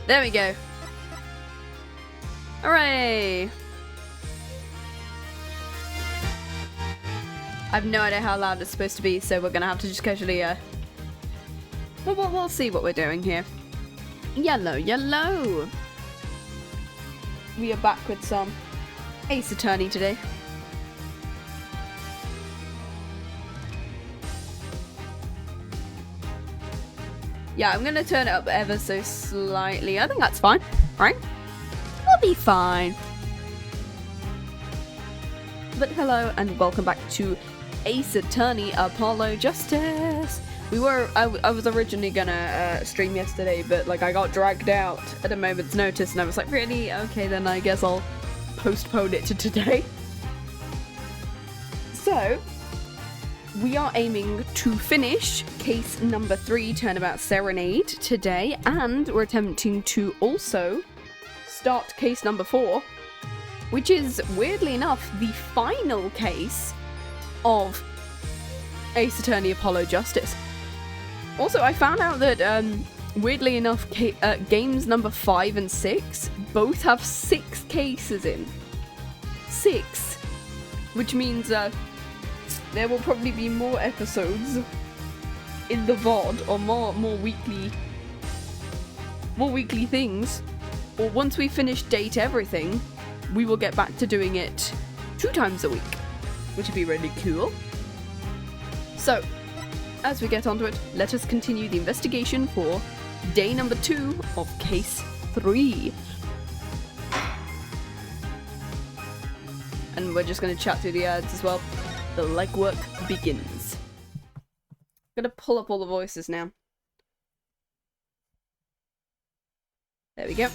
There we go. Hooray! I have no idea how loud it's supposed to be, so we're gonna have to just casually, we'll see what we're doing here. Yellow, yellow! We are back with some Ace Attorney today. Yeah, I'm gonna turn it up ever so slightly. I think that's fine, right? We'll be fine. But hello and welcome back to Ace Attorney Apollo Justice. I was originally gonna stream yesterday, but like I got dragged out at a moment's notice and I was like, really? Okay, then I guess I'll postpone it to today. So, we are aiming to finish case number 3, Turnabout Serenade, today, and we're attempting to also start case number 4, which is, weirdly enough, the final case of Ace Attorney Apollo Justice. Also, I found out that, weirdly enough, games number 5 and 6 both have 6 cases in. 6! Which means, there will probably be more episodes in the VOD, or more weekly things. Or once we finish Date Everything, we will get back to doing it 2 times a week, which would be really cool. So, as we get onto it, let us continue the investigation for day number 2 of case 3. And we're just going to chat through the ads as well. The legwork begins. I'm gonna pull up all the voices now. There we go.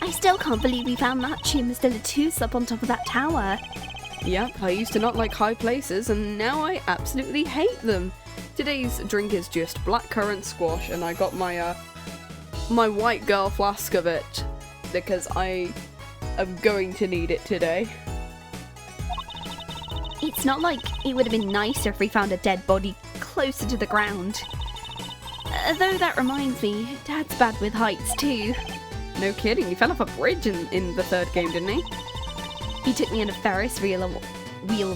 I still can't believe we found that Mr. LeTouse up on top of that tower. Yep, I used to not like high places, and now I absolutely hate them. Today's drink is just blackcurrant squash, and I got my my white girl flask of it because I am going to need it today. It's not like it would have been nicer if we found a dead body closer to the ground. Though that reminds me, Dad's bad with heights too. No kidding, he fell off a bridge in the 3rd game, didn't he? He took me on a Ferris wheel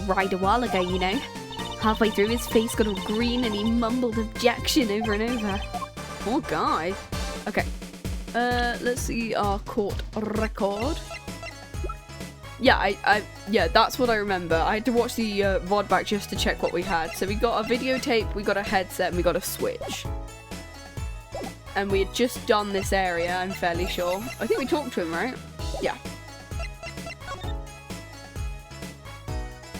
ride a while ago, you know. Halfway through, his face got all green and he mumbled objection over and over. Poor guy. Okay, let's see our court record. Yeah, yeah, that's what I remember. I had to watch the VOD back just to check what we had. So we got a videotape, we got a headset, and we got a Switch. And we had just done this area, I'm fairly sure. I think we talked to him, right? Yeah.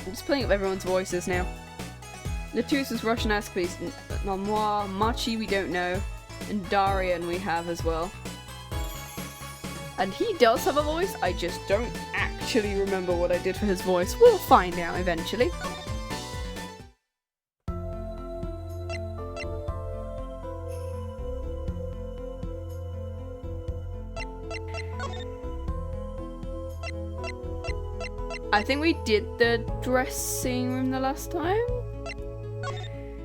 I'm just playing up everyone's voices now. LeTouse is Russian-esque, please. Noir, Machi we don't know. And Darian we have as well. And he does have a voice, I just don't actually remember what I did for his voice. We'll find out eventually. I think we did the dressing room the last time.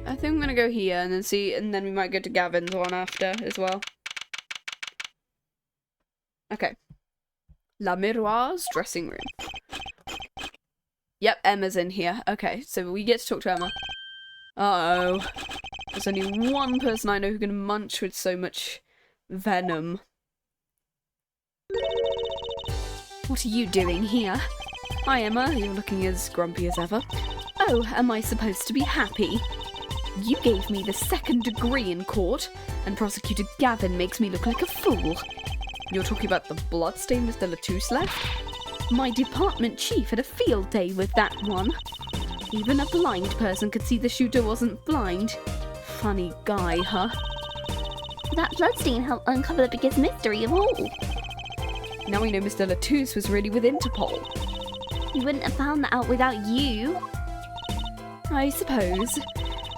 I think I'm gonna go here and then see, and then we might go to Gavin's one after as well. Okay. La Miroir's dressing room. Yep, Emma's in here. Okay, so we get to talk to Emma. Uh-oh. There's only one person I know who can munch with so much venom. What are you doing here? Hi Emma, you're looking as grumpy as ever. Oh, am I supposed to be happy? You gave me the 2nd degree in court, and Prosecutor Gavin makes me look like a fool. You're talking about the bloodstain Mr. LeTouse left? My department chief had a field day with that one. Even a blind person could see the shooter wasn't blind. Funny guy, huh? That bloodstain helped uncover the biggest mystery of all. Now we know Mr. LeTouse was really with Interpol. He wouldn't have found that out without you. I suppose.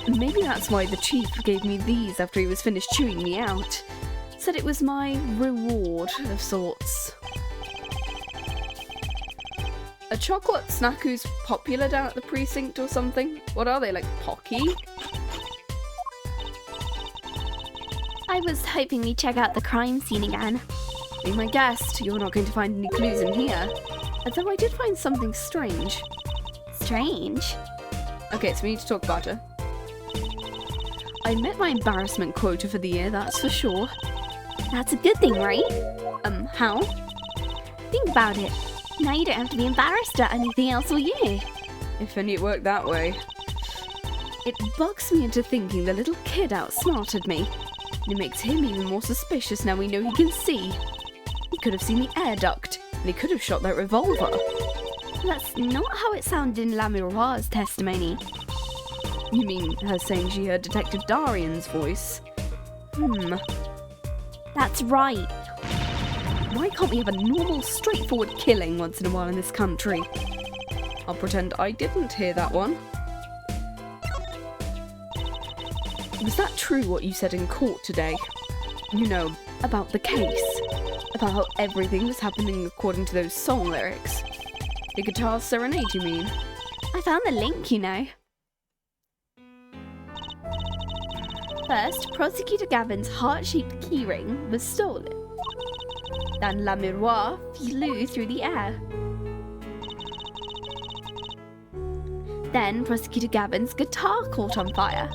Maybe that's why the chief gave me these after he was finished chewing me out. Said it was my reward of sorts. A chocolate snack who's popular down at the precinct or something? What are they, like Pocky? I was hoping we'd check out the crime scene again. Be my guest, you're not going to find any clues in here. Although I did find something strange. Strange? Okay, so we need to talk about her. I met my embarrassment quota for the year, that's for sure. That's a good thing, right? How? Think about it. Now you don't have to be embarrassed at anything else all year. If only it worked that way. It bugs me into thinking the little kid outsmarted me. And it makes him even more suspicious now we know he can see. He could have seen the air duct, and he could have shot that revolver. That's not how it sounded in La Miroir's testimony. You mean her saying she heard Detective Darian's voice? That's right. Why can't we have a normal, straightforward killing once in a while in this country? I'll pretend I didn't hear that one. Was that true what you said in court today? You know, about the case. About how everything was happening according to those song lyrics. The guitar serenade, you mean? I found the link, you know. First, Prosecutor Gavin's heart-shaped keyring was stolen. Then La Miroir flew through the air. Then Prosecutor Gavin's guitar caught on fire.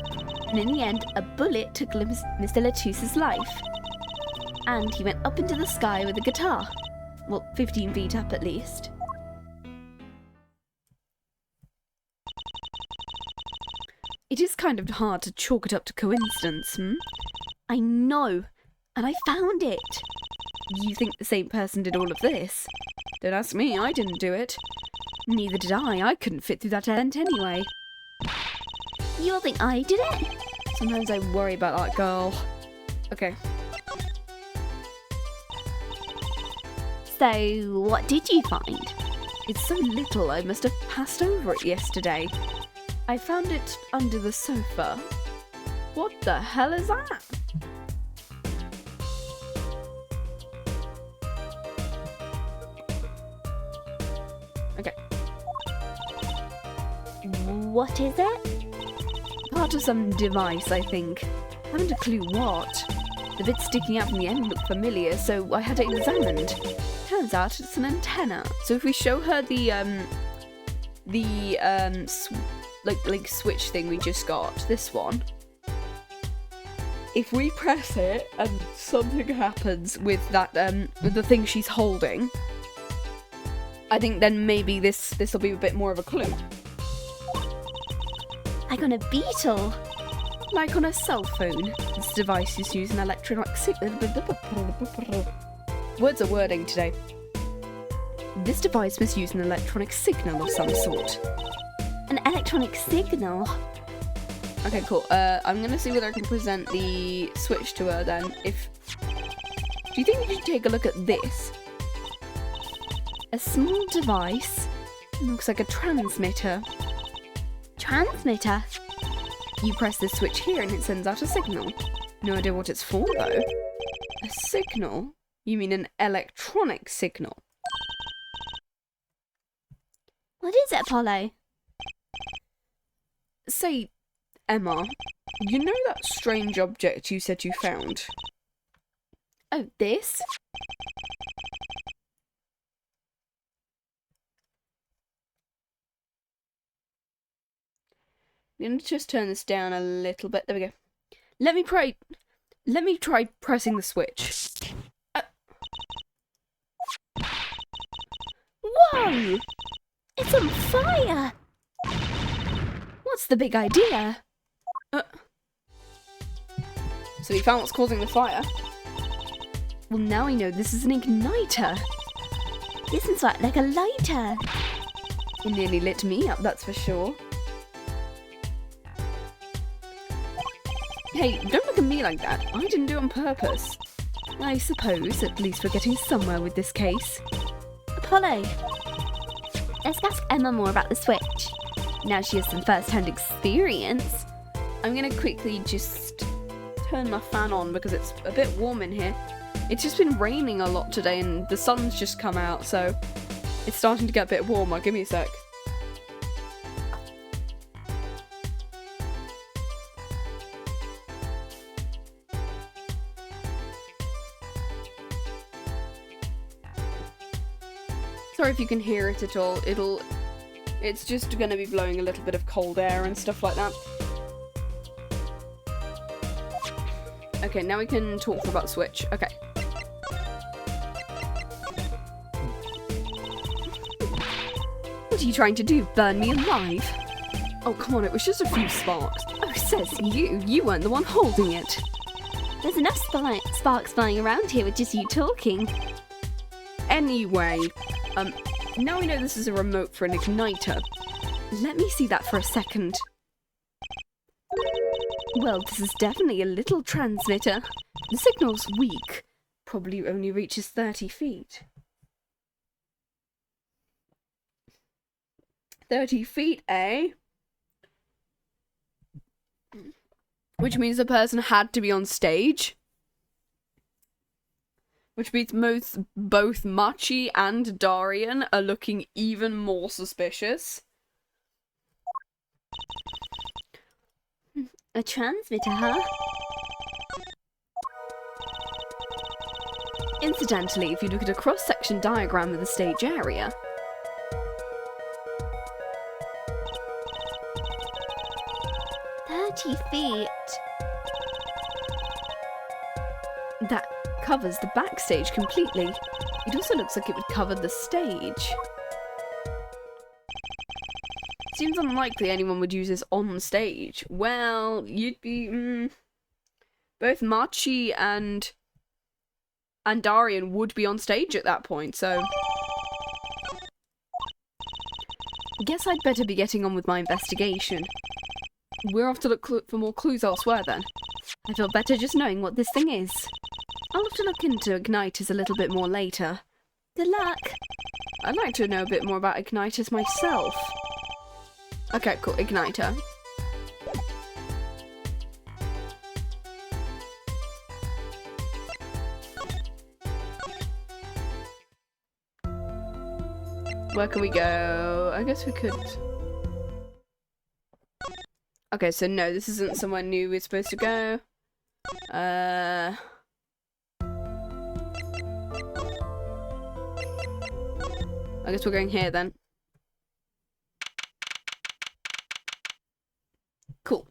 And in the end, a bullet took Mr. LeTouse's life. And he went up into the sky with the guitar. Well, 15 feet up at least. It is kind of hard to chalk it up to coincidence, I know, and I found it. You think the same person did all of this? Don't ask me, I didn't do it. Neither did I couldn't fit through that tent anyway. You think I did it? Sometimes I worry about that girl. Okay. So, what did you find? It's so little I must have passed over it yesterday. I found it under the sofa. What the hell is that? Okay. What is it? Part of some device, I think. Haven't a clue what. The bit sticking out from the end looked familiar, so I had it examined. Turns out it's an antenna. So if we show her the switch thing we just got, this one. If we press it and something happens with that with the thing she's holding, I think then maybe this'll be a bit more of a clue. Like on a beetle. Like on a cell phone. This device is using electronic signal. Words are wording today. This device must use an electronic signal of some sort. An electronic signal? Okay, cool. I'm gonna see whether I can present the switch to her then. Do you think we should take a look at this? A small device. Looks like a transmitter. Transmitter? You press the switch here and it sends out a signal. No idea what it's for though. A signal? You mean an electronic signal? What is it, Apollo? Say, Emma, you know that strange object you said you found? Oh, this? I'm gonna just turn this down a little bit. There we go. Let me try pressing the switch. Whoa! It's on fire! What's the big idea? So we found what's causing the fire. Well, now we know this is an igniter. This is like a lighter. It nearly lit me up, that's for sure. Hey, don't look at me like that. I didn't do it on purpose. I suppose at least we're getting somewhere with this case. Apollo, let's ask Emma more about the switch. Now she has some first-hand experience. I'm gonna quickly just turn my fan on because it's a bit warm in here. It's just been raining a lot today and the sun's just come out, so It's starting to get a bit warmer. Give me a sec. Sorry if you can hear it at all. It's just gonna be blowing a little bit of cold air and stuff like that. Okay, now we can talk about Switch. Okay. What are you trying to do? Burn me alive? Oh, come on, it was just a few sparks. Oh, says you. You weren't the one holding it. There's enough sparks flying around here with just you talking. Anyway, now we know this is a remote for an igniter. Let me see that for a second. Well, this is definitely a little transmitter. The signal's weak. Probably only reaches 30 feet. 30 feet, eh? Which means the person had to be on stage. Which means both Machi and Darian are looking even more suspicious. A transmitter, huh? Incidentally, if you look at a cross-section diagram of the stage area, feet. That covers the backstage completely. It also looks like it would cover the stage. Seems unlikely anyone would use this on stage. Well, you'd be... both Machi and Darian would be on stage at that point, so... Guess I'd better be getting on with my investigation. We're off to look for more clues elsewhere, then. I feel better just knowing what this thing is. I'll have to look into igniters a little bit more later. Good luck. I'd like to know a bit more about igniters myself. Okay, cool. Igniter. Where can we go? I guess we could... Okay, so no, this isn't somewhere new we're supposed to go. I guess we're going here then. Cool.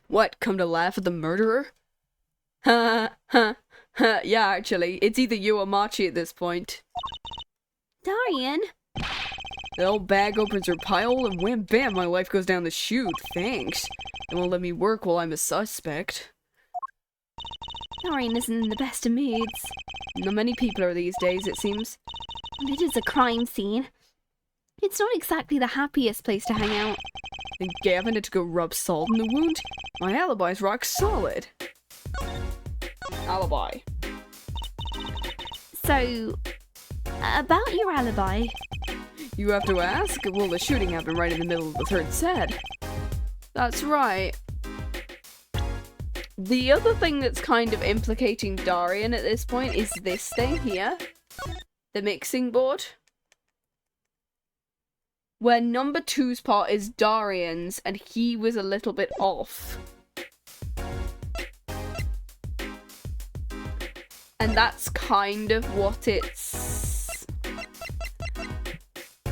What, come to laugh at the murderer? Ha ha ha, yeah, actually, it's either you or Machi at this point. Darian? The old bag opens her pile and wham bam, my life goes down the chute, thanks. They won't let me work while I'm a suspect. Darian isn't in the best of moods. Not many people are these days, it seems. And it is a crime scene. It's not exactly the happiest place to hang out. And Gavin had to go rub salt in the wound? My alibi's rock solid. Alibi. So, about your alibi. You have to ask? Well, the shooting happened right in the middle of the third set. That's right. The other thing that's kind of implicating Darian at this point is this thing here. The mixing board. Where number 2's part is Darian's, and he was a little bit off. And that's kind of what it's...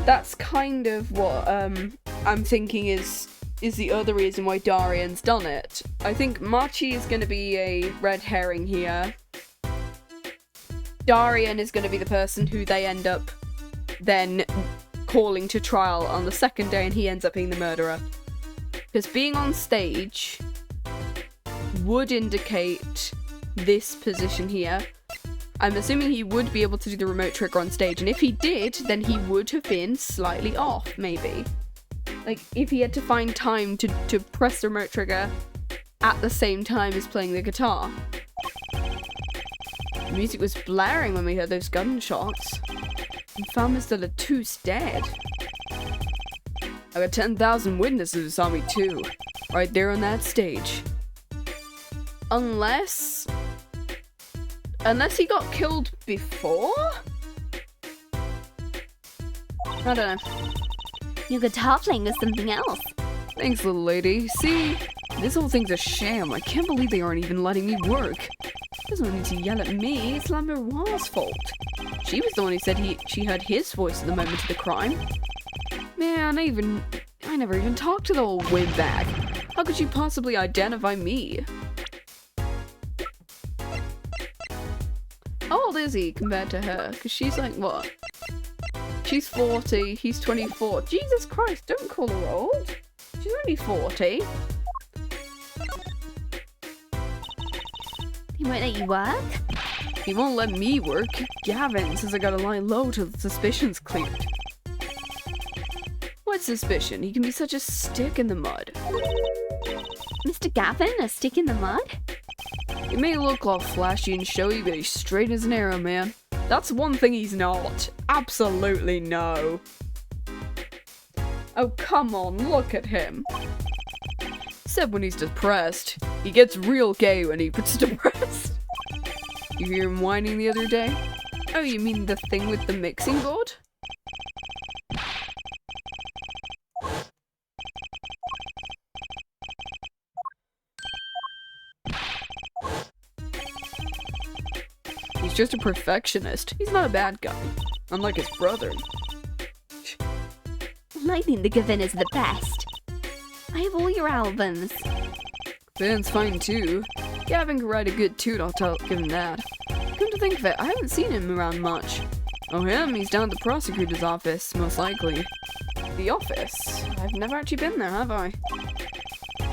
That's kind of what I'm thinking is the other reason why Darian's done it. I think Machi is going to be a red herring here. Darian is going to be the person who they end up then calling to trial on the second day, and he ends up being the murderer. Because being on stage would indicate this position here. I'm assuming he would be able to do the remote trigger on stage, and if he did, then he would have been slightly off, maybe. Like, if he had to find time to press the remote trigger at the same time as playing the guitar. The music was blaring when we heard those gunshots. And found Mr. LeTouse dead. I got 10,000 witnesses who saw me too. Right there on that stage. Unless Unless he got killed before? I don't know. Your guitar playing is something else. Thanks, little lady. See? This whole thing's a sham. I can't believe they aren't even letting me work. There's no need to yell at me. It's La Miroir's fault. She was the one who said she heard his voice at the moment of the crime. Man, I never even talked to the old windbag. How could she possibly identify me? How old is he compared to her? Because she's like, what? She's 40, he's 24. Jesus Christ, don't call her old. She's only 40. He won't let you work? He won't let me work. Gavin says I gotta lie low till the suspicion's cleared. What suspicion? He can be such a stick in the mud. Mr. Gavin, a stick in the mud? He may look all flashy and showy, but he's straight as an arrow, man. That's one thing he's not. Absolutely no. Oh, come on, look at him. Except when he's depressed. He gets real gay when he gets depressed. You hear him whining the other day? Oh, you mean the thing with the mixing board? He's just a perfectionist. He's not a bad guy. Unlike his brother. I think the Gavin is the best. I have all your albums. Van's fine too. Gavin can write a good tune, give him that. Come to think of it, I haven't seen him around much. Oh him? He's down at the prosecutor's office, most likely. The office? I've never actually been there, have I?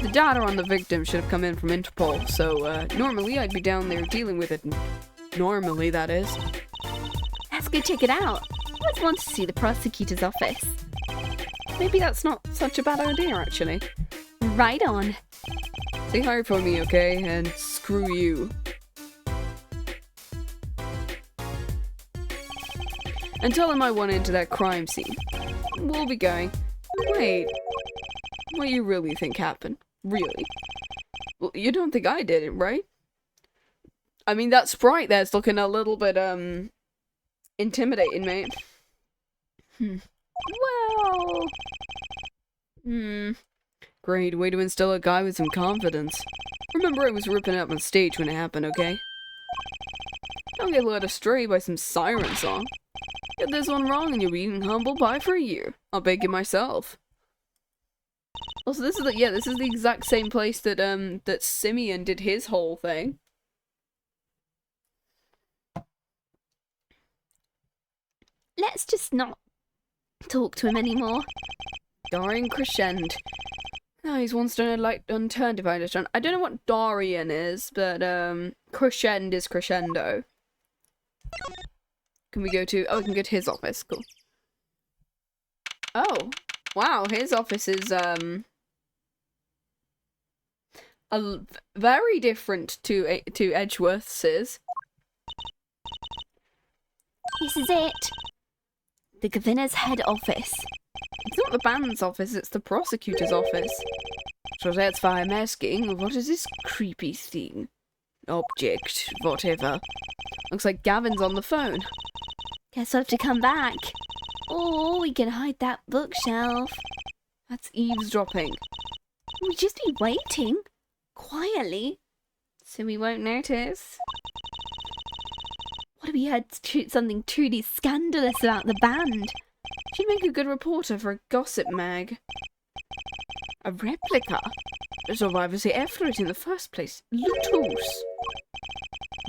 The data on the victim should have come in from Interpol, so normally I'd be down there dealing with it. Normally, that is. Let's go check it out. I always want to see the prosecutor's office. Maybe that's not such a bad idea, actually. Right on. Say hi for me, okay? And screw you. And tell him I went into that crime scene. We'll be going. Wait. What you really think happened? Really? Well, you don't think I did it, right? I mean, that sprite there's looking a little bit, intimidating, mate. Well... Great, way to instill a guy with some confidence. Remember I was ripping up on stage when it happened, okay? Don't get led astray by some siren song. Get this one wrong and you'll be eating humble pie for a year. I'll bake it myself. Also, this is the exact same place that, that Simeon did his whole thing. Let's just not talk to him anymore. Dorian Crescend. Oh, he's once done a like unturned if I understand. I don't know what Dorian is, but Crescend is crescendo. Can we go to we can go to his office, cool. Oh, wow, his office is very different to Edgeworth's is. This is it. The Governor's head office. It's not the band's office, it's the prosecutor's office. So that's why I'm asking, what is this creepy thing? Object, whatever. Looks like Gavin's on the phone. Guess we'll have to come back. Or we can hide that bookshelf. That's eavesdropping. We'll just be waiting. Quietly. So we won't notice. What if we heard something truly scandalous about the band? She'd make a good reporter for a gossip mag. A replica? So why was he after it in the first place? LeTouse.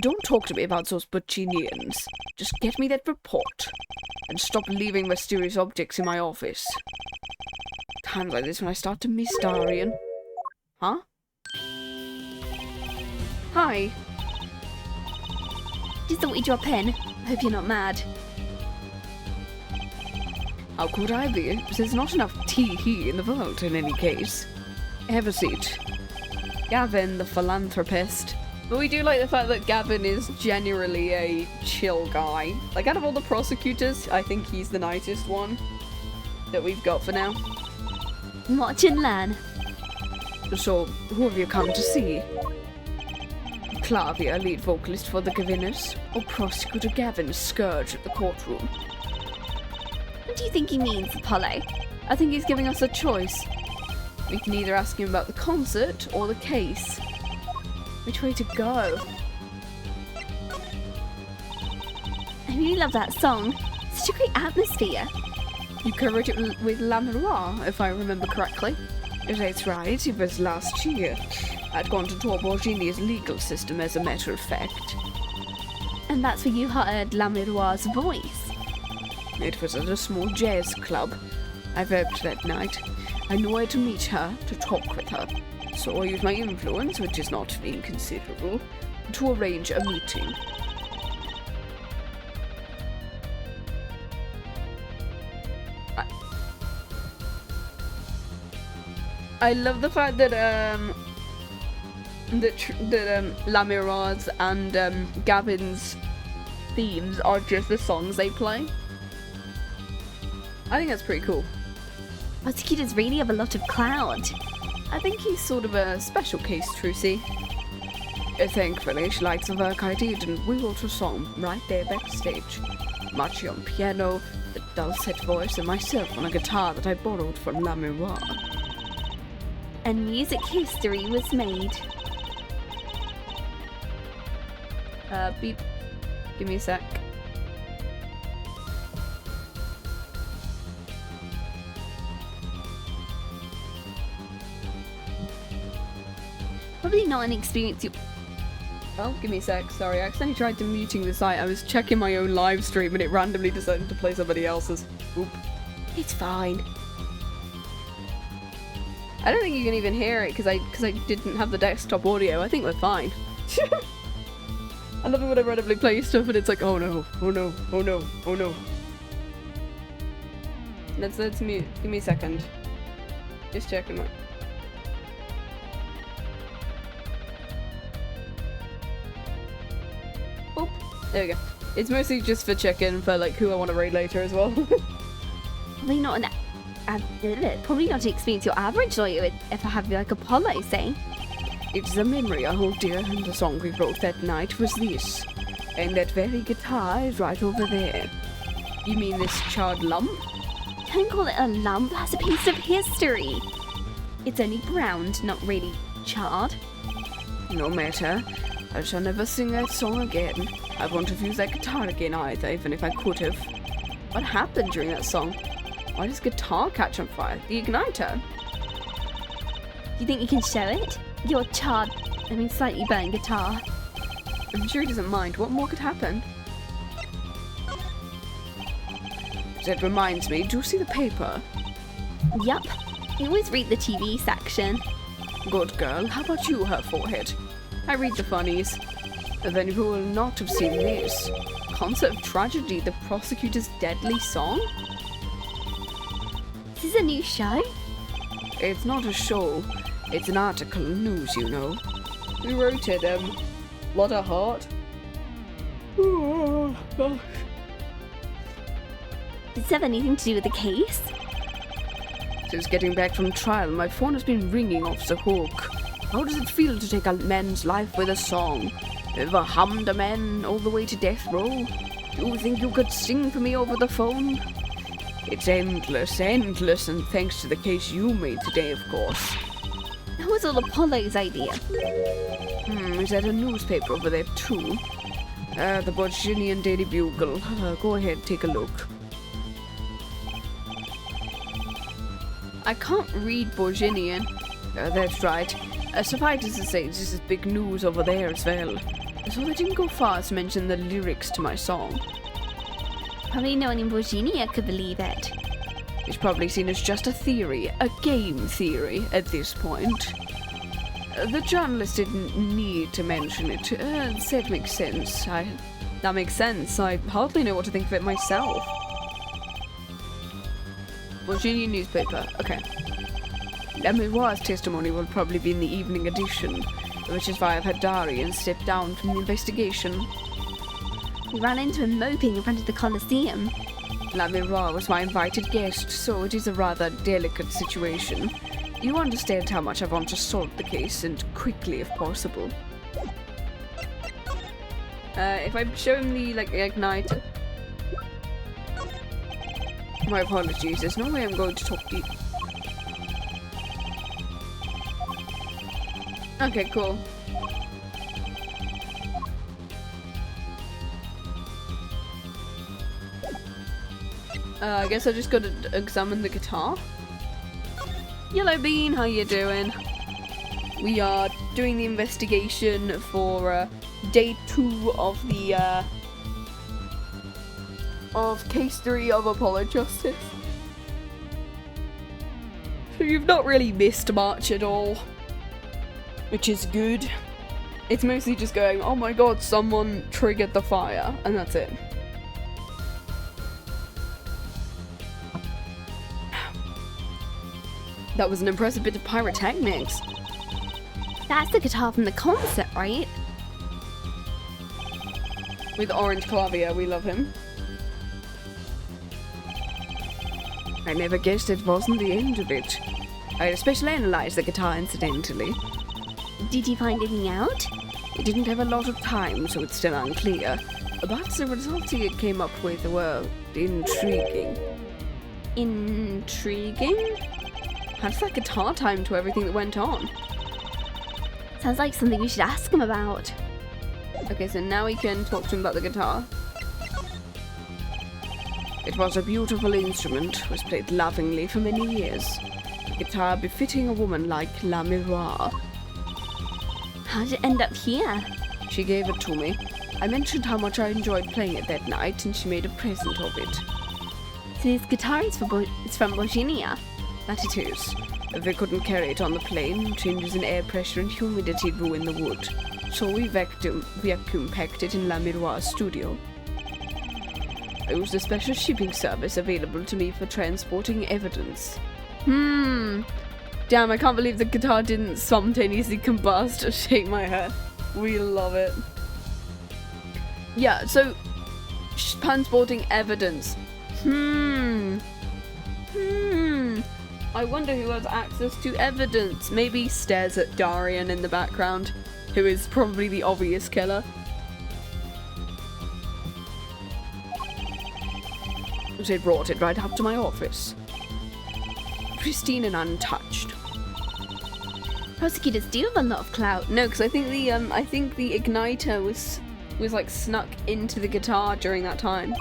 Don't talk to me about those Borginians. Just get me that report. And stop leaving mysterious objects in my office. Times like this when I start to miss Dorian. Huh? Hi. Just thought we'd drop in. Hope you're not mad. How could I be? There's not enough tea in the world in any case. Have a seat. Gavin, the philanthropist. But we do like the fact that Gavin is generally a chill guy. Like, out of all the prosecutors, I think he's the nicest one that we've got for now. Watch and learn. So, who have you come to see? Clavia, lead vocalist for the Gavinus, or Prosecutor Gavin's scourge at the courtroom? What do you think he means, Apollo? I think he's giving us a choice. We can either ask him about the concert or the case. Which way to go? I really love that song. Such a great atmosphere. You covered it with La Miroir, if I remember correctly. That's right, it was last year. I'd gone to tour Borginia's legal system, as a matter of fact. And that's where you heard La Miroir's voice. It was at a small jazz club. I vaped that night. I knew where to meet her, to talk with her. So I used my influence, which is not inconsiderable, to arrange a meeting. I love the fact that La Miroir's and Gavin's themes are just the songs they play. I think that's pretty cool. I think he does really have a lot of clout. I think he's sort of a special case, Trucy. Thankfully, she likes the work I did, and we wrote a song right there backstage. Machi on piano, the dulcet voice, and myself on a guitar that I borrowed from La Miroir. And music history was made. Beep. Give me a sec. Probably not an experience you... Oh, give me a sec. Sorry, I accidentally tried to muting the site. I was checking my own live stream and it randomly decided to play somebody else's. Oop. It's fine. I don't think you can even hear it because I didn't have the desktop audio. I think we're fine. I love it when I randomly play stuff and it's like, oh no, oh no, oh no, oh no. Let's mute. Give me a second. Just checking my... Oh, there we go. It's mostly just for checking for like who I want to raid later as well. Probably not an... probably not to experience your average lawyer if I have like Apollo say. It's a memory I hold dear, and the song we wrote that night was this. And that very guitar is right over there. You mean this charred lump? Don't call it a lump, that's a piece of history. It's only browned, not really charred. No matter. I shall never sing that song again. I won't have used that guitar again either, even if I could have. What happened during that song? Why does guitar catch on fire? The igniter? Do you think you can show it? Your charred, slightly burnt guitar. I'm sure he doesn't mind. What more could happen? That reminds me, do you see the paper? Yup. I always read the TV section. Good girl. How about you, her forehead? I read the funnies. Then you will not have seen this. Concert of Tragedy, the prosecutor's deadly song? Is this a new show? It's not a show. It's an article in news, you know. Who wrote it? Lot of heart? Oh, gosh. Does this have anything to do with the case? Since getting back from trial, my phone has been ringing off the hook. How does it feel to take a man's life with a song? Ever hummed a man all the way to death row? Do you think you could sing for me over the phone? It's endless, endless, and thanks to the case you made today, of course. That was all Apollo's idea. Is that a newspaper over there too? The Borginian Daily Bugle. Go ahead, take a look. I can't read Borginian. That's right. Suffice to say, this is big news over there as well. So they didn't go far as to mention the lyrics to my song. Probably no one in Borginia could believe it. It's probably seen as just a theory, a game theory at this point. The journalist didn't need to mention it. That makes sense. That makes sense. I hardly know what to think of it myself. Virginia newspaper. Okay. La Miroir's testimony will probably be in the evening edition, which is why I've had Darian step down from the investigation. We ran into him moping in front of the Colosseum. La Miroir was my invited guest, so it is a rather delicate situation. You understand how much I want to solve the case, and quickly if possible. If I show him the, like, igniter... My apologies, there's no way I'm going to talk to you. Okay, cool. I guess I just gotta examine the guitar. Yellow Bean, how you doing? We are doing the investigation for day 2 of the of case 3 of Apollo Justice. So you've not really missed much at all, which is good. It's mostly just going, oh my god, someone triggered the fire, and that's it. That was an impressive bit of pyrotechnics. That's the guitar from the concert, right? With orange clavier, we love him. I never guessed it wasn't the end of it. I especially analysed the guitar incidentally. Did you find anything out? It didn't have a lot of time, so it's still unclear. But the results it came up with were intriguing. Intriguing? How does that guitar time to everything that went on? Sounds like something we should ask him about. Okay, so now we can talk to him about the guitar. It was a beautiful instrument, was played lovingly for many years. A guitar befitting a woman like La Miroir. How did it end up here? She gave it to me. I mentioned how much I enjoyed playing it that night, and she made a present of it. So this guitar is from Borginia. That it is. If we couldn't carry it on the plane, changes in air pressure and humidity ruin the wood. So we vacuum packed it in La Miroir's studio. I used a special shipping service available to me for transporting evidence. Damn, I can't believe the guitar didn't spontaneously combust. Or shake my head. We love it. Yeah, so transporting evidence. I wonder who has access to evidence. Maybe stares at Darian in the background, who is probably the obvious killer. They brought it right up to my office. Pristine and untouched. Prosecutors do have a lot of clout. No, because I think the igniter was like snuck into the guitar during that time.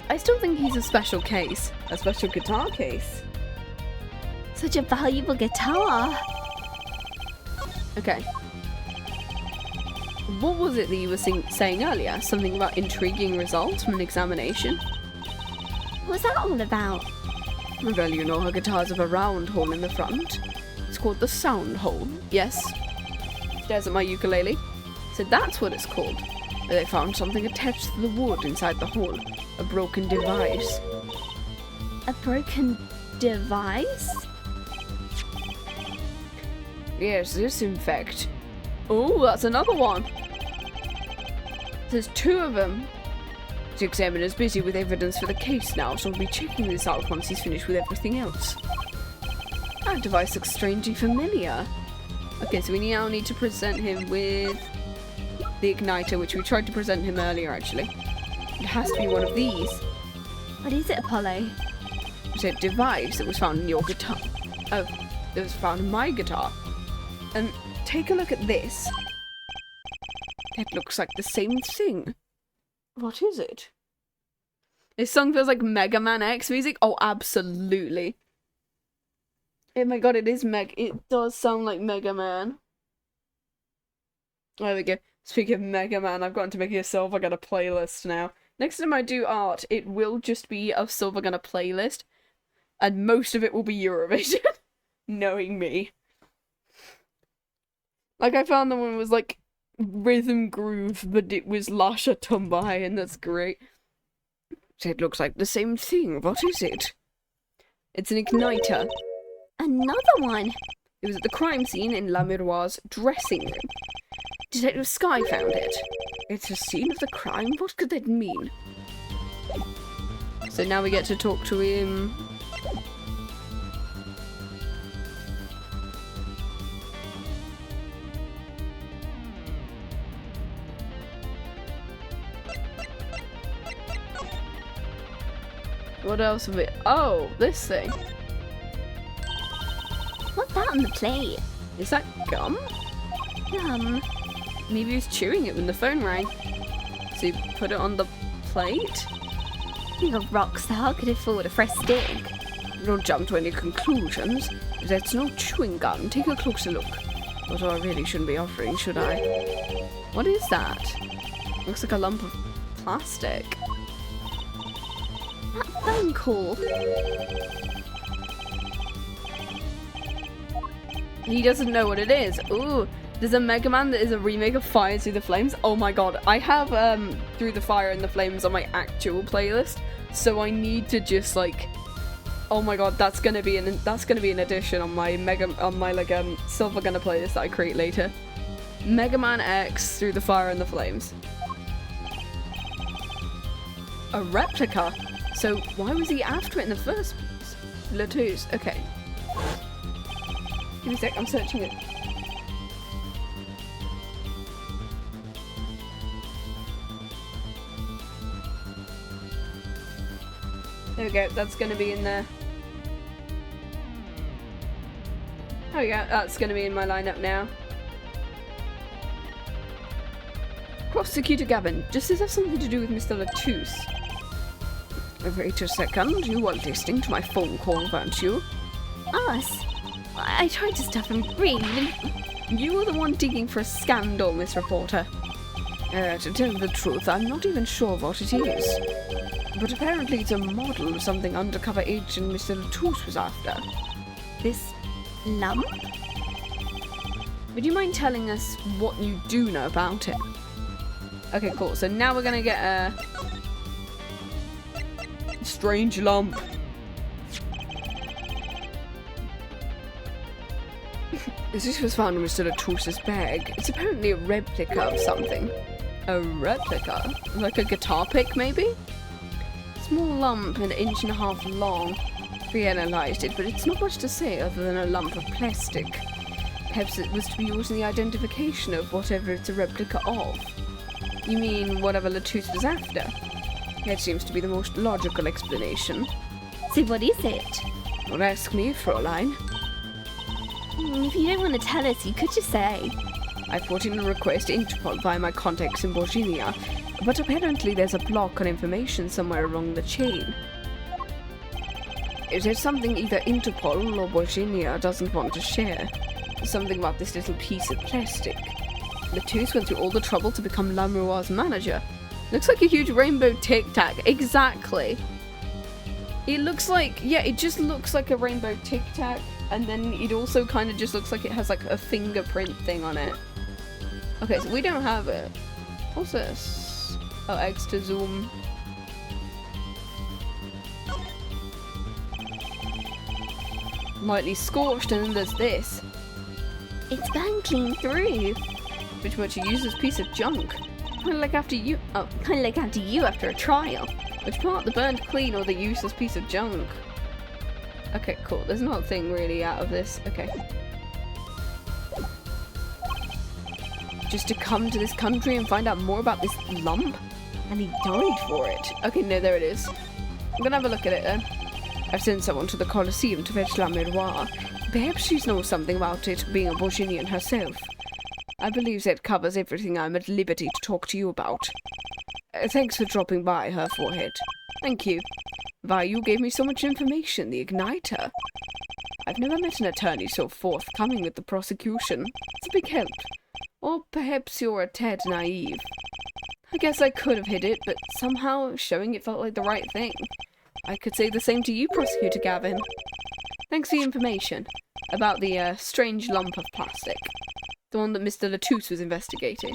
I still think he's a special case. A special guitar case. Such a valuable guitar. Okay. What was it that you were saying earlier? Something about intriguing results from an examination? What's that all about? Well, you know, her guitars have a round hole in the front. It's called the sound hole. Yes. Stares at my ukulele. So that's what it's called. They found something attached to the wood inside the hole. A broken device. A broken device? Yes, this in fact. Oh, that's another one. There's 2 of them. The examiner's busy with evidence for the case now, so we'll be checking this out once he's finished with everything else. That device looks strangely familiar. Okay, so we now need to present him with the igniter, which we tried to present him earlier, actually. It has to be one of these. What is it, Apollo? It's a device that was found in your guitar. Oh, that was found in my guitar. Take a look at this. That looks like the same thing. What is it? This song feels like Mega Man X music. Oh, absolutely. Oh my god, it is it does sound like Mega Man. There we go. Speaking of Mega Man, I've gotten to make myself. I got a playlist now. Next time I do art, it will just be a Silver Gunner playlist. And most of it will be Eurovision. Knowing me. Like, I found the one was like rhythm groove, but it was Lasha Tumbai, and that's great. It looks like the same thing. What is it? It's an igniter. Another one? It was at the crime scene in La Miroir's dressing room. Detective Sky found it. It's a scene of the crime? What could that mean? So now we get to talk to him. What else have we... Oh, this thing. What's that on the plate? Is that gum? Yum. Maybe he was chewing it when the phone rang. So you put it on the plate? You're a rock star, could afford a fresh stick. Don't jump to any conclusions. That's no chewing gum. Take a closer look. Although I really shouldn't be offering, should I? What is that? Looks like a lump of plastic. That phone call. He doesn't know what it is. Ooh, there's a Mega Man that is a remake of Fire Through the Flames. Oh my god, I have Through the Fire and the Flames on my actual playlist, so I need to just like, oh my god, that's gonna be an addition on my Silver Gunner playlist that I create later. Mega Man X Through the Fire and the Flames. A replica. So why was he after it in the first place? LeTouse. Okay. Give me a sec, I'm searching it. There we go, that's gonna be in there. There we go, that's gonna be in my lineup now. Prosecutor Gavin, does this have something to do with Mr. LeTouse? Wait a second, you were listening to my phone call, weren't you? Us? I tried to stuff him, really. You were the one digging for a scandal, Miss Reporter. To tell the truth, I'm not even sure what it is. But apparently it's a model of something undercover agent Mr. LeTouse was after. This lump? Would you mind telling us what you do know about it? Okay, cool. So now we're gonna get a strange lump. This was found in Mr. LeTouse's bag. It's apparently a replica of something. A replica? Like a guitar pick, maybe? Small lump, an inch and a half long. We analysed it, but it's not much to say other than a lump of plastic. Perhaps it was to be used in the identification of whatever it's a replica of. You mean whatever LeTouse was after? That seems to be the most logical explanation. So what is it? Don't ask me, Fräulein. If you don't want to tell us, you could just say. I put in a request to Interpol via my contacts in Borginian, but apparently there's a block on information somewhere along the chain. Is there something either Interpol or Borginian doesn't want to share? Something about this little piece of plastic. LeTouse went through all the trouble to become La Miroir's manager. Looks like a huge rainbow tic-tac. Exactly. It looks like, yeah, it just looks like a rainbow tic-tac, and then it also kind of just looks like it has like a fingerprint thing on it. Okay, so we don't have it. What's this? Oh, X to zoom. Lightly scorched, and then there's this. It's burned clean through. Which much you use this piece of junk. Kind of like after you. Oh, kind of like after you after a trial. Which part, the burned clean or the useless piece of junk? Okay, cool. There's nothing really out of this. Okay. Just to come to this country and find out more about this lump? And he died for it. Okay, no, there it is. I'm gonna have a look at it then. I've sent someone to the Colosseum to fetch La Miroir. Perhaps she knows something about it, being a Borginian herself. I believe that covers everything I'm at liberty to talk to you about. Thanks for dropping by, her forehead. Thank you. Why, you gave me so much information, the Igniter. I've never met an attorney so forthcoming with the prosecution. It's a big help. Or perhaps you're a tad naive. I guess I could have hid it, but somehow showing it felt like the right thing. I could say the same to you, Prosecutor Gavin. Thanks for the information about the strange lump of plastic. The one that Mr. LeTouse was investigating.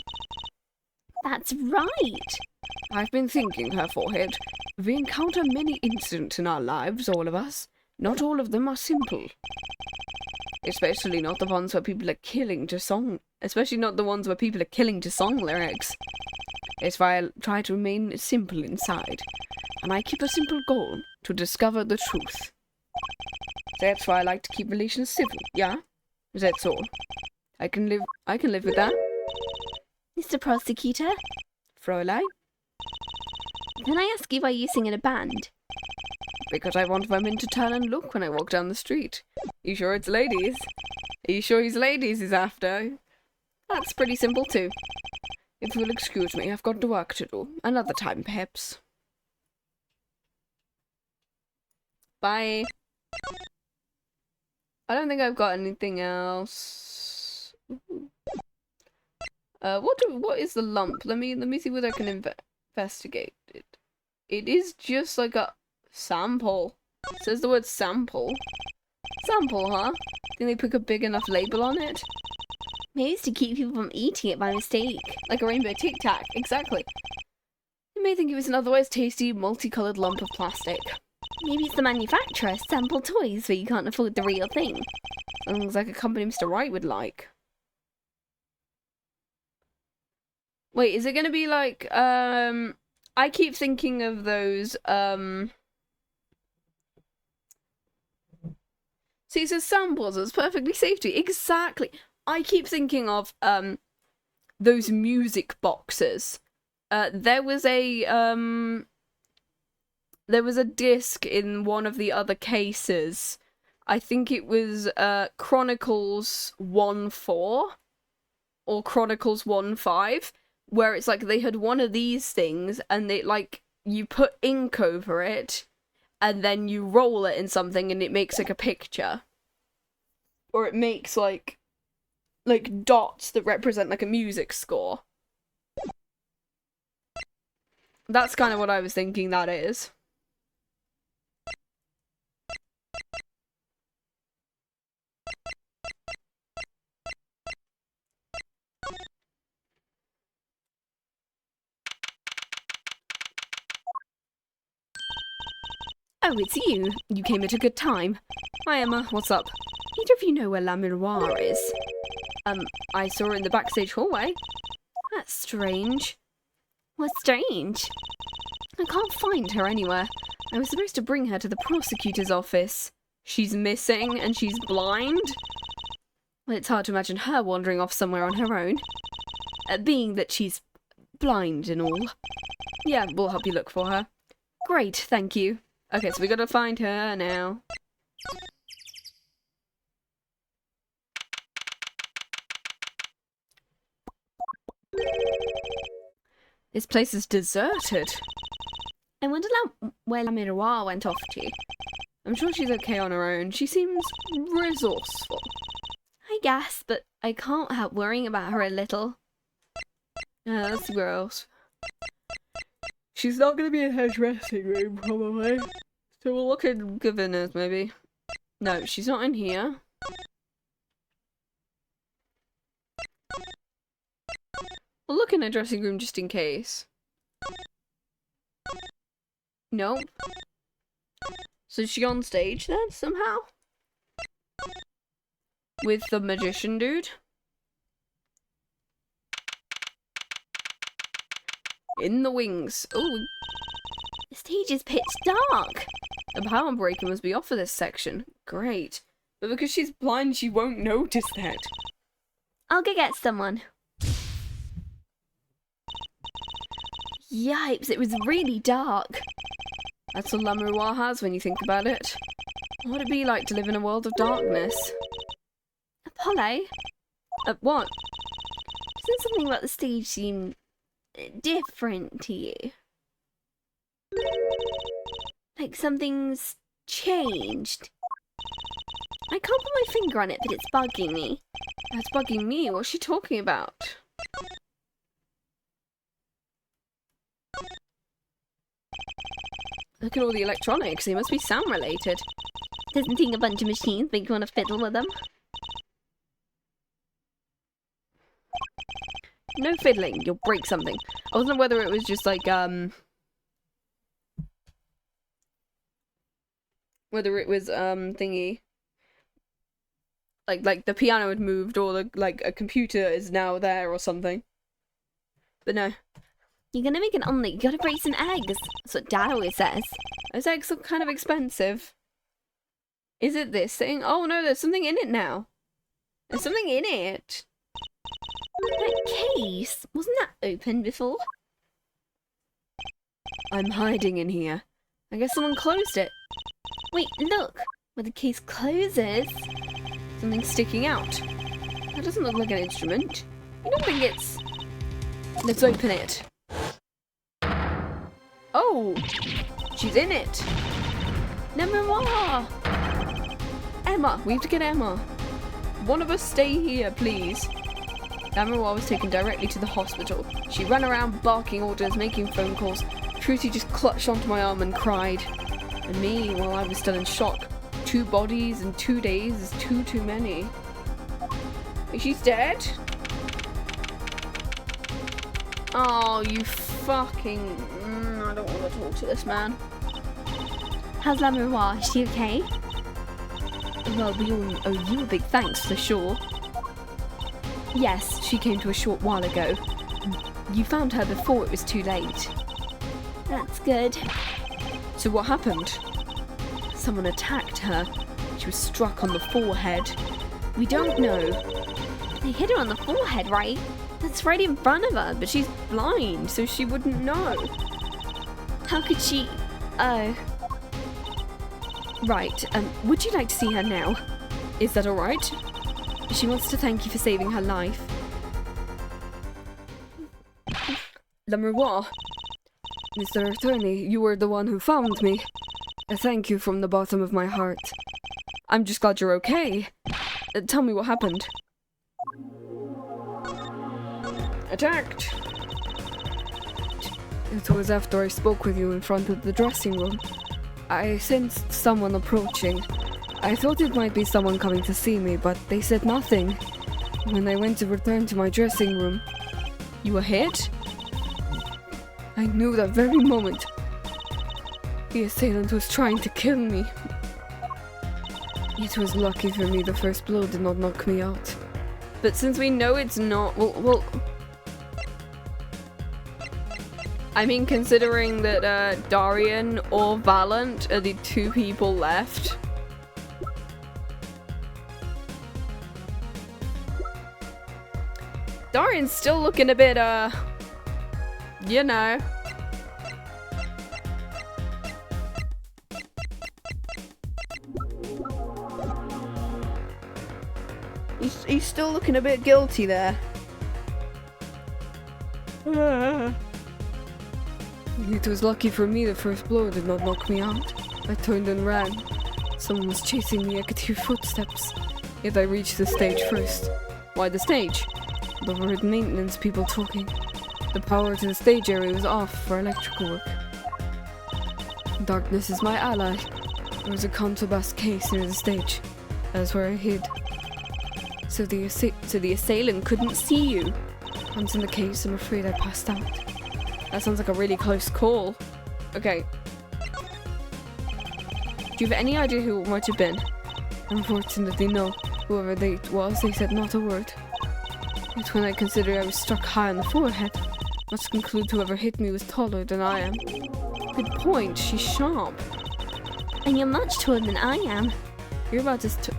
That's right. I've been thinking, her forehead. We encounter many incidents in our lives, all of us. Not all of them are simple. Especially not the ones where people are killing to song. Especially not the ones where people are killing to song lyrics. That's why I try to remain simple inside. And I keep a simple goal, to discover the truth. That's why I like to keep relations civil, yeah? That's all. I can live with that. Mr. Prosecutor? Fräulein? Can I ask you why you sing in a band? because I want women to turn and look when I walk down the street. You sure it's ladies? Are you sure he's ladies he's after? That's pretty simple too. If you'll excuse me, I've got work to do. Another time, perhaps. Bye. I don't think I've got anything else. What is the lump? Let me see whether I can investigate it. It is just like a sample. It says the word sample. Sample, huh? Think they put a big enough label on it? Maybe it's to keep people from eating it by mistake. Like a rainbow Tic Tac, exactly. You may think it was an otherwise tasty, multicolored lump of plastic. Maybe it's the manufacturer, sample toys, where you can't afford the real thing. Sounds like a company Mr. Wright would like. Wait, is it gonna be like, I keep thinking of those, See, it says samples, it's perfectly safe to. Exactly. I keep thinking of, those music boxes. There was a disc in one of the other cases. I think it was, Chronicles 1-4 or Chronicles 1-5, where it's like they had one of these things and they, like, you put ink over it and then you roll it in something and it makes, like, a picture. Or it makes, like dots that represent, like, a music score. That's kind of what I was thinking that is. Oh, it's you. You came at a good time. Hi, Emma. What's up? Either of you know where La Miroir is? I saw her in the backstage hallway. That's strange. What's strange? I can't find her anywhere. I was supposed to bring her to the prosecutor's office. She's missing and she's blind. Well, it's hard to imagine her wandering off somewhere on her own. Being that she's blind and all. Yeah, we'll help you look for her. Great, thank you. Okay, so we gotta find her now. This place is deserted. I wonder where La Miroir went off to. I'm sure she's okay on her own. She seems resourceful. I guess, but I can't help worrying about her a little. That's gross. She's not gonna be in her dressing room, probably. So we'll look at governors, maybe. No, she's not in here. We'll look in her dressing room just in case. Nope. So is she on stage then, somehow? With the magician dude? In the wings. Oh, the stage is pitch dark. The power breaker must be off for this section. Great. But because she's blind, she won't notice that. I'll go get someone. Yipes, it was really dark. That's what La Miroir has when you think about it. What would it be like to live in a world of darkness? Apollo? What? Doesn't something about the stage seem different to you? Like something's changed. I can't put my finger on it, but it's bugging me. That's bugging me? What's she talking about? Look at all the electronics. They must be sound related. Doesn't seeing a bunch of machines make you want to fiddle with them? No fiddling. You'll break something. I wasn't whether it was just like, whether it was, thingy. Like the piano had moved or like a computer is now there or something. But no. You're gonna make an omelette, you gotta break some eggs. That's what Dad always says. Those eggs are kind of expensive. Is it this thing? Oh no, there's something in it now. There's something in it. That case, wasn't that open before? I'm hiding in here. I guess someone closed it. Wait, look! Where the case closes. Something sticking out. That doesn't look like an instrument. You don't think it's... Let's open it. Oh! She's in it! La Miroir! Emma! We have to get Emma. One of us stay here, please. La Miroir was taken directly to the hospital. She ran around barking orders, making phone calls. Trucy just clutched onto my arm and cried. And me, well, I was still in shock. 2 bodies in 2 days is too many. She's dead? Oh, you fucking... I don't want to talk to this man. How's La Miroir? Is she okay? Well, we all owe you a big thanks for sure. Yes, she came to a short while ago. You found her before it was too late. That's good. So what happened? Someone attacked her. She was struck on the forehead. We don't know. They hit her on the forehead, right? That's right in front of her, but she's blind, so she wouldn't know. How could she... Oh. Right, would you like to see her now? Is that alright? She wants to thank you for saving her life. La Miroir. Mr. Attorney, you were the one who found me. Thank you from the bottom of my heart. I'm just glad you're okay. Tell me what happened. Attacked. It was after I spoke with you in front of the dressing room. I sensed someone approaching. I thought it might be someone coming to see me, but they said nothing. When I went to return to my dressing room... You were hit? I knew that very moment. The assailant was trying to kill me. It was lucky for me the first blow did not knock me out. But since we know it's not... Well... I mean, considering that Darian or Valant are the 2 people left... Darian's still looking a bit, you know. He's still looking a bit guilty there. It was lucky for me the first blow did not knock me out. I turned and ran. Someone was chasing me, I could hear footsteps. Yet I reached the stage first. Why the stage? The overheard maintenance people talking. The power to the stage area was off for electrical work. Darkness is my ally. There was a contrabass case near the stage. That's where I hid. So the assailant couldn't see you. Once in the case, I'm afraid I passed out. That sounds like a really close call. Okay. Do you have any idea who it might have been? Unfortunately, no. Whoever they was, they said not a word. Yet when I consider I was struck high on the forehead, must conclude whoever hit me was taller than I am. Good point, she's sharp. And you're much taller than I am. You're about as tall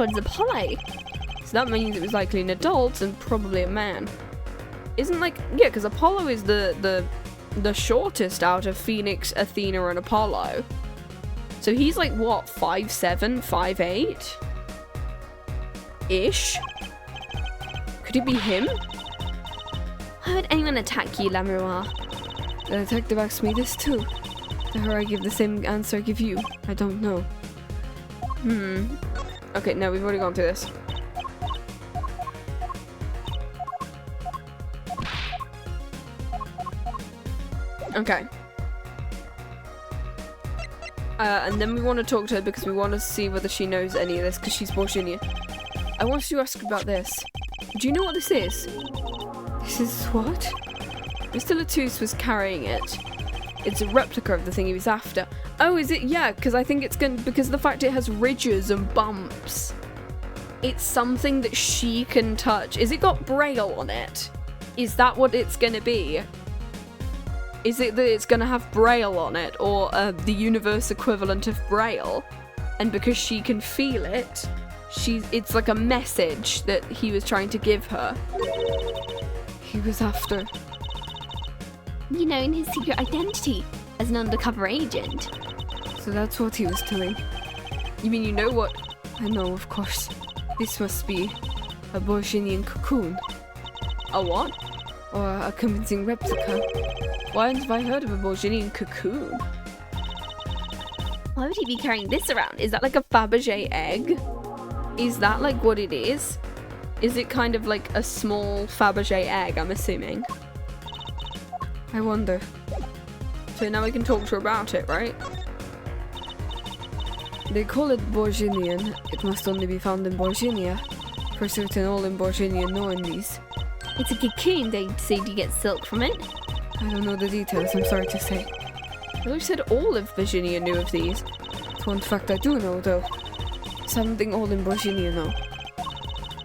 as Apollo. So that means it was likely an adult and probably a man. Isn't like... Yeah, because Apollo is the shortest out of Phoenix, Athena, and Apollo. So he's like, what, 5'7", 5'8"? Ish? Could it be him? Why would anyone attack you, La Miroir? The detective asked me this too. To her I give the same answer I give you. I don't know. Okay, no, we've already gone through this. Okay. And then we want to talk to her because we want to see whether she knows any of this because she's Borginian. I want to ask about this. Do you know what this is? This is what? Mr. LeTouse was carrying it. It's a replica of the thing he was after. Oh, is it? Yeah, because I think it's going to... Because of the fact it has ridges and bumps. It's something that she can touch. Is it got Braille on it? Is that what it's going to be? Is it that it's going to have Braille on it? Or the universe equivalent of Braille? And because she can feel it, it's like a message that he was trying to give her. He was after... You know, in his secret identity as an undercover agent. So that's what he was doing. You mean you know what? I know, of course. This must be a Borginian cocoon. A what? Or a convincing replica. Why have I heard of a Borginian cocoon? Why would he be carrying this around? Is that like a Fabergé egg? Is that like what it is? Is it kind of like a small Fabergé egg, I'm assuming? I wonder. So now we can talk to her about it, right? They call it Borginian. It must only be found in Borginia. For certain, all in Borginia know in these. It's a cocoon, they say you get silk from it. I don't know the details, I'm sorry to say. I thought you said all of Virginia knew of these. It's one fact I do know, though. Something all in Borginia know.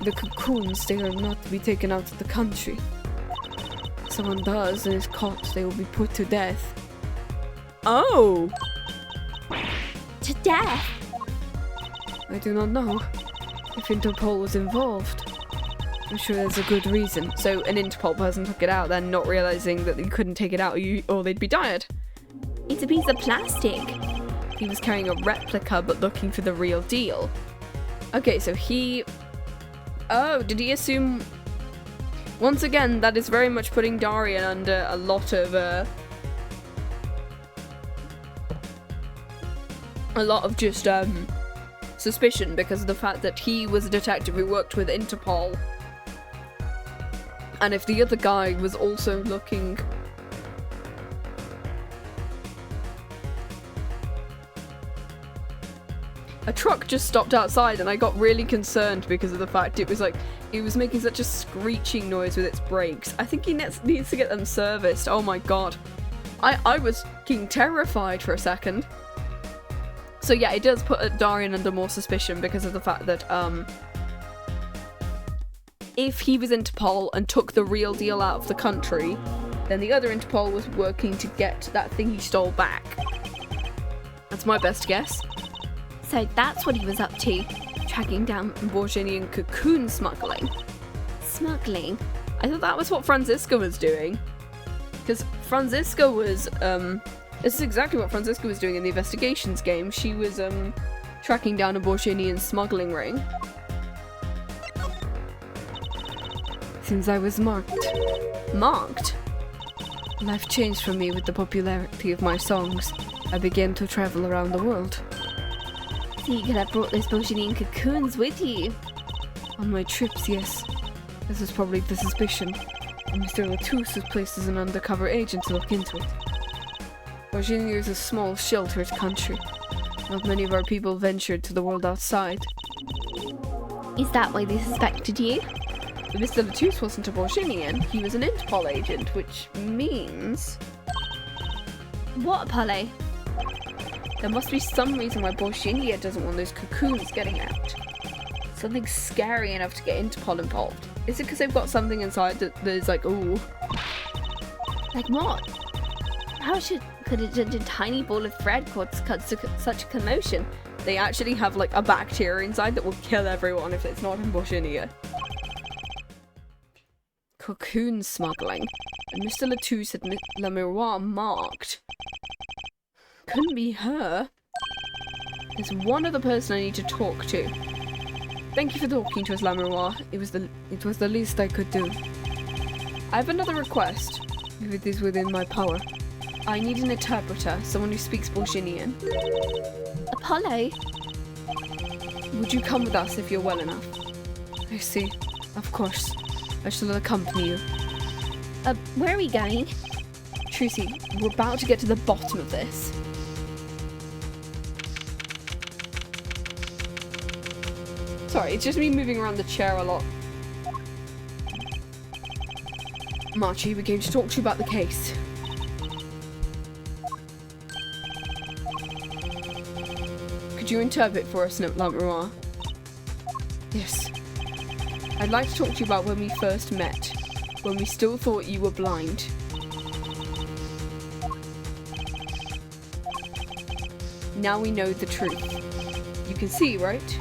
The cocoons, they are not to be taken out of the country. If someone does and is caught, they will be put to death. Oh! To death? I do not know if Interpol was involved. I'm sure there's a good reason. So an Interpol person took it out, then not realizing that they couldn't take it out or they'd be died. It's a piece of plastic. He was carrying a replica but looking for the real deal. Okay, so he... Oh, did he assume... Once again, that is very much putting Darian under a lot of just suspicion because of the fact that he was a detective who worked with Interpol. And if the other guy was also looking... A truck just stopped outside and I got really concerned because of the fact it was like, it was making such a screeching noise with its brakes. I think he needs to get them serviced. Oh my god. I was fucking terrified for a second. So yeah, it does put Darian under more suspicion because of the fact that, if he was Interpol and took the real deal out of the country, then the other Interpol was working to get that thing he stole back. That's my best guess. So that's what he was up to. Tracking down Borginian cocoon smuggling. Smuggling? I thought that was what Franziska was doing. Because Franziska was, this is exactly what Franziska was doing in the investigations game. She was, tracking down a Borginian smuggling ring. Since I was marked. Marked? Life changed for me with the popularity of my songs. I began to travel around the world. So you could have brought those Borginian cocoons with you. On my trips, yes. This is probably the suspicion. And Mr. LeTouse was placed as an undercover agent to look into it. Borginia is a small, sheltered country. Not many of our people ventured to the world outside. Is that why they suspected you? But Mr. LeTouse wasn't a Borginian, he was an Interpol agent, which means... What, Apollo? There must be some reason why Borginia doesn't want those cocoons getting out. Something scary enough to get Interpol involved. Is it because they've got something inside that is like, ooh? Like what? How could a tiny ball of thread cause such a commotion? They actually have like a bacteria inside that will kill everyone if it's not in Borginia. Cocoon smuggling. And Mr. LeTouse had La Miroir marked. Couldn't be her. There's one other person I need to talk to. Thank you for talking to us, La Miroir. It was the least I could do. I have another request. If it is within my power. I need an interpreter, someone who speaks Borginian. Apollo? Would you come with us if you're well enough? I see. Of course. I shall accompany you. Where are we going? Trucy, we're about to get to the bottom of this. Sorry, it's just me moving around the chair a lot. Marchie, we came to talk to you about the case. Could you interpret for us, La Miroir? Yes. I'd like to talk to you about when we first met, when we still thought you were blind. Now we know the truth. You can see, right?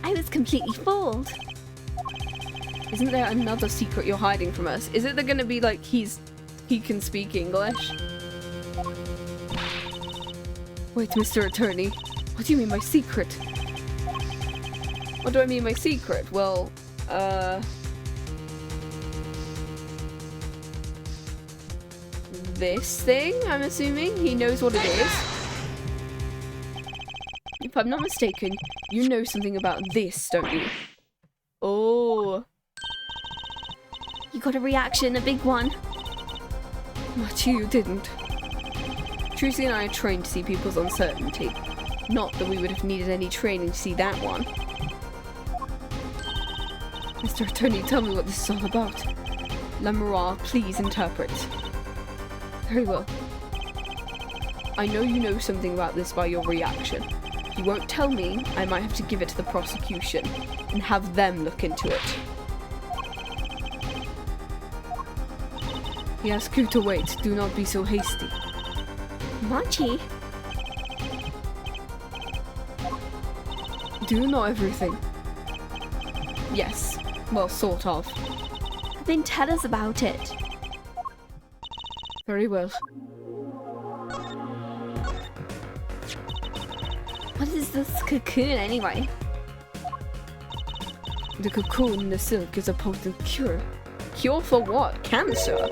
I was completely fooled. Isn't there another secret you're hiding from us? Is it they're gonna be like he can speak English? Wait, Mr. Attorney. What do you mean by secret? What do I mean by secret? Well, this thing, I'm assuming? He knows what it is. If I'm not mistaken, you know something about this, don't you? Oh. You got a reaction, a big one. Much you didn't. Trucy and I are trained to see people's uncertainty. Not that we would have needed any training to see that one. Mr. Attorney, tell me what this is all about. La Miroir, please interpret. Very well. I know you know something about this by your reaction. If you won't tell me, I might have to give it to the prosecution and have them look into it. He asks you to wait. Do not be so hasty. Machi? Do you know everything? Yes. Well, sort of. Then tell us about it. Very well. What is this cocoon anyway? The cocoon in the silk is a potent cure. Cure for what? Cancer?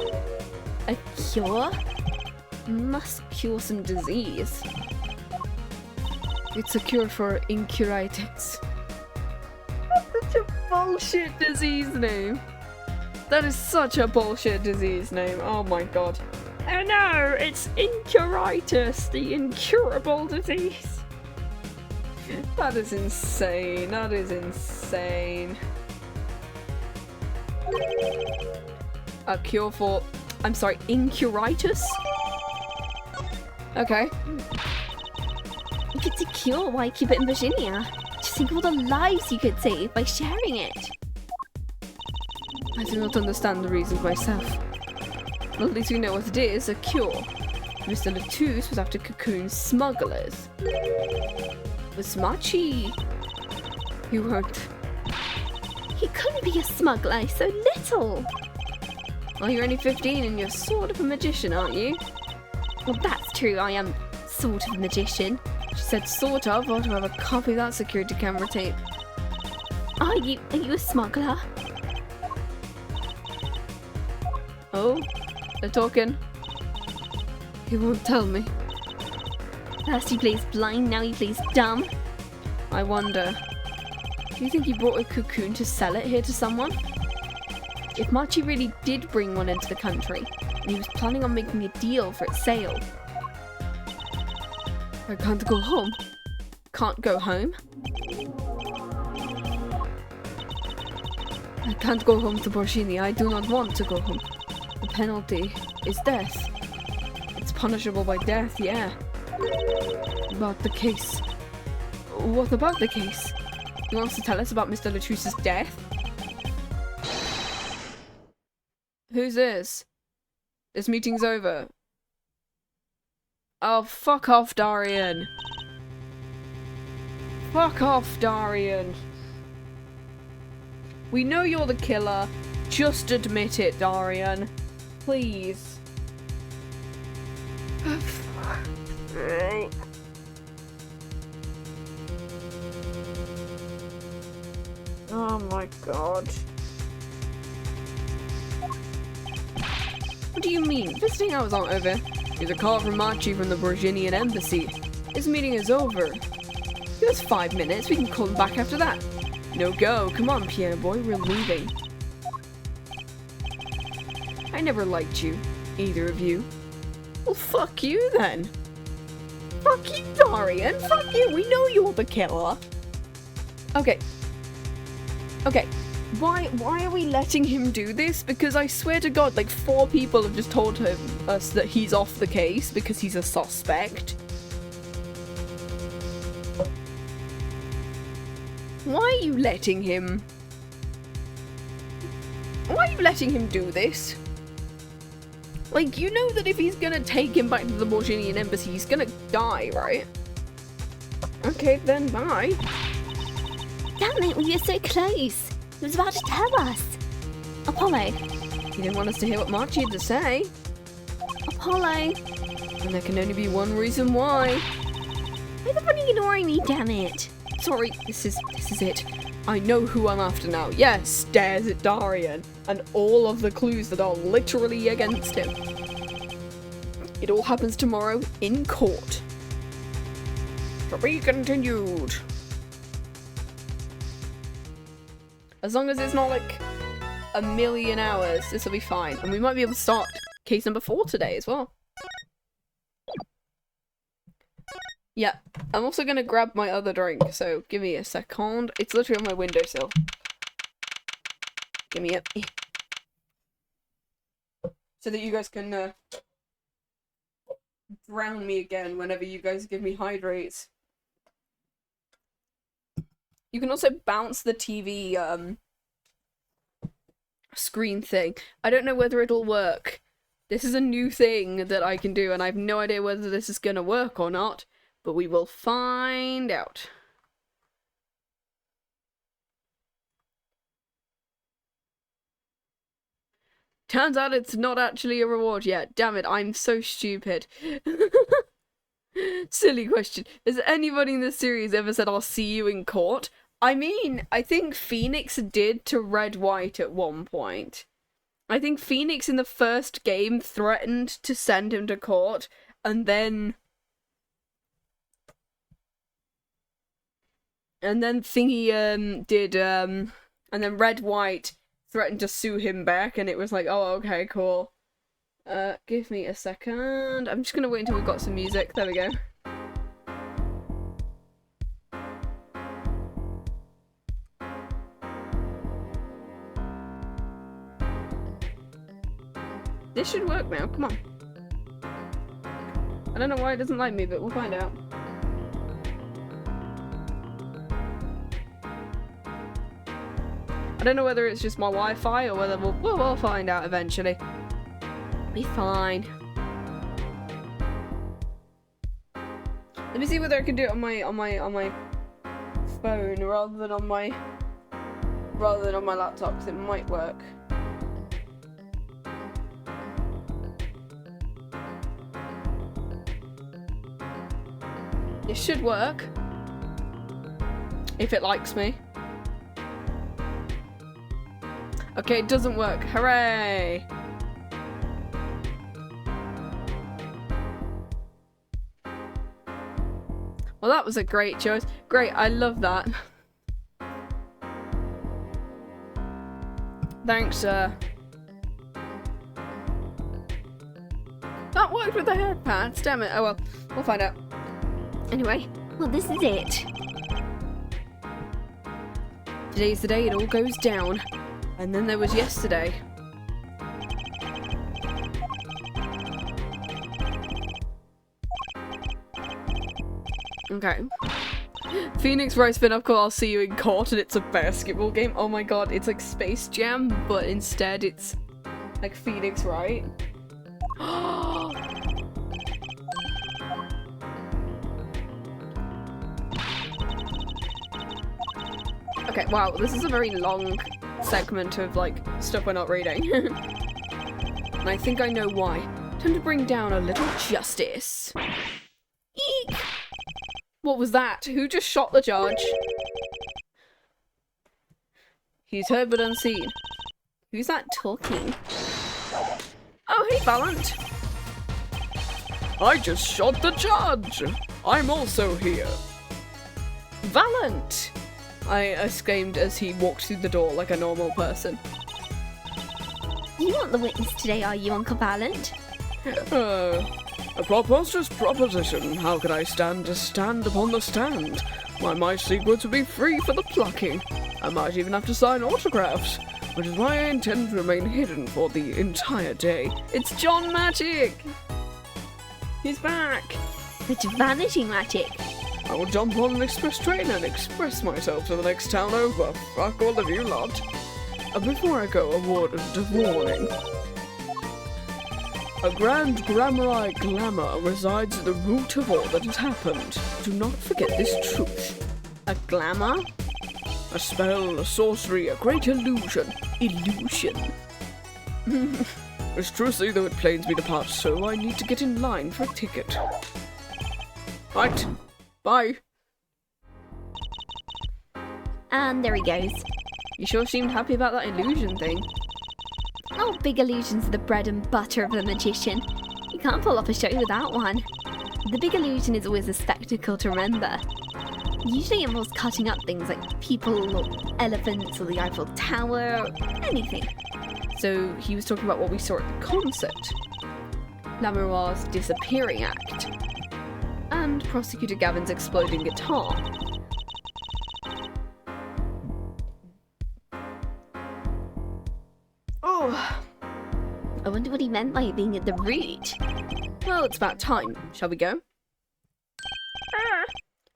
A cure? Must cure some disease. It's a cure for incuritis. Such a bullshit disease name. That is such a bullshit disease name. Oh my god. Oh no, it's incuritis, the incurable disease. That is insane. That is insane. A cure for... I'm sorry, incuritis? Okay. If it's a cure, why keep it in Virginia? Just think of all the lives you could save by sharing it. I do not understand the reasons myself. Well, at least we know what it is, a cure. Mr. LeTouse was after cocoon smugglers. Was Machi? You weren't. He couldn't be a smuggler, he's so little. Well, you're only 15 and you're sort of a magician, aren't you? Well, that's true, I am sort of a magician. She said sort of. Ought to have a copy of that security camera tape. Are you a smuggler? Oh, they're talking. He won't tell me. First he plays blind, now he plays dumb. I wonder. Do you think he brought a cocoon to sell it here to someone? If Machi really did bring one into the country, and he was planning on making a deal for its sale. I can't go home. Can't go home? I can't go home to Borgini. I do not want to go home. The penalty is death. It's punishable by death, yeah. About the case. What about the case? He wants to tell us about Mr. LeTouse's death? Who's this? This meeting's over. Oh, fuck off, Darian. Fuck off, Darian. We know you're the killer. Just admit it, Darian. Please. Oh my god. What do you mean? Visiting hours aren't over. Here's a call from Machi from the Borginian embassy. This meeting is over. Give us 5 minutes, we can call him back after that. No go, come on piano boy, we're leaving. I never liked you, either of you. Well fuck you then. Fuck you, Darian, fuck you, we know you're the killer. Okay. Okay. Why are we letting him do this? Because I swear to god, like 4 people have just told us that he's off the case because he's a suspect. Why are you letting him? Why are you letting him do this? Like, you know that if he's gonna take him back to the Borginian embassy, he's gonna die, right? Okay, then bye. Damn it, we were so close. He was about to tell us. Apollo. He didn't want us to hear what Machi had to say. Apollo. And there can only be one reason why. Why the fuck are you ignoring me, damn it? Sorry, this is it. I know who I'm after now. Yes, stares at Darian and all of the clues that are literally against him. It all happens tomorrow in court. To be continued. As long as it's not like a million hours, this will be fine. And we might be able to start case number 4 today as well. Yeah, I'm also gonna grab my other drink, so give me a second. It's literally on my windowsill. Give me a... So that you guys can drown me again whenever you guys give me hydrates. You can also bounce the TV screen thing. I don't know whether it'll work. This is a new thing that I can do, and I have no idea whether this is gonna work or not. But we will find out. Turns out it's not actually a reward yet. Damn it, I'm so stupid. Silly question. Has anybody in this series ever said, I'll see you in court? I mean, I think Phoenix did to Red White at one point. I think Phoenix in the first game threatened to send him to court, and then Thingy did and then Red White threatened to sue him back, and it was like, oh, okay, cool. Give me a second. I'm just gonna wait until we've got some music. There we go. This should work now, come on. I don't know why it doesn't like me, but we'll find out. I don't know whether it's just my Wi-Fi or whether we'll find out eventually. Be fine. Let me see whether I can do it on my phone rather than on my laptop, because it might work. It should work if it likes me. Okay, it doesn't work. Hooray! Well, that was a great choice. Great, I love that. Thanks, sir. That worked with the head pads, damn it. Oh well, we'll find out. Anyway, well, this is it. Today's the day it all goes down. And then there was yesterday. Okay. Phoenix writes spin up call, I'll see you in court, and it's a basketball game. Oh my god, it's like Space Jam, but instead it's like Phoenix Wright. Okay, wow, this is a very long segment of like stuff we're not reading. And I think I know why. Time to bring down a little justice. Eek! What was that? Who just shot the judge? He's heard but unseen. Who's that talking? Oh, hey, Valant! I just shot the judge! I'm also here. Valant! I exclaimed as he walked through the door like a normal person. You aren't the witness today, are you, Uncle Valant? A preposterous proposition. How could I stand to stand upon the stand? Why, my secrets would be free for the plucking. I might even have to sign autographs, which is why I intend to remain hidden for the entire day. It's John Magic! He's back! It's vanishing magic. I will jump on an express train and express myself to the next town over. Fuck all of you lot. Before I go, a word of warning. A grand grammari glamour resides at the root of all that has happened. Do not forget this truth. A glamour? A spell, a sorcery, a great illusion. Illusion. It's Trucy, though it pains me to part so, I need to get in line for a ticket. Right. Bye. And there he goes. You sure seemed happy about that illusion thing. Oh, big illusions are the bread and butter of the magician. You can't pull off a show without one. The big illusion is always a spectacle to remember. Usually involves cutting up things like people or elephants or the Eiffel Tower or anything. So he was talking about what we saw at the concert. La Miroir's disappearing act. And Prosecutor Gavin's exploding guitar. Oh, I wonder what he meant by it being at the root. well, it's about time. Shall we go?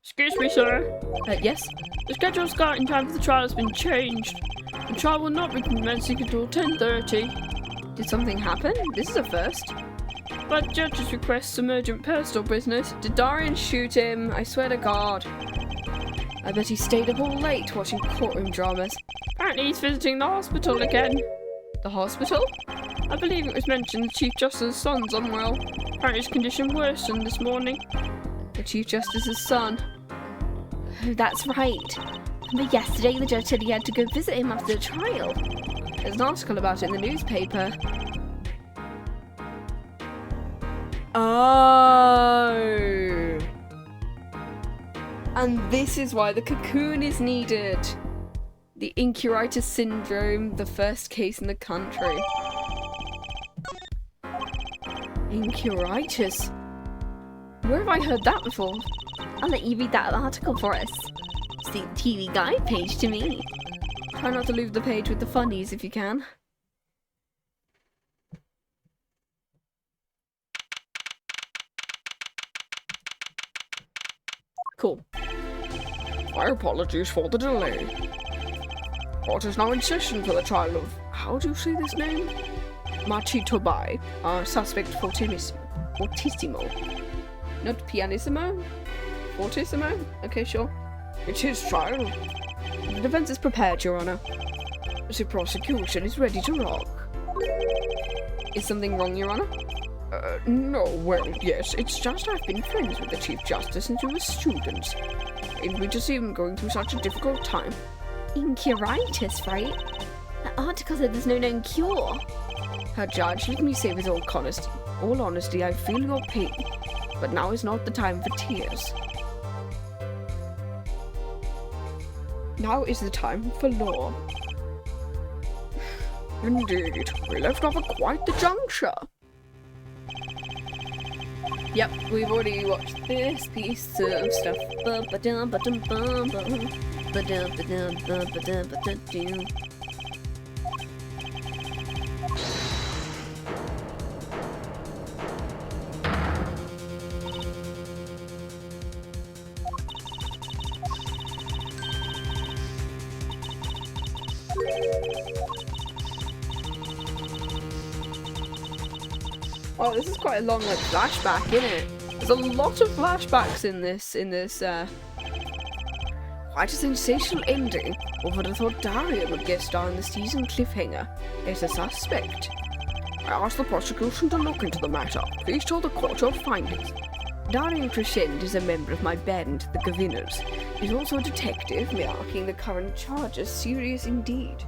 Excuse me, sir. Yes? The scheduled starting time for the trial has been changed. The trial will not be commencing until 10:30. Did something happen? This is a first. But the judges request some urgent personal business. Did Darian shoot him? I swear to God. I bet he stayed up all late watching courtroom dramas. Apparently he's visiting the hospital again. The hospital? I believe it was mentioned the Chief Justice's son's unwell. Apparently his condition worsened this morning. The Chief Justice's son. Oh, that's right. But yesterday the judge said he had to go visit him after the trial. There's an article about it in the newspaper. Oh. And this is why the cocoon is needed. The Incuritis syndrome, the first case in the country. Incuritis? Where have I heard that before? I'll let you read that article for us. It's the TV Guide page to me. Try not to leave the page with the funnies if you can. Cool. My apologies for the delay. Court is now in session for the trial of, how do you say this name? Machi Tobai, suspect fortissimo. Not pianissimo? Fortissimo? Okay, sure. It's his trial. The defense is prepared, Your Honor. The prosecution is ready to rock. Is something wrong, Your Honor? No, well, yes, it's just I've been friends with the Chief Justice since we were students. Pained me to see him going through such a difficult time. Incuritis, right? That article said there's no known cure. Her judge, let me say with all honesty, I feel your pain, but now is not the time for tears. Now is the time for law. Indeed, we left off at quite the juncture. Yep, we've already watched this piece of stuff. Oh, this is quite a long flashback, isn't it? There's a lot of flashbacks in this, quite a sensational ending. Or would have thought Daria would guest star in the season cliffhanger as a suspect. I asked the prosecution to look into the matter. Please tell the court your findings. Darian Crescend is a member of my band, the Gavinners. He's also a detective, marking the current charges serious indeed.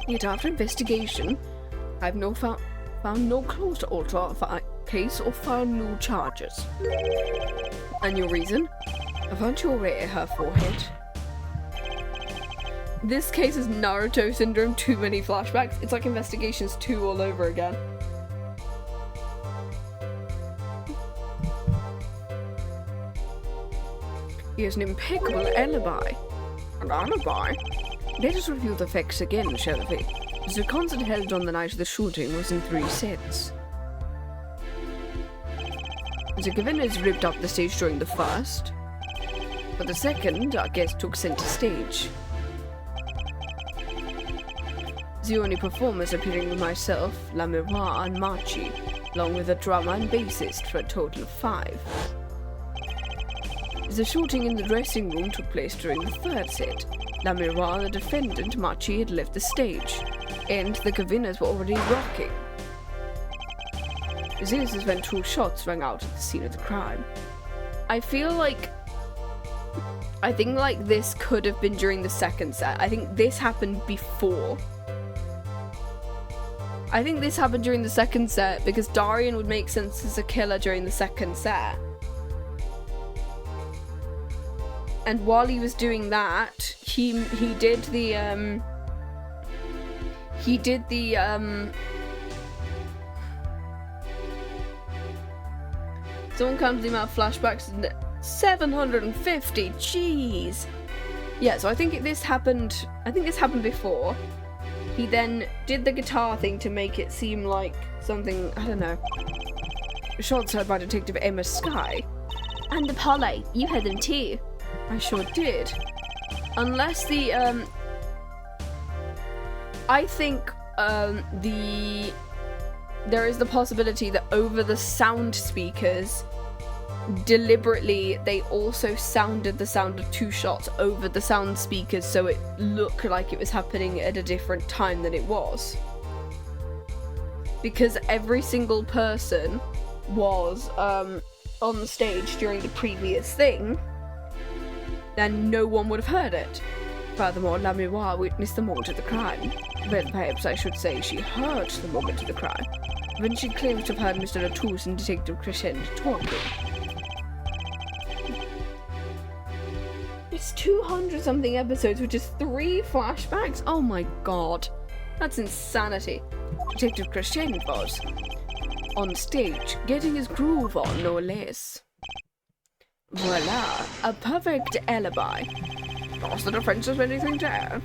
Yet after investigation, I've found no clause to alter our case or file new charges. And your reason? I found you already at her forehead. This case is Naruto syndrome, too many flashbacks. It's like Investigations 2 all over again. He has an impeccable alibi. An alibi? Let us review the facts again, shall we? The concert held on the night of the shooting was in 3 sets. The Gavinners ripped up the stage during the first. For the second, our guest took center stage. The only performers appearing were myself, La Miroir and Machi, along with a drummer and bassist for a total of 5. The shooting in the dressing room took place during the 3rd set. La Miroir, the defendant, Machi had left the stage, and the Gavinners were already rocking. This is when 2 shots rang out at the scene of the crime. I feel like... I think, like, this could have been during the second set. I think this happened before. I think this happened during the second set because Darian would make sense as a killer during the second set. And while he was doing that, he did the someone comes to him out flashbacks. 750, jeez. Yeah, so I think this happened before. He then did the guitar thing to make it seem like something, I don't know. Shots heard by Detective Emma Skye. And Apollo, you heard them too. I sure did. Unless the, I think, there is the possibility that over the sound speakers, deliberately, they also sounded the sound of two shots over the sound speakers so it looked like it was happening at a different time than it was. Because every single person was, on the stage during the previous thing, then no one would have heard it. Furthermore, La Miroir witnessed the moment of the crime. Well, perhaps I should say she heard the moment of the crime. When she claims to have heard Mr. LeTouse and Detective Crescent talking. It's 200-something episodes, which is 3 flashbacks? Oh my god. That's insanity. Detective Crescent was on stage, getting his groove on, no less. Voila, a perfect alibi. Does the defense have anything to add?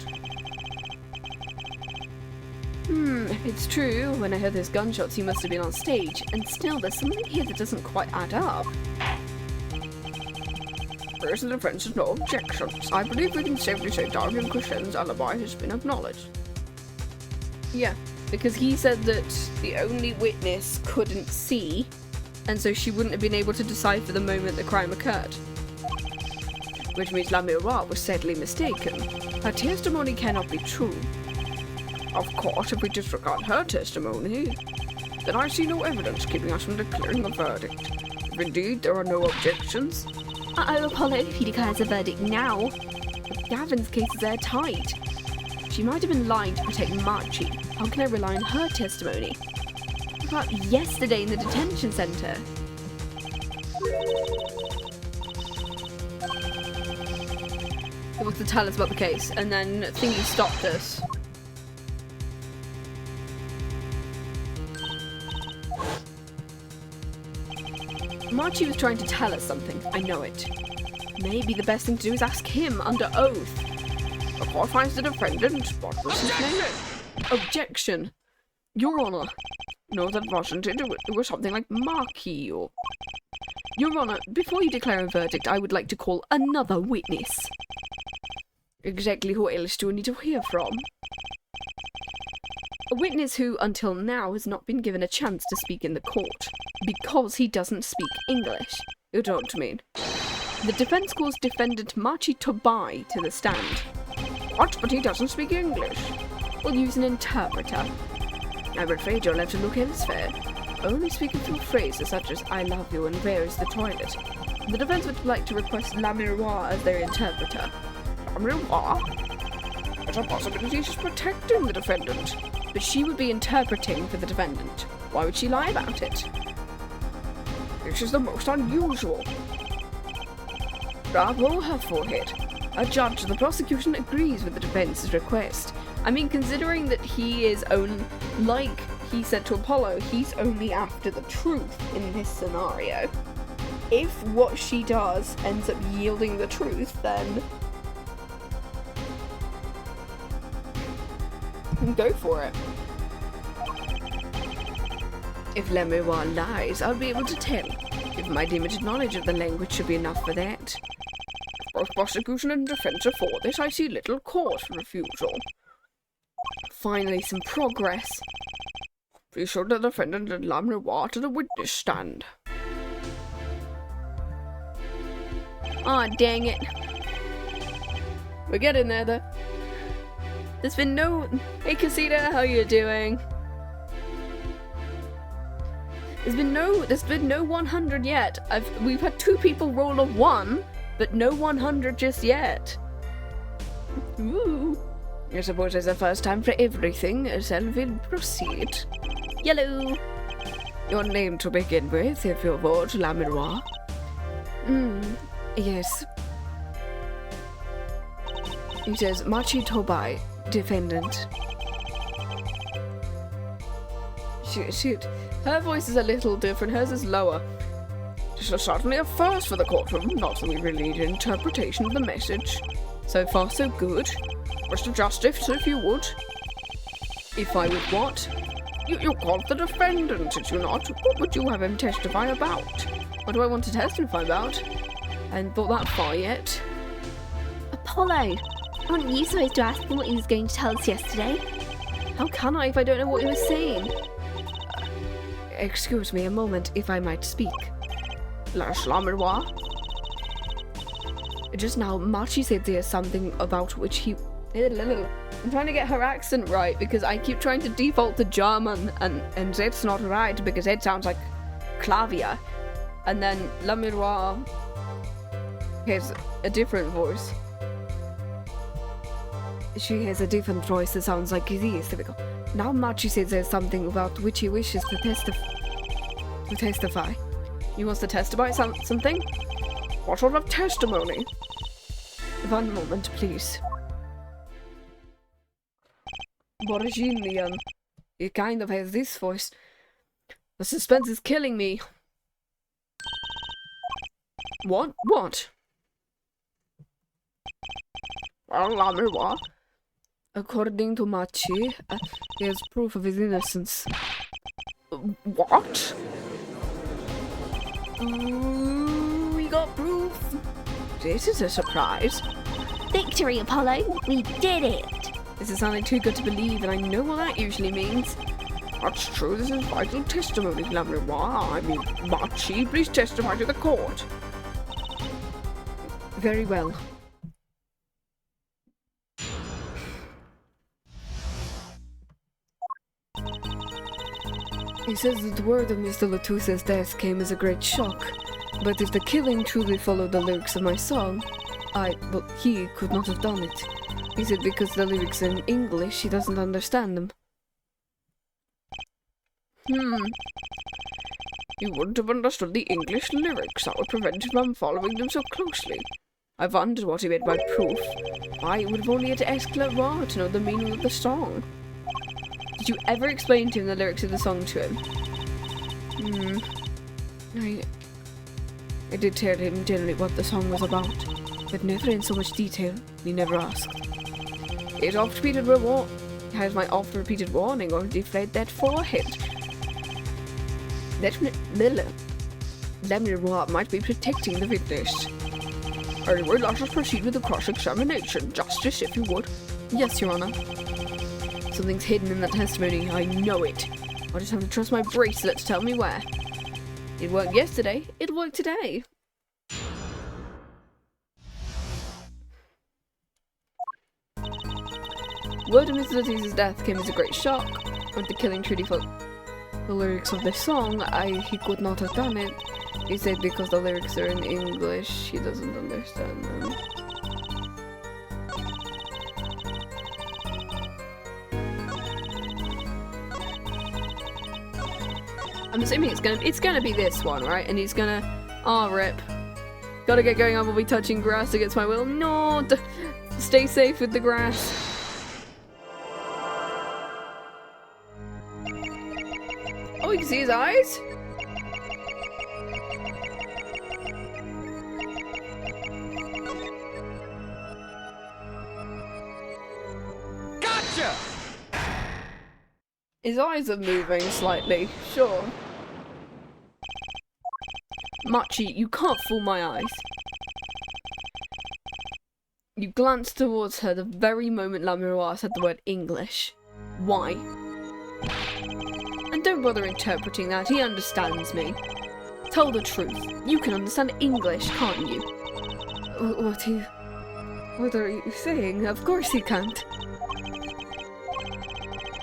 It's true. When I heard those gunshots, he must have been on stage. And still, there's something here that doesn't quite add up. First, the defense has no objections. I believe we can safely say Darian Crescent's alibi has been acknowledged. Yeah, because he said that the only witness couldn't see, and so she wouldn't have been able to decipher the moment the crime occurred. Which means La Miroir was sadly mistaken. Her testimony cannot be true. Of course, if we disregard her testimony, then I see no evidence keeping us from declaring the verdict. If indeed there are no objections... Apollo, if he declares a verdict now. But Gavin's case is airtight. She might have been lying to protect Marchie. How can I rely on her testimony? What about yesterday in the detention centre? He wants to tell us about the case, and then Thingy stopped us. Marchie was trying to tell us something, I know it. Maybe the best thing to do is ask him under oath. The court finds the defendant. What was his name? Objection. Your Honour. No, that wasn't it. It was something like Marquis or... Your Honour, before you declare a verdict, I would like to call another witness. Exactly who else do we need to hear from? A witness who, until now, has not been given a chance to speak in the court, because he doesn't speak English. You don't mean? The defence calls defendant Marchie Tobai to the stand. What? But he doesn't speak English. We'll use an interpreter. I'm afraid you'll have to look elsewhere. Only speak a few phrases such as, I love you and where is the toilet. The defence would like to request La Miroir as their interpreter. La Miroir? There's a possibility she's protecting the defendant. But she would be interpreting for the defendant. Why would she lie about it? This is the most unusual. Bravo, her forehead. A judge, the prosecution agrees with the defence's request. I mean, considering that he is like he said to Apollo, he's only after the truth in this scenario. If what she does ends up yielding the truth, then go for it. If La Miroir lies, I'll be able to tell. If my limited knowledge of the language should be enough for that. Both prosecution and defense are for this. I see little court refusal. Finally, some progress. Please show the defendant and La Miroir to the witness stand. Aw, dang it. We're getting there, though. There's been no... Hey, Casita, how you doing? There's been no 100 yet. We've had 2 people roll a 1, but no 100 just yet. Ooh. I suppose there's a first time for everything, so we'll proceed. Yellow. Your name to begin with, if you would, La Miroir. Yes. It says Machi Tobai, defendant. Shoot. Her voice is a little different. Hers is lower. This is certainly a first for the courtroom. Not that we really need an interpretation of the message. So far, so good. Mr. Justice, if you would. If I would what? You called the defendant, did you not? What would you have him testify about? What do I want to testify about? I hadn't thought that far yet. Apollo, aren't you supposed to ask him what he was going to tell us yesterday? How can I if I don't know what he was saying? Excuse me a moment, if I might speak. La Miroir? Just now, Machi said there's something about which he... I'm trying to get her accent right because I keep trying to default to German and that's not right because it sounds like clavier. And then La Miroir has a different voice. She has a different voice that sounds like this. There we go. Now Machi says there's something about which he wishes to testify. He wants to testify something? What sort of testimony? One moment, please. Borginian. He kind of has this voice. The suspense is killing me. What? What? Well, La Miroir. According to Machi, he has proof of his innocence. What? We got proof. This is a surprise. Victory, Apollo! We did it! This is sounding too good to believe, and I know what that usually means. That's true, this is vital testimony, La Miroir. I mean, Machi, please testify to the court. Very well. He says that word of Mr. LeTouse's death came as a great shock, but if the killing truly followed the lyrics of my song, he could not have done it. He said because the lyrics are in English, he doesn't understand them. He wouldn't have understood the English lyrics. That would prevent him from following them so closely. I wondered what he meant by proof. I would have only had to ask Leroy to know the meaning of the song. Did you ever explain to him the lyrics of the song to him? I did tell him generally what the song was about, but never in so much detail. He never asked. His oft-repeated has my oft-repeated warning already fled that forehead. La Miroir might be protecting the witness. Anyway, let us proceed with the cross-examination. Justice, if you would. Yes, Your Honor. Something's hidden in that testimony. I know it. I just have to trust my bracelet to tell me where. It worked yesterday. It'll work today. Word of Mr. LeTouse's death came as a great shock. With the killing truly for the lyrics of the song, he could not have done it. He said because the lyrics are in English, he doesn't understand them. I'm assuming it's gonna be this one, right? And he's gonna rip. Gotta get going. I will be touching grass against my will. No, stay safe with the grass. Oh, you can see his eyes. Gotcha! His eyes are moving slightly, sure. Machi, you can't fool my eyes. You glanced towards her the very moment La Miroir said the word English. Why? And don't bother interpreting that, he understands me. Tell the truth. You can understand English, can't you? What are you saying? Of course he can't.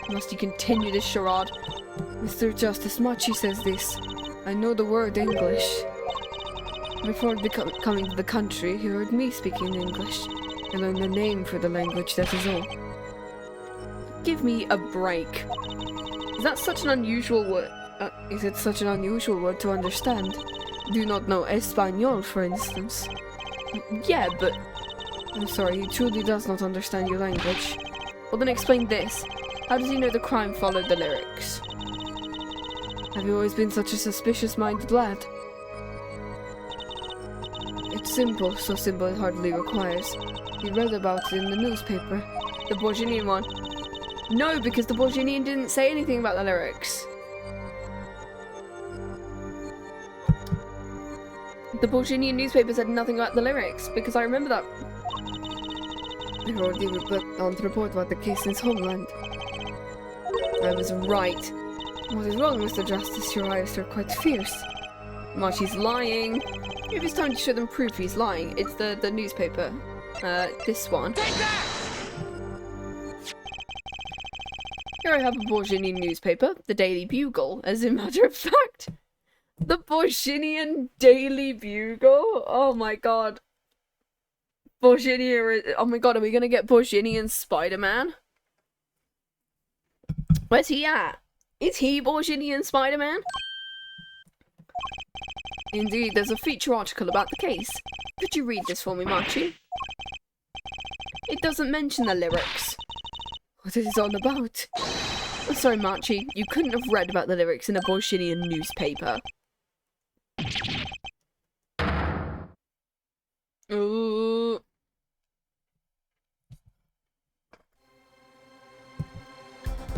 Must you continue this charade? Mr. Justice, Machi says this. I know the word English. Before coming to the country, he heard me speaking English. I learned the name for the language, that is all. Give me a break. Is that such an unusual word? Is it such an unusual word to understand? Do you not know Espanol, for instance? Yeah, but... I'm sorry, he truly does not understand your language. Well, then explain this. How does he know the crime followed the lyrics? Have you always been such a suspicious-minded lad? It's simple, so simple it hardly requires. He read about it in the newspaper. The Borginian one? No, because the Borginian didn't say anything about the lyrics. The Borginian newspaper said nothing about the lyrics, because I remember that. They were already on to report about the case in his homeland. I was right. What is wrong, Mr. Justice? Your eyes are quite fierce. Machi's lying. Maybe it's time to show them proof he's lying. It's the newspaper. This one. Here I have a Borginian newspaper, the Daily Bugle, as a matter of fact. The Borginian Daily Bugle? Oh my god. Borginian, oh my god, are we gonna get Borginian Spider-Man? Where's he at? Is he Borginian Spider-Man? Indeed, there's a feature article about the case. Could you read this for me, Machi? It doesn't mention the lyrics. What is it all about? I'm sorry, Machi. You couldn't have read about the lyrics in a Borginian newspaper. Ooh.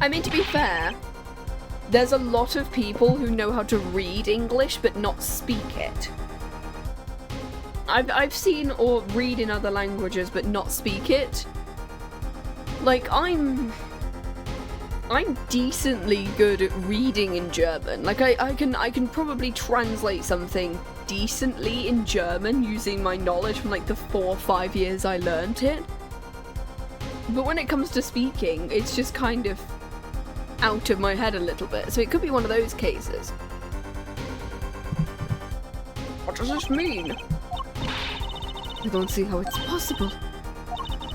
I mean, to be fair, there's a lot of people who know how to read English but not speak it. I've seen or read in other languages but not speak it. Like, I'm decently good at reading in German. Like, I can probably translate something decently in German using my knowledge from like the 4 or 5 years I learnt it. But when it comes to speaking, it's just kind of out of my head a little bit. So it could be one of those cases. What does this mean? I don't see how it's possible.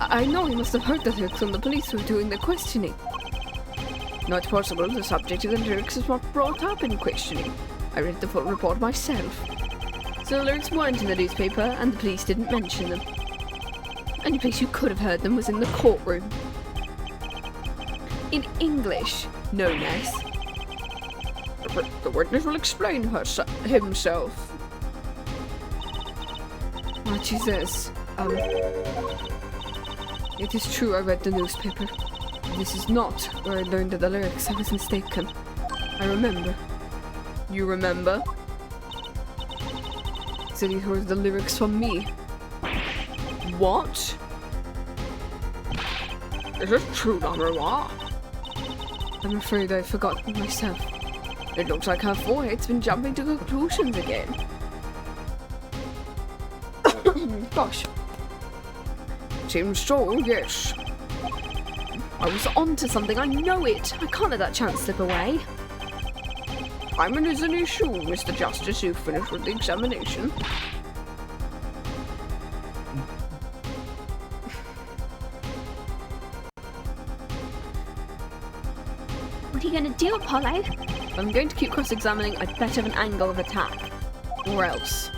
I know he must have heard the lyrics when the police were doing the questioning. Not possible. The subject of the lyrics is not brought up in questioning. I read the full report myself. So the lyrics weren't in the newspaper, and the police didn't mention them. Only place you could have heard them was in the courtroom. In English, no less. The witness will explain himself. Machi says, it is true I read the newspaper. This is not where I learned of the lyrics. I was mistaken. I remember. You remember? Said he heard the lyrics from me. What? Is this true, La Miroir? I'm afraid I've forgotten myself. It looks like her forehead's been jumping to conclusions again. Gosh. Seems so, yes. I was onto something, I know it. I can't let that chance slip away. Timing is an issue, Mr. Justice. You finished with the examination. What are you going to do, Apollo? If I'm going to keep cross-examining, I'd better have an angle of attack. Or else.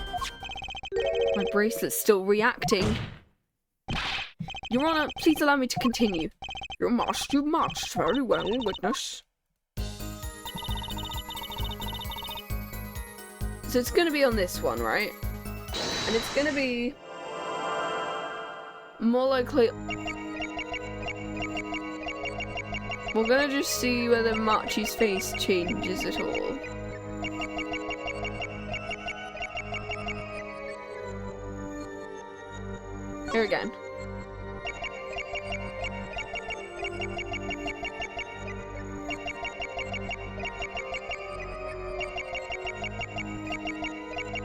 My bracelet's still reacting. Your Honor, please allow me to continue. You must. Very well, witness. So it's gonna be on this one, right? And it's gonna be more likely. We're gonna just see whether Machi's face changes at all. Here again.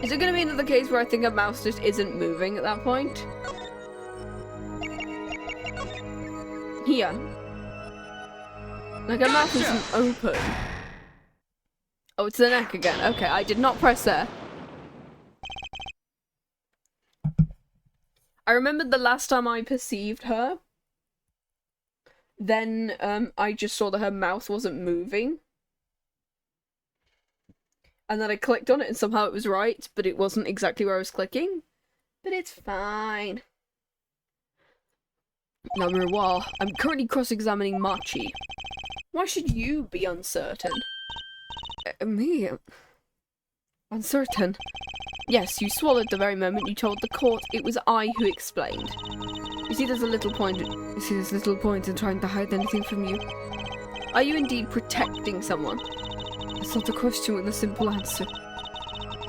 Is it going to be another case where I think a mouse just isn't moving at that point? Here. Like a mouth isn't open. it's the neck again. Okay, I did not press there. I remembered the last time I perceived her. Then, I just saw that her mouth wasn't moving. And then I clicked on it and somehow it was right, but it wasn't exactly where I was clicking. But it's fine. La Miroir, I'm currently cross-examining Machi. Why should you be uncertain? Me? Uncertain? Yes, you swallowed the very moment you told the court it was I who explained. You see there's a little point in trying to hide anything from you. Are you indeed protecting someone? It's not a question with a simple answer.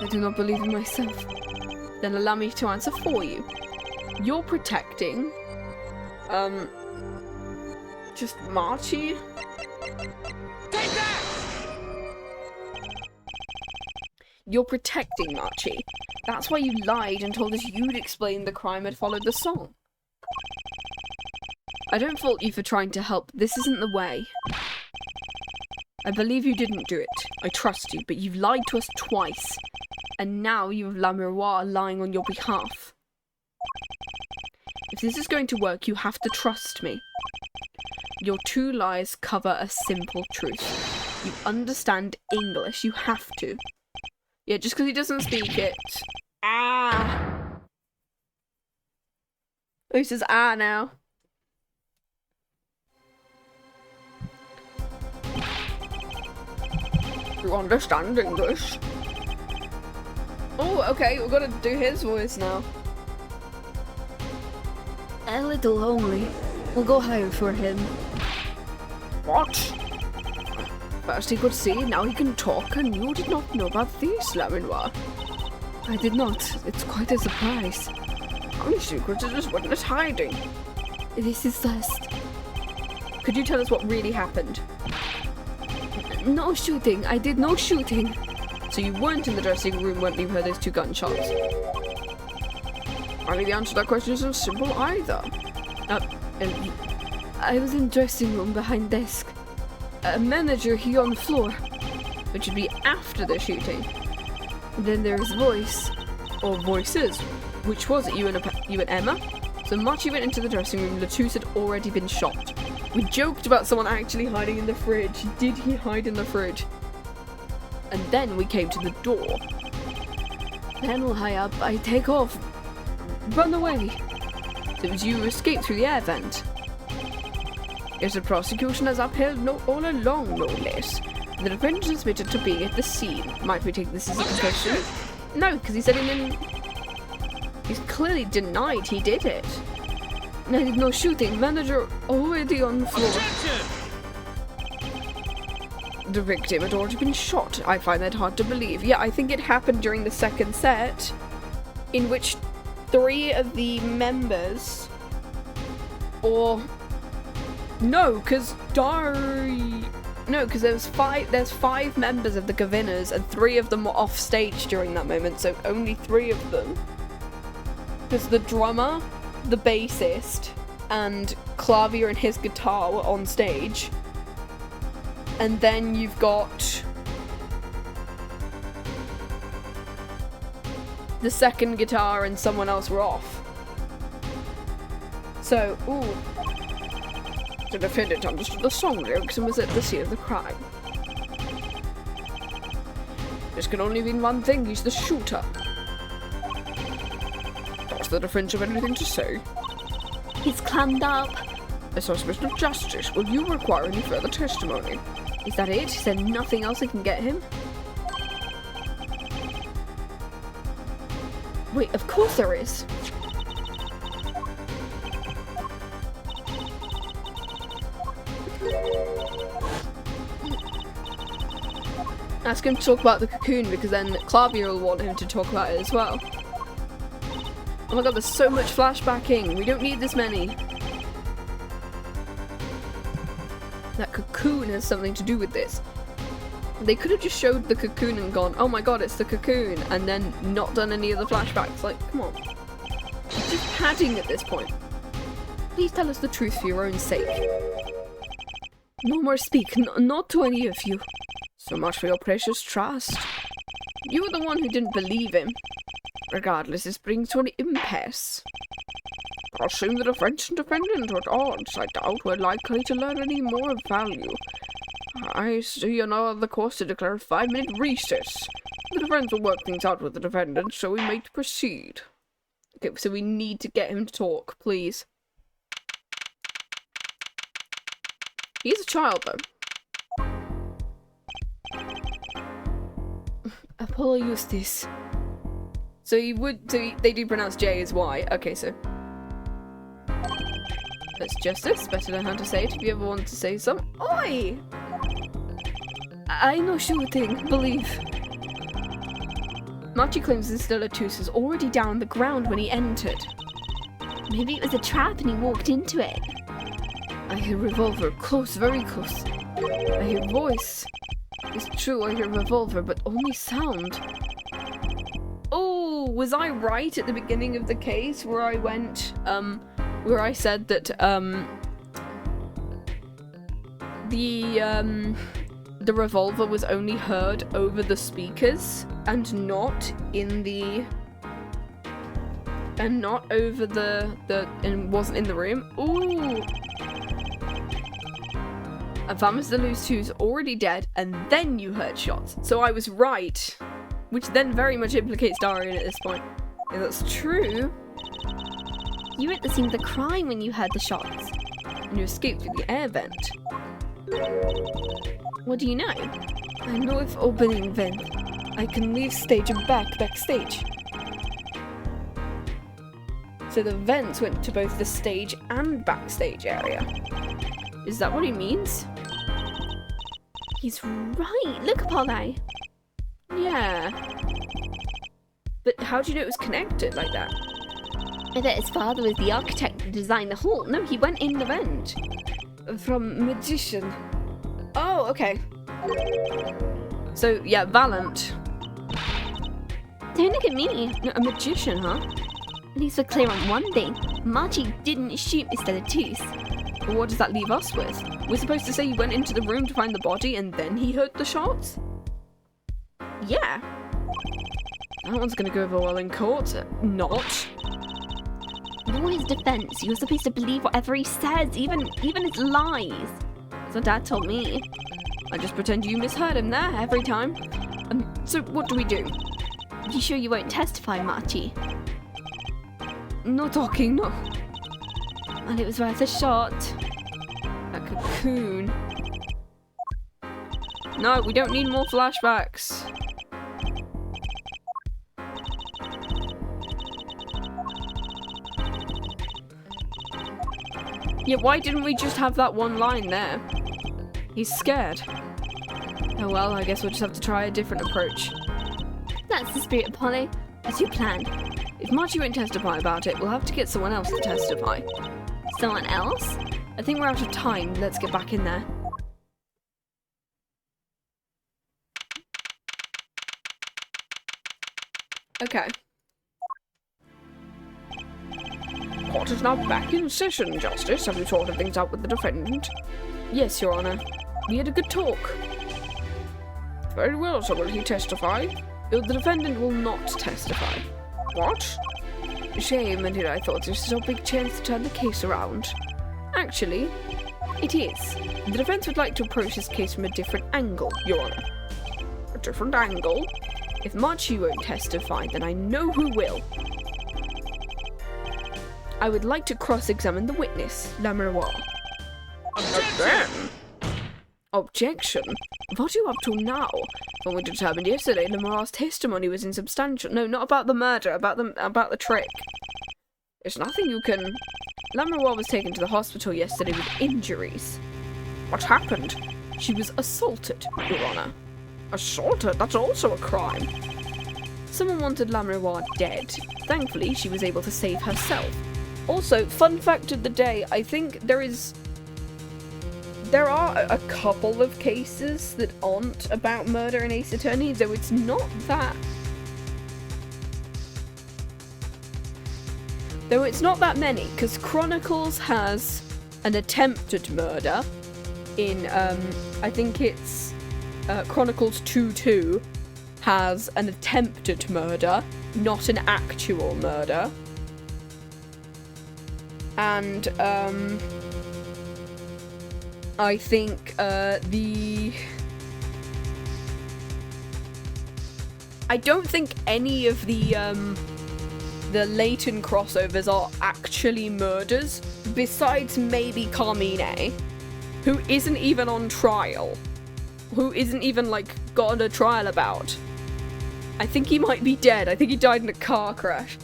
I do not believe in myself. Then allow me to answer for you. You're protecting... just Machi? Take that! You're protecting Machi. That's why you lied and told us you'd explain the crime had followed the song. I don't fault you for trying to help. This isn't the way. I believe you didn't do it. I trust you, but you've lied to us twice. And now you have La Miroir lying on your behalf. If this is going to work, you have to trust me. Your two lies cover a simple truth. You understand English. You have to. Yeah, just because he doesn't speak it. Ah! Oh, he says ah now. You understand English? Oh, okay, we're gonna do his voice now. A little only. We'll go higher for him. What? First he could see, now he can talk, and you did not know about this, La Miroir. I did not. It's quite a surprise. How many secrets is this witness hiding? This is just... Could you tell us what really happened? No shooting. I did no shooting. So you weren't in the dressing room when you heard those two gunshots? I think the answer to that question isn't simple either. I was in dressing room behind desk. A manager here on the floor. Which would be after the shooting. Then there was voice. Or voices. Which was it? You and Emma? So Machi went into the dressing room. LeTouse had already been shot. We joked about someone actually hiding in the fridge. Did he hide in the fridge? And then we came to the door. Panel high up. I take off. Run away. So it was you who escaped through the air vent. Yes, the prosecution has upheld all along, no less. The defendant is admitted to being at the scene. Might we take this as a confession? No, because he said he didn't... He's clearly denied he did it. I did no shooting. Manager already on the floor. The victim had already been shot. I find that hard to believe. Yeah, I think it happened during the second set, in which 3 of the members, or no, because there's 5 members of the Gavinners, and 3 of them were off stage during that moment, so only 3 of them. Because the drummer, the bassist, and Clavier and his guitar were on stage. And then you've got the second guitar and someone else were off. So, ooh. The defendant understood the song lyrics and was at the scene of the crime. This can only mean one thing, he's the shooter. Does the defense have anything to say? He's climbed up. As suspicion of justice, will you require any further testimony? Is that it? Is there nothing else I can get him? Wait, of course there is. Ask him to talk about the cocoon, because then Clavier will want him to talk about it as well. Oh my god, there's so much flashbacking. We don't need this many. That cocoon has something to do with this. They could have just showed the cocoon and gone, oh my god, it's the cocoon, and then not done any of the flashbacks. Like, come on. It's just padding at this point. Please tell us the truth for your own sake. No more speak. Not to any of you. So much for your precious trust. You were the one who didn't believe him. Regardless, this brings to an impasse. I assume the defense and defendant were at odds. I doubt we're likely to learn any more of value. I see another course to declare a 5-minute recess. The defense will work things out with the defendant, so we may proceed. Okay, so we need to get him to talk, please. He's a child, though. Apollo Eustace. So they do pronounce J as Y. Okay, so. That's justice. Better know how to say it if you ever want to say something. Oi! I know shooting, believe. Marty claims that LeTouse was already down on the ground when he entered. Maybe it was a trap and he walked into it. I hear revolver, close, very close. I hear voice. It's true, I hear revolver, but only sound. Oh, was I right at the beginning of the case where I went, where I said that, the revolver was only heard over the speakers and not in the, and not over and wasn't in the room? Ooh. And found Mr. LeTouse already dead, and then you heard shots. So I was right. Which then very much implicates Darian at this point. If that's true. You were at the scene of the crime when you heard the shots. And you escaped through the air vent. What do you know? I know if opening vent, I can leave stage and backstage. So the vents went to both the stage and backstage area. Is that what he means? He's right. Look, Apollo. Yeah. But how do you know it was connected like that? I bet his father was the architect who designed the hall. No, he went in the vent. From magician. Oh, okay. So, yeah, Valant. Don't look at me. A magician, huh? At least we're clear on one thing. Marty didn't shoot Mr. LeTouse. But what does that leave us with? We're supposed to say he went into the room to find the body and then he heard the shots? Yeah. That one's gonna go over well in court. Not. In all his defense, you're supposed to believe whatever he says, even his lies. So Dad told me. I just pretend you misheard him there every time. So what do we do? You sure you won't testify, Marty? No talking, no. And it was worth a shot. A cocoon. No, we don't need more flashbacks. Yeah, why didn't we just have that one line there? He's scared. Oh well, I guess we'll just have to try a different approach. That's the spirit, Apollo. What's your plan? If Marty won't testify about it, we'll have to get someone else to testify. Someone else? I think we're out of time. Let's get back in there. Okay. Court is now back in session, Justice. Have you sorted things out with the defendant? Yes, Your Honor. We had a good talk. Very well, so will he testify? The defendant will not testify. What? Shame, indeed. I thought this was our big chance to turn the case around. Actually, it is. The defense would like to approach this case from a different angle, Your Honor. A different angle? If Marty won't testify, then I know who will. I would like to cross-examine the witness, La Miroir. Objection! Objection? What are you up to now? When we determined yesterday, La Miroir's testimony was insubstantial. No, not about the murder, about the trick. There's nothing you can... La Miroir was taken to the hospital yesterday with injuries. What happened? She was assaulted, Your Honor. Assaulted? That's also a crime. Someone wanted La Miroir dead. Thankfully, she was able to save herself. Also, fun fact of the day, I think there are a couple of cases that aren't about murder in Ace Attorney, though it's not that... Though it's not that many, because Chronicles has an attempted murder in, I think it's Chronicles 2-2 has an attempted murder, not an actual murder. And, I think, I don't think any of the Leighton crossovers are actually murders, besides maybe Carmine, who isn't even on trial. Who isn't even, like, got a trial about. I think he might be dead. I think he died in a car crash.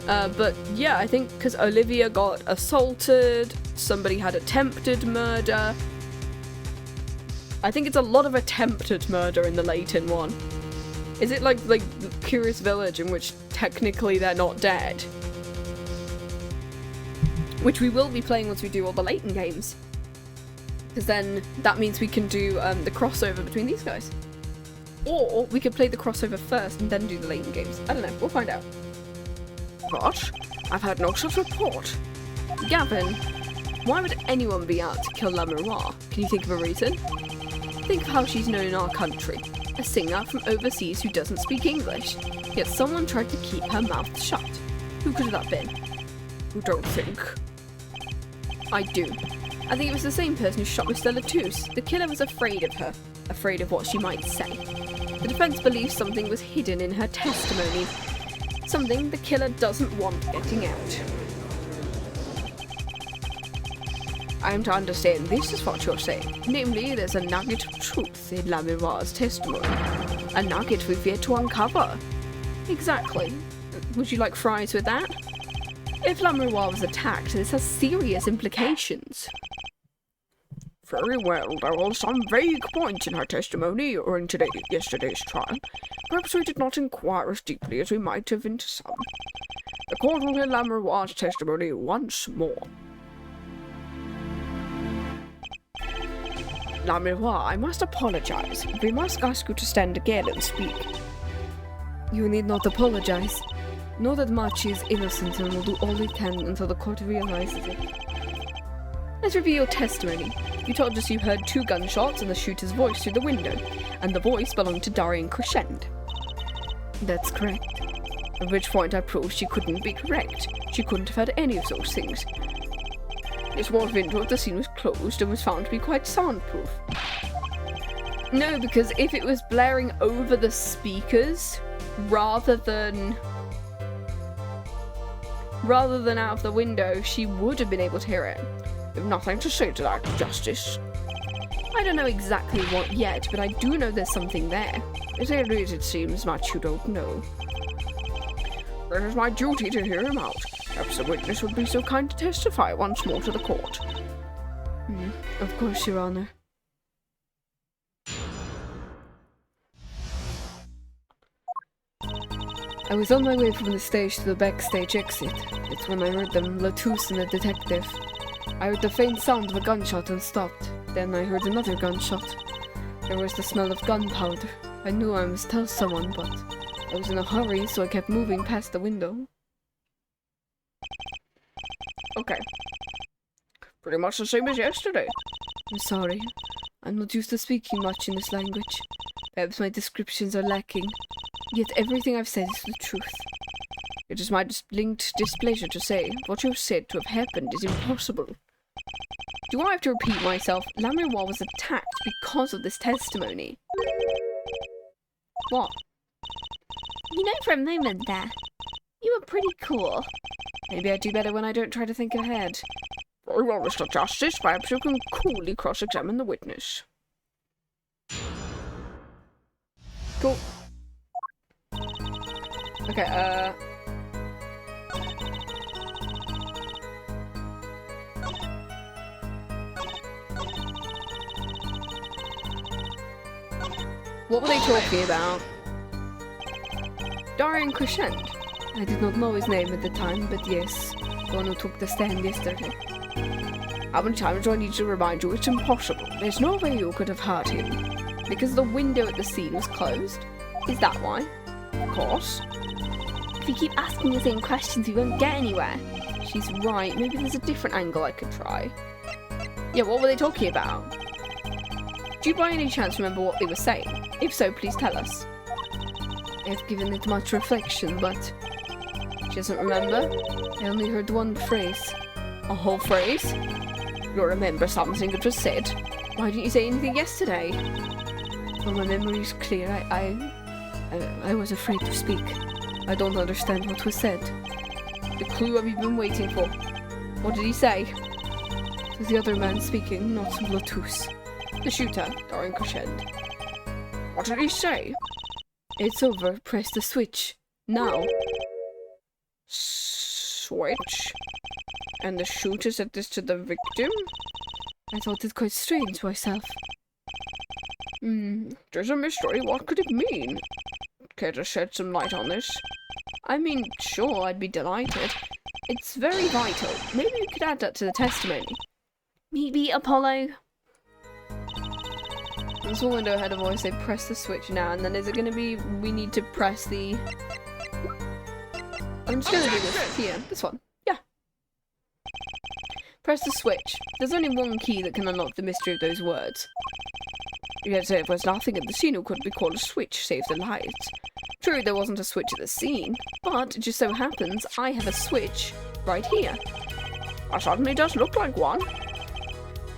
But yeah, I think because Olivia got assaulted, somebody had attempted murder. I think it's a lot of attempted murder in the Leighton one. Is it like the Curious Village, in which technically they're not dead? Which we will be playing once we do all the Leighton games. Because then that means we can do the crossover between these guys. Or we could play the crossover first and then do the Leighton games. I don't know, we'll find out. What? I've had no such report. Gavin, why would anyone be out to kill La Miroir? Can you think of a reason? Think of how she's known in our country. A singer from overseas who doesn't speak English. Yet someone tried to keep her mouth shut. Who could have that been? You don't think? I do. I think it was the same person who shot Mr. LeTouse. The killer was afraid of her. Afraid of what she might say. The defense believes something was hidden in her testimony. Something the killer doesn't want getting out. I am to understand this is what you're saying. Namely, there's a nugget of truth in La Miroir's testimony. A nugget we've yet to uncover. Exactly. Would you like fries with that? If La Miroir was attacked, this has serious implications. Very well, there were some vague points in her testimony or in yesterday's trial. Perhaps we did not inquire as deeply as we might have into some. The court will hear La Miroir's testimony once more. La Miroir, I must apologize. We must ask you to stand again and speak. You need not apologize. Know that Machi is innocent and will do all he can until the court realizes it. Let's review your testimony. You told us you heard 2 gunshots and the shooter's voice through the window, and the voice belonged to Darian Crescent. That's correct. At which point I proved she couldn't be correct. She couldn't have heard any of those things. This one window of the scene was closed and was found to be quite soundproof. No, because if it was blaring over the speakers, rather than out of the window, she would have been able to hear it. You have nothing to say to that, Justice. I don't know exactly what yet, but I do know there's something there. It seems much you don't know. It is my duty to hear him out. Perhaps the witness would be so kind to testify once more to the court. Of course, Your Honor. I was on my way from the stage to the backstage exit. It's when I heard them, LeTouse and the detective. I heard the faint sound of a gunshot and stopped. Then I heard another gunshot. There was the smell of gunpowder. I knew I must tell someone, but I was in a hurry, so I kept moving past the window. Okay. Pretty much the same as yesterday. I'm sorry. I'm not used to speaking much in this language. Perhaps my descriptions are lacking. Yet everything I've said is the truth. It is my linked displeasure to say what you have said to have happened is impossible. Do I have to repeat myself? La Miroir was attacked because of this testimony. What? You know, for a moment there, you were pretty cool. Maybe I do better when I don't try to think ahead. Very well, Mr. Justice. Perhaps you can coolly cross-examine the witness. Cool. Okay, what were they talking about? Darian Crescent. I did not know his name at the time, but yes, the one who took the stand yesterday. How many times do I need to remind you it's impossible? There's no way you could have heard him. Because the window at the scene was closed? Is that why? Of course. If you keep asking the same questions, we won't get anywhere. She's right. Maybe there's a different angle I could try. Yeah, what were they talking about? Do you by any chance remember what they were saying? If so, please tell us. I've given it much reflection, but she doesn't remember. I only heard one phrase. A whole phrase? You'll remember something that was said. Why didn't you say anything yesterday? Well, my memory is clear. I was afraid to speak. I don't understand what was said. The clue have you been waiting for? What did he say? It was the other man speaking, not LeTouse. The shooter, during crescendo. What did he say? It's over. Press the switch. Now. Switch? And the shooter said this to the victim? I thought it quite strange myself. There's a mystery. What could it mean? Care to shed some light on this? I mean, sure, I'd be delighted. It's very vital. Maybe we could add that to the testimony. Maybe, Apollo. There's a window ahead of voice. Say press the switch now, and then is it going to be we need to press the... I'm just going to do this here. This one. Yeah. Press the switch. There's only one key that can unlock the mystery of those words. Yet there was nothing at the scene that could be called a switch save the lights. True, there wasn't a switch at the scene, but it just so happens I have a switch right here. It suddenly does look like one.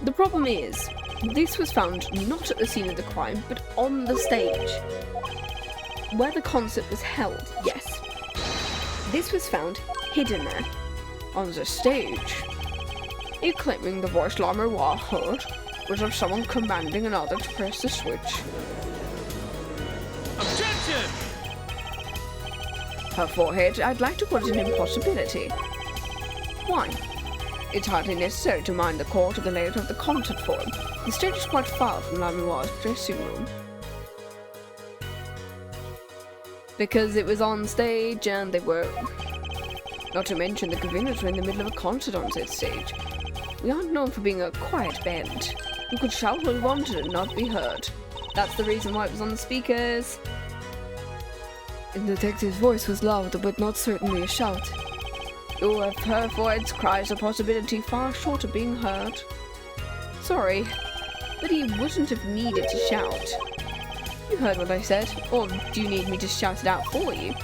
The problem is, this was found not at the scene of the crime, but on the stage. Where the concert was held, yes. This was found hidden there. On the stage. A claiming the voice La Miroir heard was of someone commanding another to press the switch. Objection! Her forehead, I'd like to call it an impossibility. Why? It's hardly necessary to mind the court or the layout of the concert forum. The stage is quite far from La Miroir's dressing room. Because it was on stage and they were... Not to mention the Gavinners were in the middle of a concert on said stage. We aren't known for being a quiet band. We could shout what we wanted and not be heard. That's the reason why it was on the speakers. The detective's voice was loud, but not certainly a shout. Oh, if her voice cries a possibility far short of being heard. Sorry, but he wouldn't have needed to shout. You heard what I said, or do you need me to shout it out for you?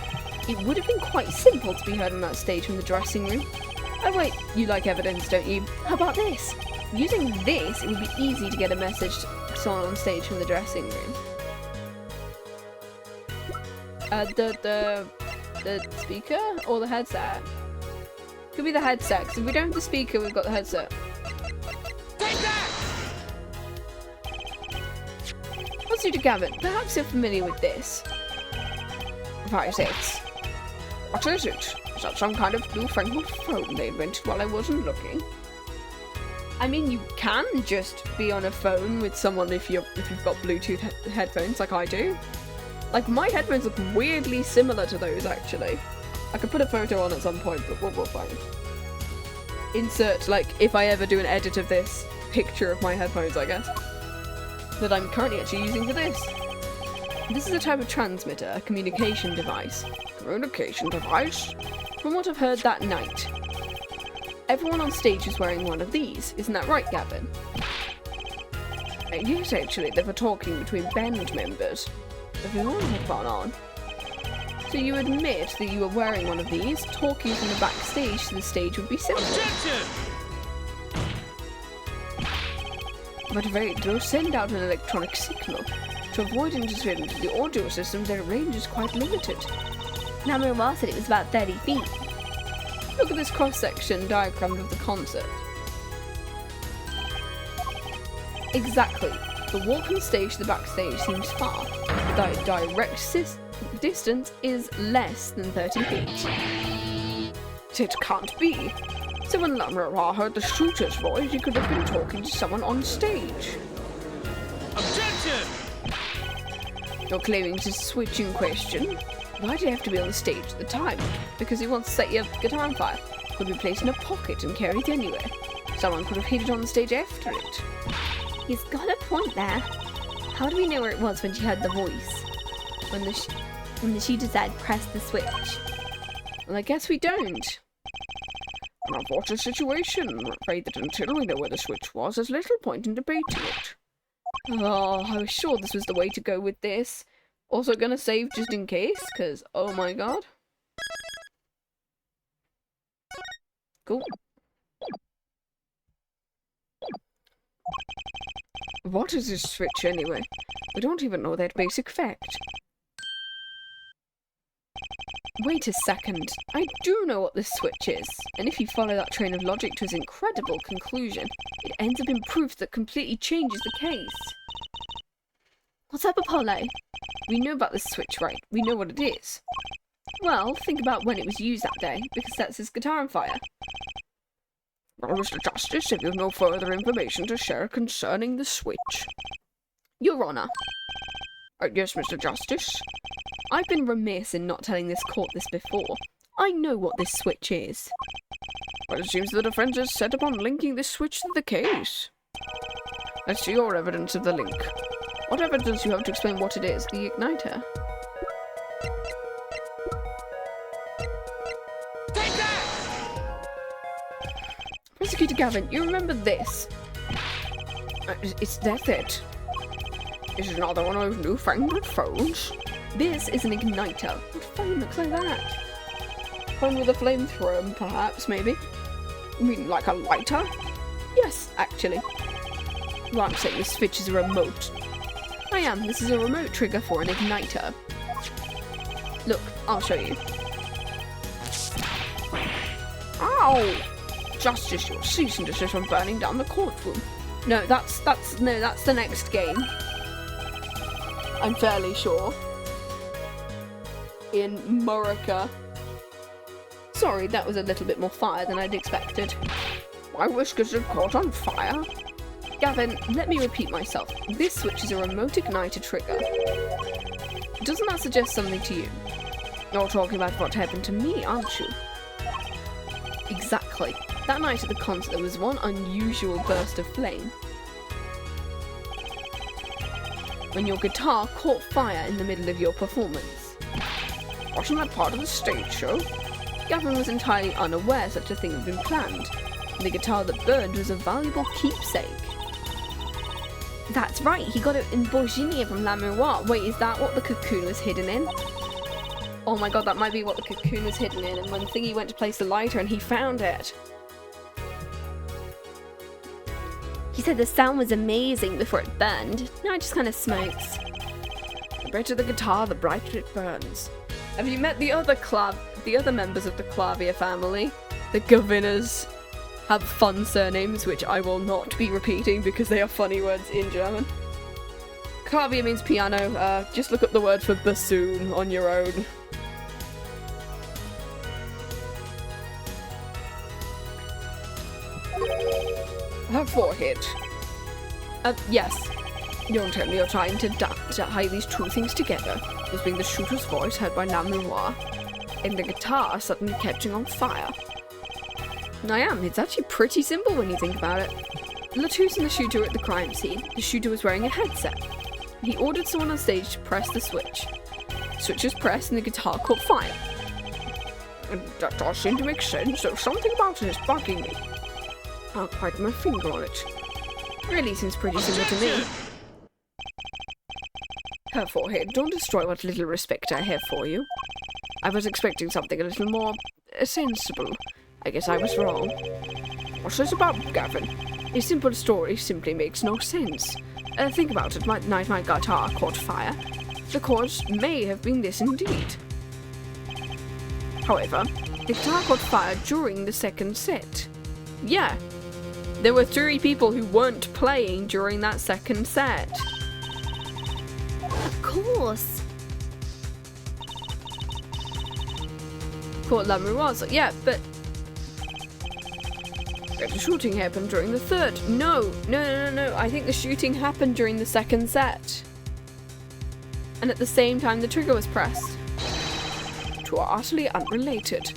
It would have been quite simple to be heard on that stage from the dressing room. Oh wait, you like evidence, don't you? How about this? Using this, it would be easy to get a message to someone on stage from the dressing room. The speaker or the headset? Could be the headset, because if we don't have the speaker, we've got the headset. Take that! What's new to Gavin? Perhaps you're familiar with this. 5-6. What is it? Is that some kind of newfangled phone they invented while I wasn't looking? I mean, you can just be on a phone with someone if you've got Bluetooth headphones like I do. Like, my headphones look weirdly similar to those, actually. I could put a photo on at some point, but we'll find. Insert, like, if I ever do an edit of this, picture of my headphones, I guess. That I'm currently actually using for this. This is a type of transmitter, a communication device. Communication device? From what I've heard that night. Everyone on stage is wearing one of these, isn't that right, Gavin? Yes, actually, they were talking between band members. Everyone had gone on. So you admit that you were wearing one of these, talking from the backstage to the stage would be simple. Objection! But they'll send out an electronic signal. To avoid interference with the audio system, their range is quite limited. La Miroir said it was about 30 feet. Look at this cross-section diagram of the concert. Exactly. The walk from stage to the backstage seems far. The direct distance is less than 30 feet. It can't be. So when La Miroir heard the shooter's voice, he could have been talking to someone on stage. Objection! You're claiming it's a switch in question. Why did he have to be on the stage at the time? Because he wants to set your guitar on fire. Could be placed in a pocket and carried anywhere. Someone could have hid it on the stage after it. He's got a point there. How do we know where it was when she heard the voice? When the shooter said, press the switch. Well, I guess we don't. An unfortunate situation. I'm afraid that until we know where the switch was, there's little point in debating it. Oh, I was sure this was the way to go with this. Also gonna save just in case, because, oh my god. Cool. What is this switch anyway? We don't even know that basic fact. Wait a second. I do know what this switch is. And if you follow that train of logic to its incredible conclusion, it ends up in proof that completely changes the case. What's up, Apollo? We know about this switch, right? We know what it is. Well, think about when it was used that day, because that's his guitar on fire. Well, Mr. Justice, have you no further information to share concerning the switch? Your Honour, Yes, Mr. Justice. I've been remiss in not telling this court this before. I know what this switch is. Well, it seems the defence is set upon linking this switch to the case. Let's see your evidence of the link. What evidence do you have to explain what it is? The igniter? Take that! Prosecutor Gavin, you remember this? Is that it? This is another one of those newfangled phones. This is an igniter. What phone looks like that? Phone with a flamethrower, perhaps, maybe? You mean like a lighter? Yes, actually. Well, I'm saying this switch is a remote. I am. This is a remote trigger for an igniter. Look, I'll show you. Ow! Justice, you'll cease and desist from burning down the courtroom. No, that's the next game. I'm fairly sure. In Murica. Sorry, that was a little bit more fire than I'd expected. My whiskers are caught on fire. Gavin, let me repeat myself. This switch is a remote igniter trigger. Doesn't that suggest something to you? You're talking about what happened to me, aren't you? Exactly. That night at the concert, there was one unusual burst of flame. When your guitar caught fire in the middle of your performance. Wasn't that part of the stage show? Gavin was entirely unaware such a thing had been planned. The guitar that burned was a valuable keepsake. That's right, he got it in Borginian from La Miroir. Wait, is that what the cocoon was hidden in? Oh my god, that might be what the cocoon was hidden in, and when Thingy went to place the lighter and he found it. He said the sound was amazing before it burned. Now it just kind of smokes. The better the guitar, the brighter it burns. Have you met the other members of the Clavier family? The Gavinners have fun surnames, which I will not be repeating because they are funny words in German. Clavier means piano. Just look up the word for bassoon on your own. Her forehead. Yes. Don't tell me you're trying to tie these two things together. This being the shooter's voice heard by La Miroir, and the guitar suddenly catching on fire. I am. It's actually pretty simple when you think about it. LeTouse and the shooter were at the crime scene. The shooter was wearing a headset. He ordered someone on stage to press the switch. The switch was pressed and the guitar caught fire. And that does seem to make sense, though something about it is bugging me. I'll bite my finger on it. Really seems pretty simple to me. Her forehead, don't destroy what little respect I have for you. I was expecting something a little more sensible. I guess I was wrong. What's this about, Gavin? A simple story simply makes no sense. Think about it. My night my guitar caught fire. The cause may have been this indeed. However, the guitar caught fire during the second set. Yeah. There were 3 people who weren't playing during that second set. Of course. Caught La Miroir. Yeah, but the shooting happened during the third. No. I think the shooting happened during the second set. And at the same time the trigger was pressed. Two are utterly unrelated.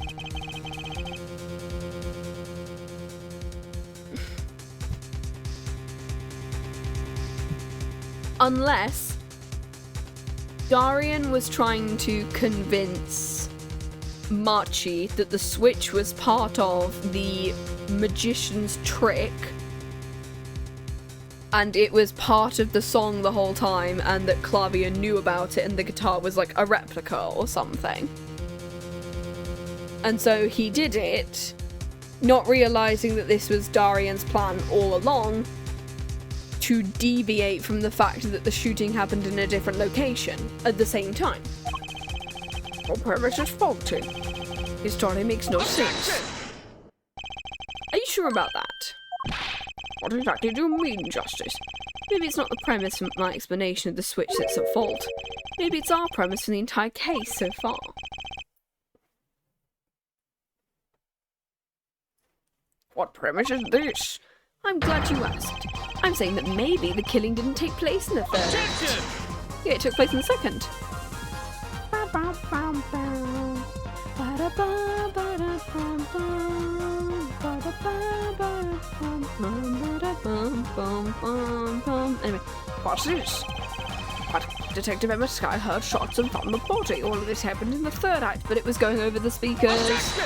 Unless Darian was trying to convince Machi that the switch was part of the magician's trick, and it was part of the song the whole time, and that Clavia knew about it, and the guitar was like a replica or something. And so he did it, not realizing that this was Darian's plan all along, to deviate from the fact that the shooting happened in a different location at the same time. Your premise is faulty. His story makes no sense. Are you sure about that? What exactly do you mean, Justice? Maybe it's not the premise for my explanation of the switch that's at fault. Maybe it's our premise for the entire case so far. What premise is this? I'm glad you asked. I'm saying that maybe the killing didn't take place in the third act. Yeah, it took place in the second. Anyway, What's this? But Detective bsky heard shots and found the body. all of this happened in the third act, but it was going over the speakers.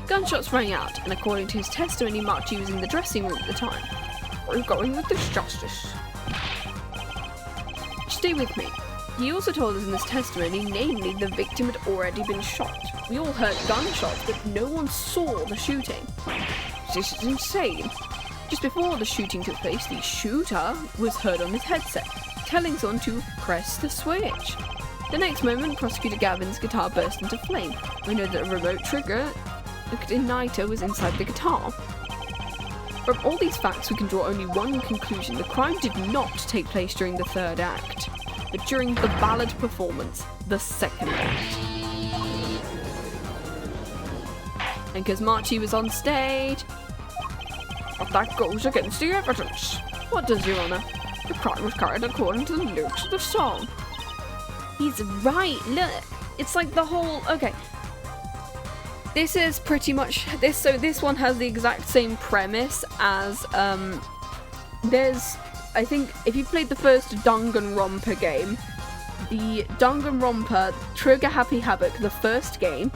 Gunshots rang out, and according to his testimony, Marty was in the dressing room at the time. Where are you going with this, Justice? Stay with me. He also told us in this testimony, namely, the victim had already been shot. We all heard gunshots, but no one saw the shooting. This is insane. Just before the shooting took place, the shooter was heard on his headset, telling someone to press the switch. The next moment, Prosecutor Gavin's guitar burst into flame. We know that a remote trigger igniter was inside the guitar. From all these facts, we can draw only one conclusion. The crime did not take place during the third act, but during the ballad performance, the second act. And because Marty was on stage... But that goes against the evidence. What does, Your Honour? The crime was carried according to the lyrics of the song. He's right, look. It's like the whole... Okay. This is pretty much... This one has the exact same premise as... There's... I think if you played the first Danganronpa game, the Danganronpa Trigger Happy Havoc, the first game,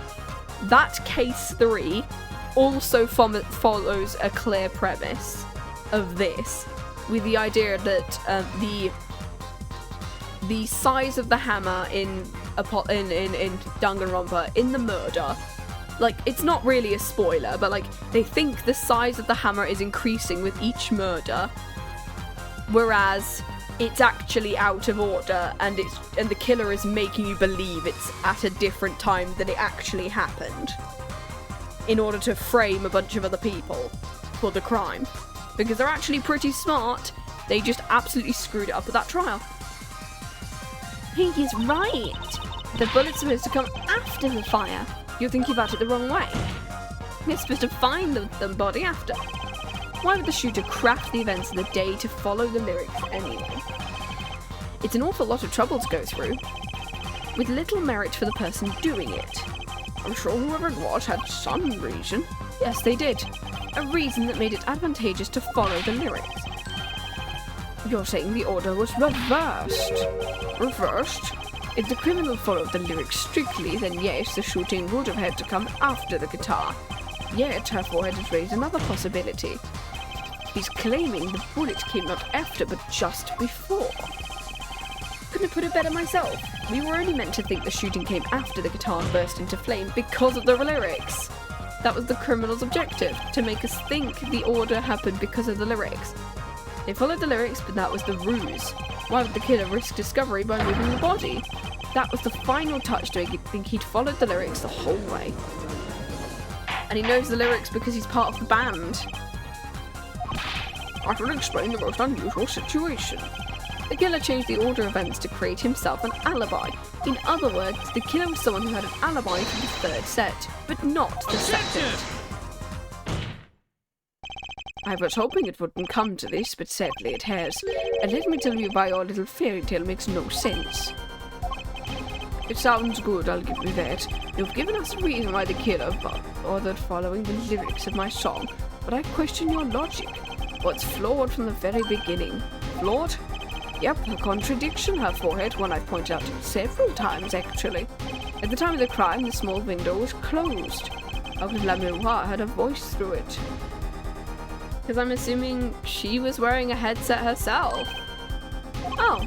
that case 3 also follows a clear premise of this, with the idea that the size of the hammer in Danganronpa, in the murder, like, it's not really a spoiler, but like, they think the size of the hammer is increasing with each murder, whereas it's actually out of order, and the killer is making you believe it's at a different time than it actually happened, in order to frame a bunch of other people for the crime. Because they're actually pretty smart, they just absolutely screwed it up at that trial. He is right. The bullet's supposed to come after the fire. You're thinking about it the wrong way. You're supposed to find the body after. Why would the shooter craft the events of the day to follow the lyrics anyway? It's an awful lot of trouble to go through, with little merit for the person doing it. I'm sure whoever it was had some reason. Yes, they did. A reason that made it advantageous to follow the lyrics. You're saying the order was reversed? Reversed? If the criminal followed the lyrics strictly, then yes, the shooting would have had to come after the guitar. Yet, her forehead has raised another possibility. He's claiming the bullet came not after, but just before. Couldn't have put it better myself. We were only meant to think the shooting came after the guitar burst into flame because of the lyrics. That was the criminal's objective, to make us think the order happened because of the lyrics. They followed the lyrics, but that was the ruse. Why would the killer risk discovery by moving the body? That was the final touch to make it think he'd followed the lyrics the whole way. And he knows the lyrics because he's part of the band. That would explain the most unusual situation. The killer changed the order of events to create himself an alibi. In other words, the killer was someone who had an alibi for the third set, but not the second. I was hoping it wouldn't come to this, but sadly it has. And let me tell you why your little fairy tale makes no sense. It sounds good, I'll give you that. You've given us a reason why the killer bothered following the lyrics of my song, but I question your logic. What's flawed from the very beginning? Flawed? Yep, a contradiction, her forehead, one I've pointed out several times, actually. At the time of the crime, the small window was closed. How could La Miroir had a voice through it? Because I'm assuming she was wearing a headset herself. Oh.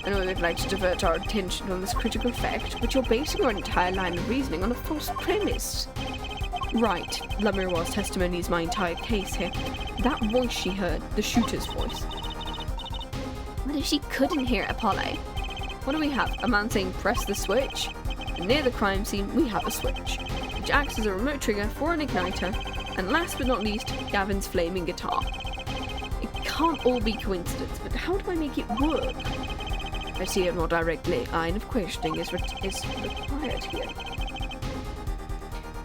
I know we'd like to divert our attention from this critical fact, but you're basing your entire line of reasoning on a false premise. Right, La Miroir's testimony is my entire case here. That voice she heard, the shooter's voice. What if she couldn't hear Apollo? What do we have? A man saying press the switch? And near the crime scene, we have a switch, which acts as a remote trigger for an igniter. And last but not least, Gavin's flaming guitar. It can't all be coincidence, but how do I make it work? I see a more direct line of questioning is required here.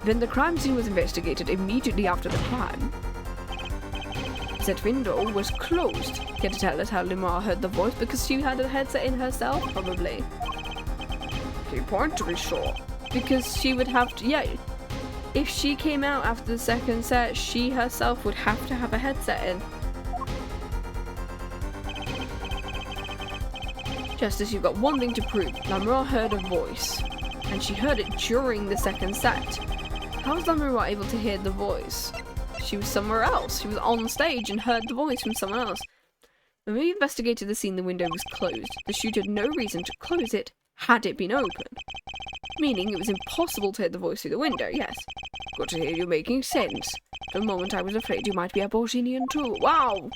Then the crime scene was investigated immediately after the crime. That window was closed. Can you tell us how Lamar heard the voice? Because she had a headset in herself, probably. Key point to be sure. Because she would have to, yeah. If she came out after the second set, she herself would have to have a headset in. Just as you've got one thing to prove, Lamar heard a voice. And she heard it during the second set. How was Lamar able to hear the voice? She was somewhere else. She was on stage and heard the voice from someone else. When we investigated the scene, the window was closed. The shooter had no reason to close it had it been open. Meaning it was impossible to hear the voice through the window, yes. Good to hear you making sense. For a moment I was afraid you might be a Borginian too. Wow!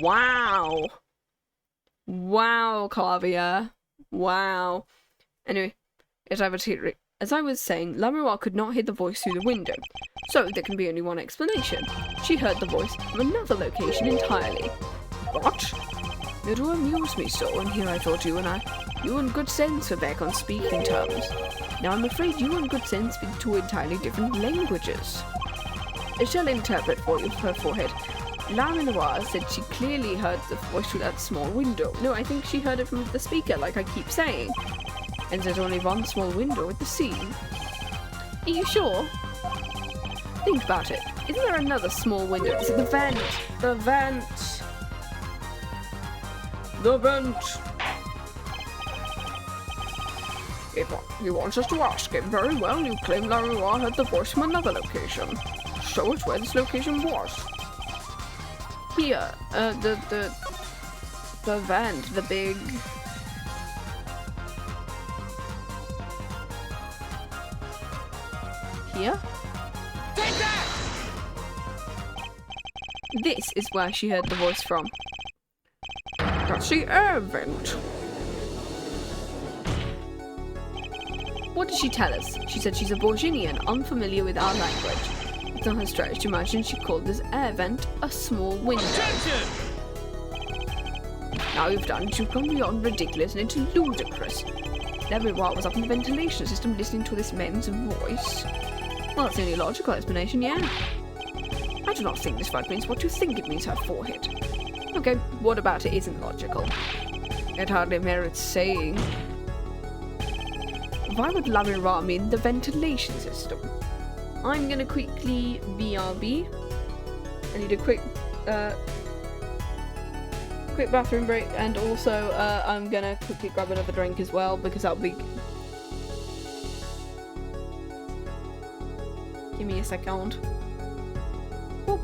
Wow! Wow, Clavia. Wow. Anyway, as I was saying, La Miroir could not hear the voice through the window. So there can be only one explanation. She heard the voice from another location entirely. What? You do amuse me so, and here I thought you and Good Sense were back on speaking terms. Now I'm afraid you and Good Sense speak two entirely different languages. I shall interpret for you, her forehead. La Miroir said she clearly heard the voice through that small window. No, I think she heard it from the speaker, like I keep saying. And there's only one small window at the scene. Are you sure? Think about it. Isn't there another small window? Is it the vent? The vent. The vent. He wants us to ask him. Very well, you claim La Miroir heard the voice from another location. Show us where this location was. Here, the vent, the big... Here? Take that! This is where she heard the voice from. That's the air vent. What did she tell us? She said she's a Borginian, unfamiliar with our language. It's not her stretch to imagine she called this air vent a small window. Attention! Now you've done it, you've gone beyond ridiculous and into ludicrous. La Miroir was up in the ventilation system listening to this man's voice. Well, that's the only logical explanation, yeah. I do not think this word means what you think it means, her forehead. Okay, what about it isn't logical? It hardly merits saying. Why would La Miroir mean the ventilation system? I'm gonna quickly BRB. I need a quick bathroom break, and also I'm gonna quickly grab another drink as well, because that'll be... Give me a second. Whoop.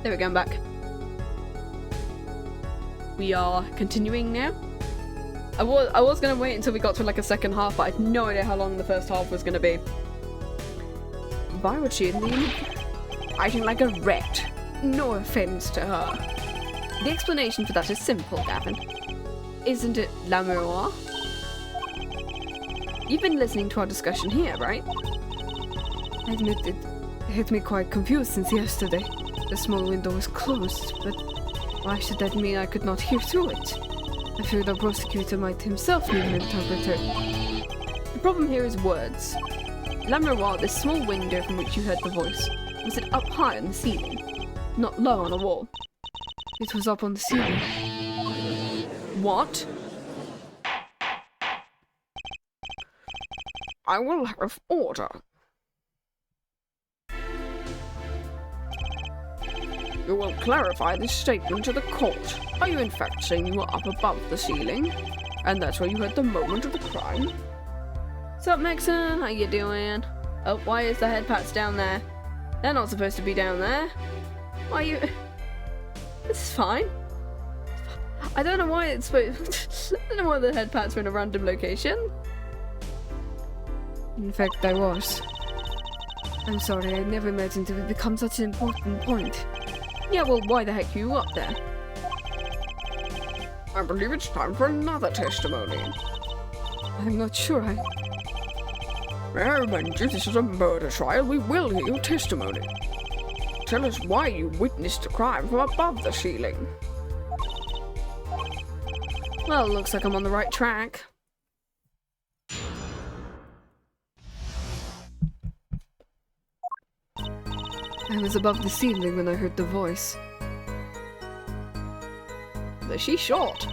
There we go, I'm back. We are continuing now. I was gonna wait until we got to like a second half, but I had no idea how long the first half was gonna be. Why would she leave? Acting like a rat. No offense to her. The explanation for that is simple, Gavin. Isn't it La Miroir? You've been listening to our discussion here, right? I admit it had me quite confused since yesterday. The small window was closed, but why should that mean I could not hear through it? I feared our prosecutor might himself need an interpreter. The problem here is words. La Miroir, this small window from which you heard the voice, was it up high on the ceiling? Not low on a wall? It was up on the ceiling. What? I will have order. You will clarify this statement to the court. Are you in fact saying you were up above the ceiling? And that's where you heard the moment of the crime? What's up, Maxon? How you doing? Oh, why is the head pats down there? They're not supposed to be down there. Why are you... This is fine. I don't know why it's supposed... I don't know why the head pats are in a random location. In fact, I was. I'm sorry, I never imagined it would become such an important point. Yeah, well, why the heck are you up there? I believe it's time for another testimony. I'm not sure, May I remind you, this is a murder trial. We will hear your testimony. Tell us why you witnessed the crime from above the ceiling. Well, it looks like I'm on the right track. I was above the ceiling when I heard the voice. But she's short.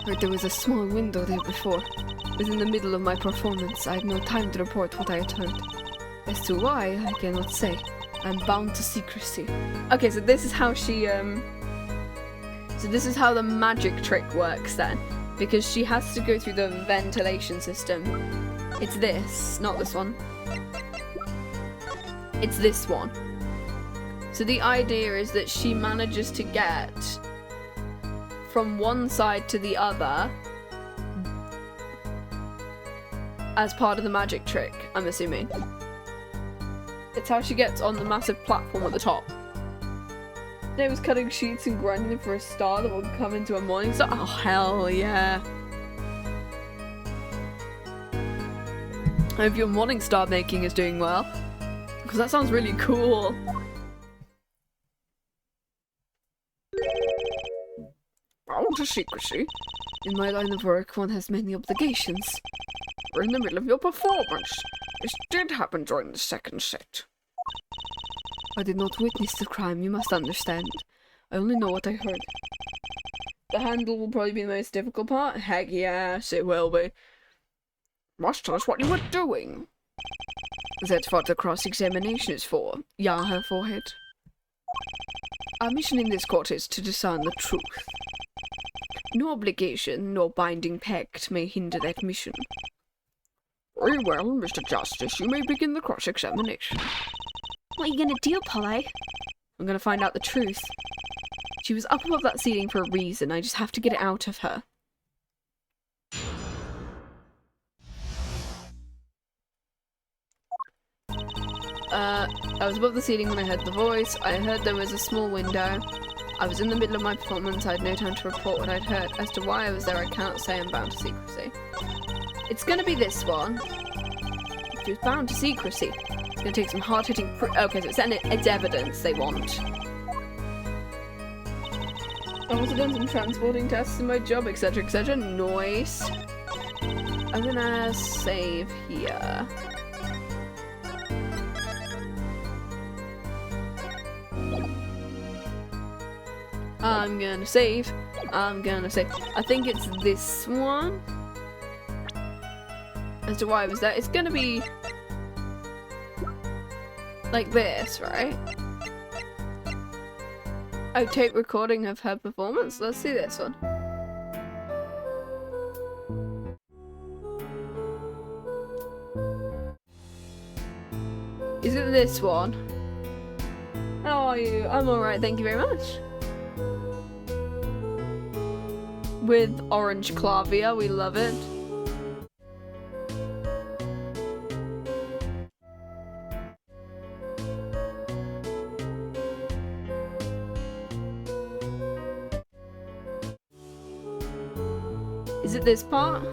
Heard there was a small window there before. It was in the middle of my performance. I had no time to report what I had heard. As to why, I cannot say. I'm bound to secrecy. Okay, so this is how she, So this is how the magic trick works then. Because she has to go through the ventilation system. It's this, not this one. It's this one. So the idea is that she manages to get from one side to the other as part of the magic trick, I'm assuming. It's how she gets on the massive platform at the top. They was cutting sheets and grinding them for a star that will come into a morning star. Oh, hell yeah. I hope your morning star making is doing well. Because that sounds really cool. Bound to secrecy? In my line of work, one has many obligations. We're in the middle of your performance. This did happen during the second set. I did not witness the crime, you must understand. I only know what I heard. The handle will probably be the most difficult part. Heck yes, it will be. Must tell us what you were doing. That's what the cross-examination is for. Yeah, her forehead. Our mission in this court is to discern the truth. No obligation, nor binding pact may hinder that mission. Very well, Mr. Justice, you may begin the cross-examination. What are you gonna do, Polly? I'm gonna find out the truth. She was up above that ceiling for a reason. I just have to get it out of her. I was above the ceiling when I heard the voice. I heard there was a small window. I was in the middle of my performance. I had no time to report what I'd heard. As to why I was there, I cannot say. I'm bound to secrecy. It's gonna be this one. She was bound to secrecy. It's gonna take some hard-hitting okay, so it's evidence they want. I've also done some transporting tests in my job, etc, etc. Nice. I'm gonna save here. I'm gonna save. I think it's this one. As to why I was there, it's gonna be like this, right? Oh, tape recording of her performance. Let's see this one. Is it this one? How are you? I'm alright, thank you very much. With orange clavia, we love it. Is it this part?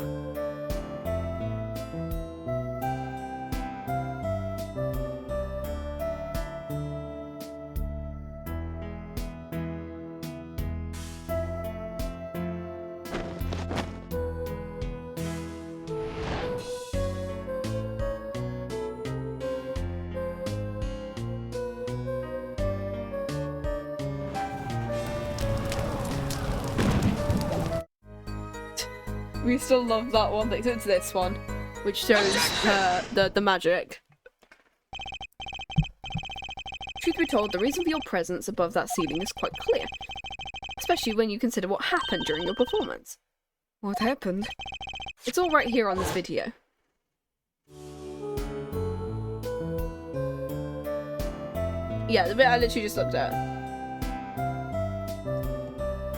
We still love that one. It's this one, which shows the magic. Truth be told, the reason for your presence above that ceiling is quite clear, especially when you consider what happened during your performance. What happened? It's all right here on this video. Yeah, the bit I literally just looked at.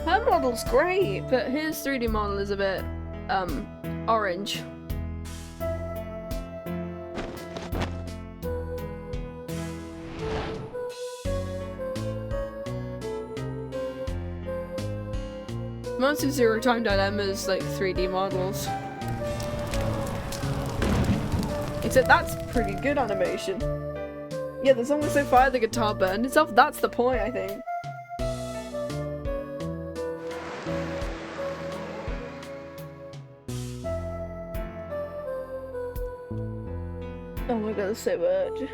Her model's great, but his 3D model is a bit orange. Most of Zero Time Dilemma's like 3D models. Except that's pretty good animation. Yeah, the song was so fire, the guitar burned itself. That's the point, I think. Oh my god, that's so much.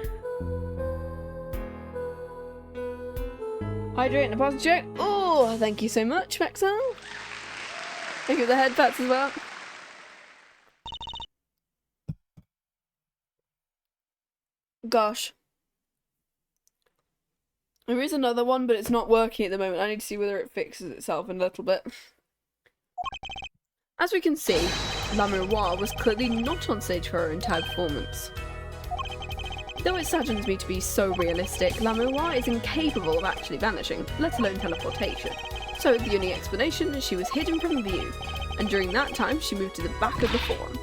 Hydrate and a pause check. Oh, thank you so much, Maxwell. Thank you for the head pats as well. Gosh. There is another one, but it's not working at the moment. I need to see whether it fixes itself in a little bit. As we can see, La Miroir was clearly not on stage for her entire performance. Though it saddens me to be so realistic, La Miroir is incapable of actually vanishing, let alone teleportation. So the only explanation is she was hidden from view, and during that time she moved to the back of the forum.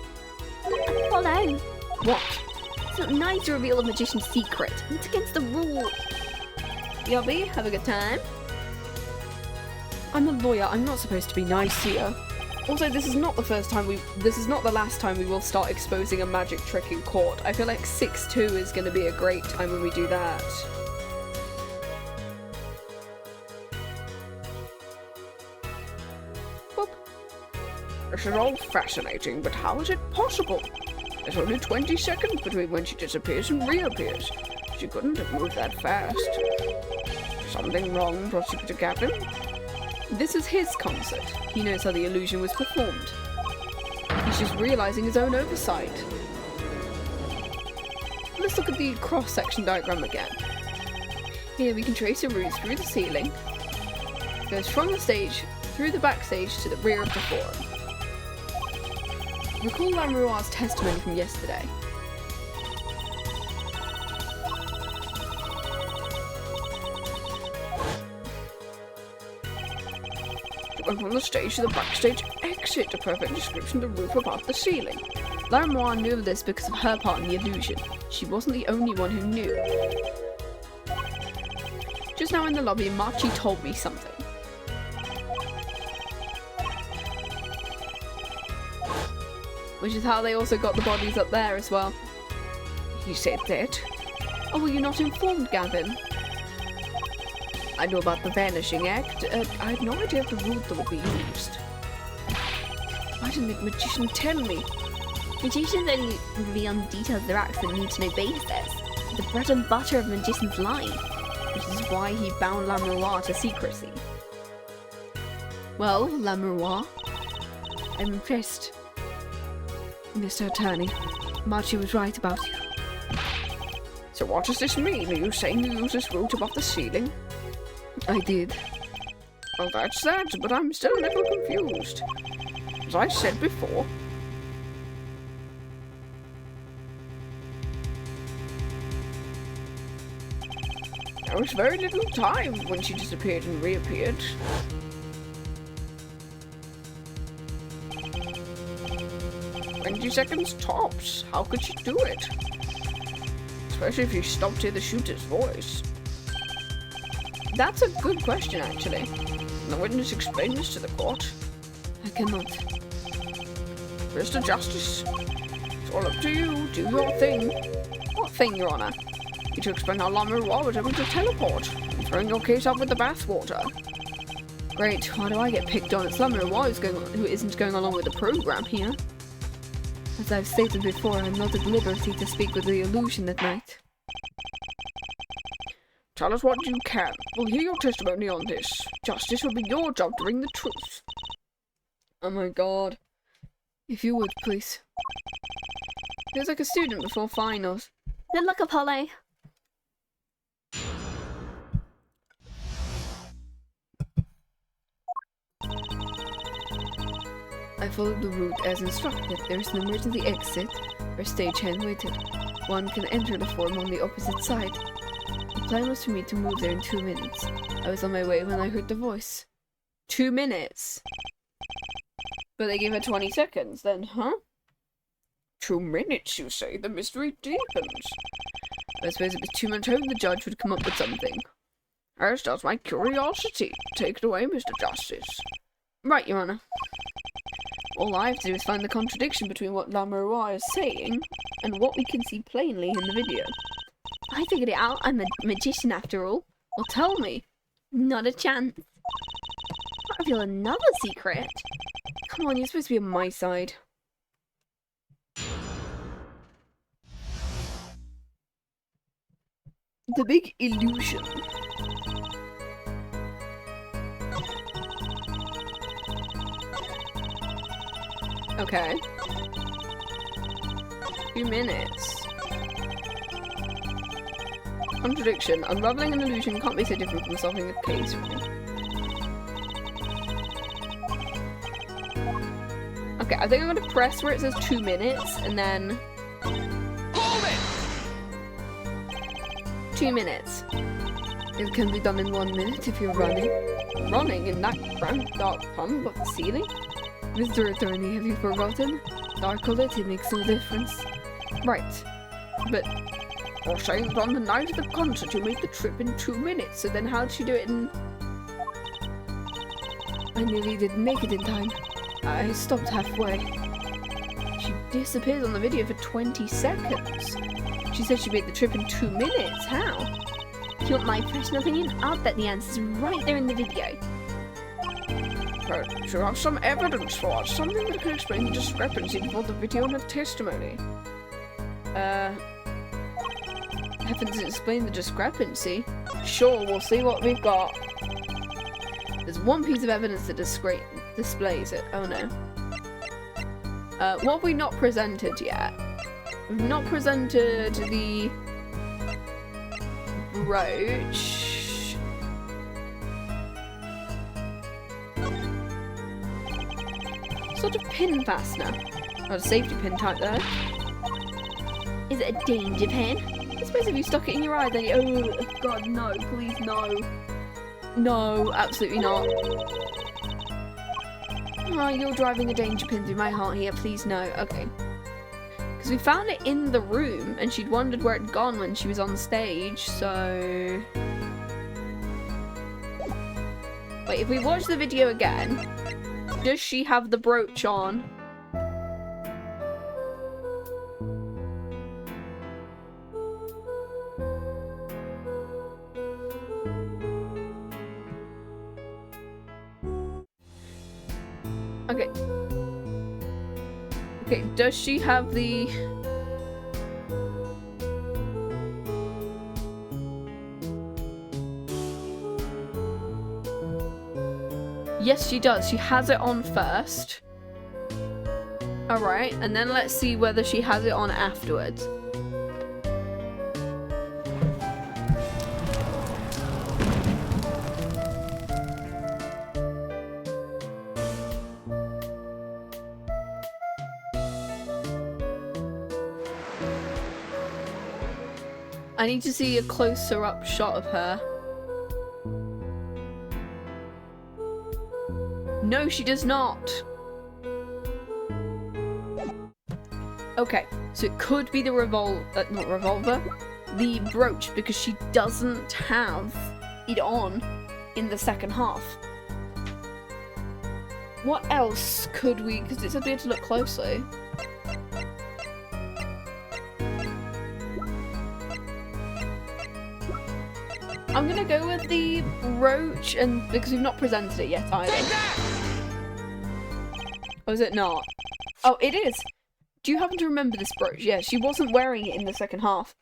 Follow. What? It's not nice to reveal a magician's secret. It's against the rules. Yobby, have a good time. I'm a lawyer, I'm not supposed to be nice here. Also, this is not the last time we will start exposing a magic trick in court. I feel like 6-2 is going to be a great time when we do that. Boop. This is all fascinating, but how is it possible? There's only 20 seconds between when she disappears and reappears. She couldn't have moved that fast. Something wrong, Prosecutor Gavin? This is his concert. He knows how the illusion was performed. He's just realizing his own oversight. Let's look at the cross-section diagram again. Here we can trace a route through the ceiling. It goes from the stage, through the backstage to the rear of the forum. Recall La Miroir's testimony from yesterday. Went from the stage to the backstage exit, a perfect description of the roof above the ceiling. La Miroir knew of this because of her part in the illusion. She wasn't the only one who knew. Just now in the lobby, Marchi told me something. Which is how they also got the bodies up there as well. He said that. Oh, were you not informed, Gavin? I know about the Vanishing Act. I had no idea of the route that would be used. Why didn't the magician tell me? Magicians only reveal details of their acts that need to know basis. The bread and butter of a magician's life. Which is why he bound La Miroir to secrecy. Well, La Miroir, I'm impressed. Mr. Attorney, Marchi was right about you. So what does this mean? Are you saying you use this route above the ceiling? I did. Well, that's that, but I'm still a little confused. As I said before, There was very little time when she disappeared and reappeared. 20 seconds tops. How could she do it? Especially if you stopped to hear the shooter's voice. That's a good question, actually. Can the witness explain this to the court? I cannot. Mr. Justice, it's all up to you. Do your thing. What thing, Your Honor? You to explain how La Miroir was able to teleport and throwing your case out with the bathwater. Great, why do I get picked on? It's La Miroir who isn't going along with the program here. As I've stated before, I'm not at liberty to speak with the illusion at night. Tell us what you can. We'll hear your testimony on this. Justice will be your job to bring the truth. Oh my god. If you would, please. Feels like a student before finals. Good luck, Apollo. I followed the route as instructed. There is an emergency exit where stagehand waited. One can enter the form on the opposite side. The plan was for me to move there in 2 minutes. I was on my way when I heard the voice. 2 minutes? But they gave her 20 seconds then, huh? 2 minutes, you say? The mystery deepens. I suppose it was too much hope the judge would come up with something. As does my curiosity. Take it away, Mr. Justice. Right, Your Honor. All I have to do is find the contradiction between what La Miroir is saying and what we can see plainly in the video. I figured it out. I'm a magician after all. Well, tell me. Not a chance. Might reveal another secret. Come on, you're supposed to be on my side. The big illusion. Okay. 2 minutes. Contradiction. Unraveling an illusion can't be so different from solving a case for me. Okay, I think I'm gonna press where it says 2 minutes and then... Hold it! 2 minutes. It can be done in 1 minute if you're running. Running in that cramped dark pond above the ceiling? Mr. Attorney, have you forgotten? Dark or lit, it makes no difference. Right. But You're saying that on the night of the concert you made the trip in 2 minutes. so then how'd she do it in... I nearly didn't make it in time. I stopped halfway. She disappears on the video for 20 seconds. She said she made the trip in 2 minutes. How? Do you want my personal opinion? I'll bet the answer's right there in the video. But you have some evidence for us. Something that can explain the discrepancy before the video and her testimony. Happens to explain the discrepancy. Sure, we'll see what we've got. There's one piece of evidence that displays it. Oh no. What have we not presented yet? We've not presented the brooch. Sort of pin fastener. Not a safety pin type though. Is it a danger pin? I suppose if you stuck it in your eye, then you... Oh, God, no. Please, no. No, absolutely not. Oh, you're driving a danger pin through my heart here. Please, no. Okay. Because we found it in the room, and she'd wondered where it'd gone when she was on stage, so... Wait, if we watch the video again, does she have the brooch on? Okay. Okay, does she have the... Yes, she does. She has it on first. Alright, and then let's see whether she has it on afterwards. I need to see a closer up shot of her. No, she does not. Okay, so it could be the not revolver, the brooch, because she doesn't have it on in the second half. What else could we, because it said we had to look closely. I'm gonna go with the brooch, and because we've not presented it yet either. Oh, is it not? Oh, it is. Do you happen to remember this brooch? Yeah, she wasn't wearing it in the second half.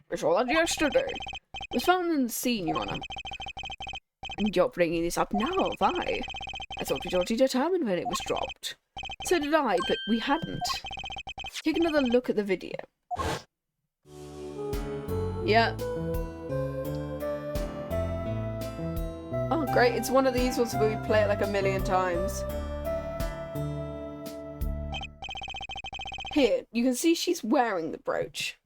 We saw that yesterday. It was found in the scene, Your Honour. And you're bringing this up now, have I? I thought we'd already determined when it was dropped. So did I, but we hadn't. Take another look at the video. Yeah. Oh, great. It's one of these ones where we play it like a million times. Here, you can see she's wearing the brooch.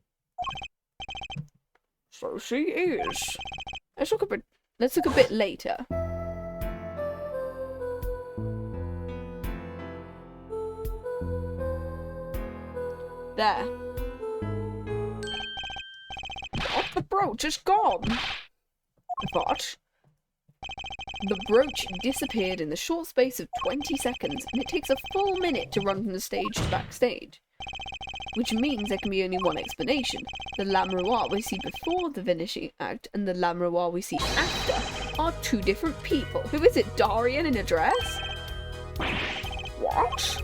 So she is. Let's look a bit later. There. Oh, the brooch is gone. But the brooch disappeared in the short space of 20 seconds, and it takes a full minute to run from the stage to backstage. Which means there can be only one explanation. The La Miroir we see before the vanishing act and the La Miroir we see after are two different people. Who is it, Darian in a dress? What?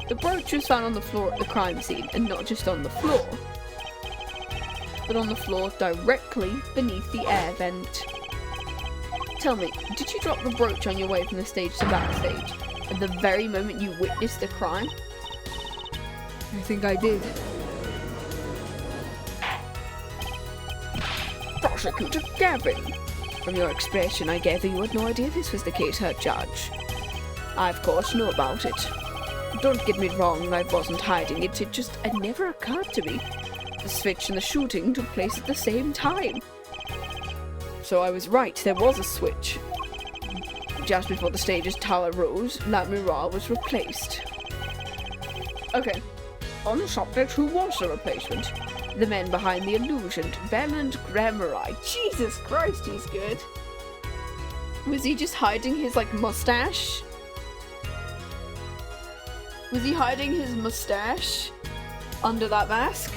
The brooch was found on the floor at the crime scene, and not just on the floor, but on the floor directly beneath the air vent. Tell me, did you drop the brooch on your way from the stage to backstage at the very moment you witnessed the crime? I think I did. Prosecutor Gavin! From your expression, I gather you had no idea this was the case, Herr Judge. I, of course, know about it. Don't get me wrong, I wasn't hiding it, it never occurred to me. The switch and the shooting took place at the same time. So I was right, there was a switch. Just before the stage's tower rose, La Miroir was replaced. Okay. On the subject, who was the replacement? The man behind the illusion, Valant and La Miroir. Jesus Christ, he's good. Was he just hiding his, mustache? Was he hiding his mustache under that mask?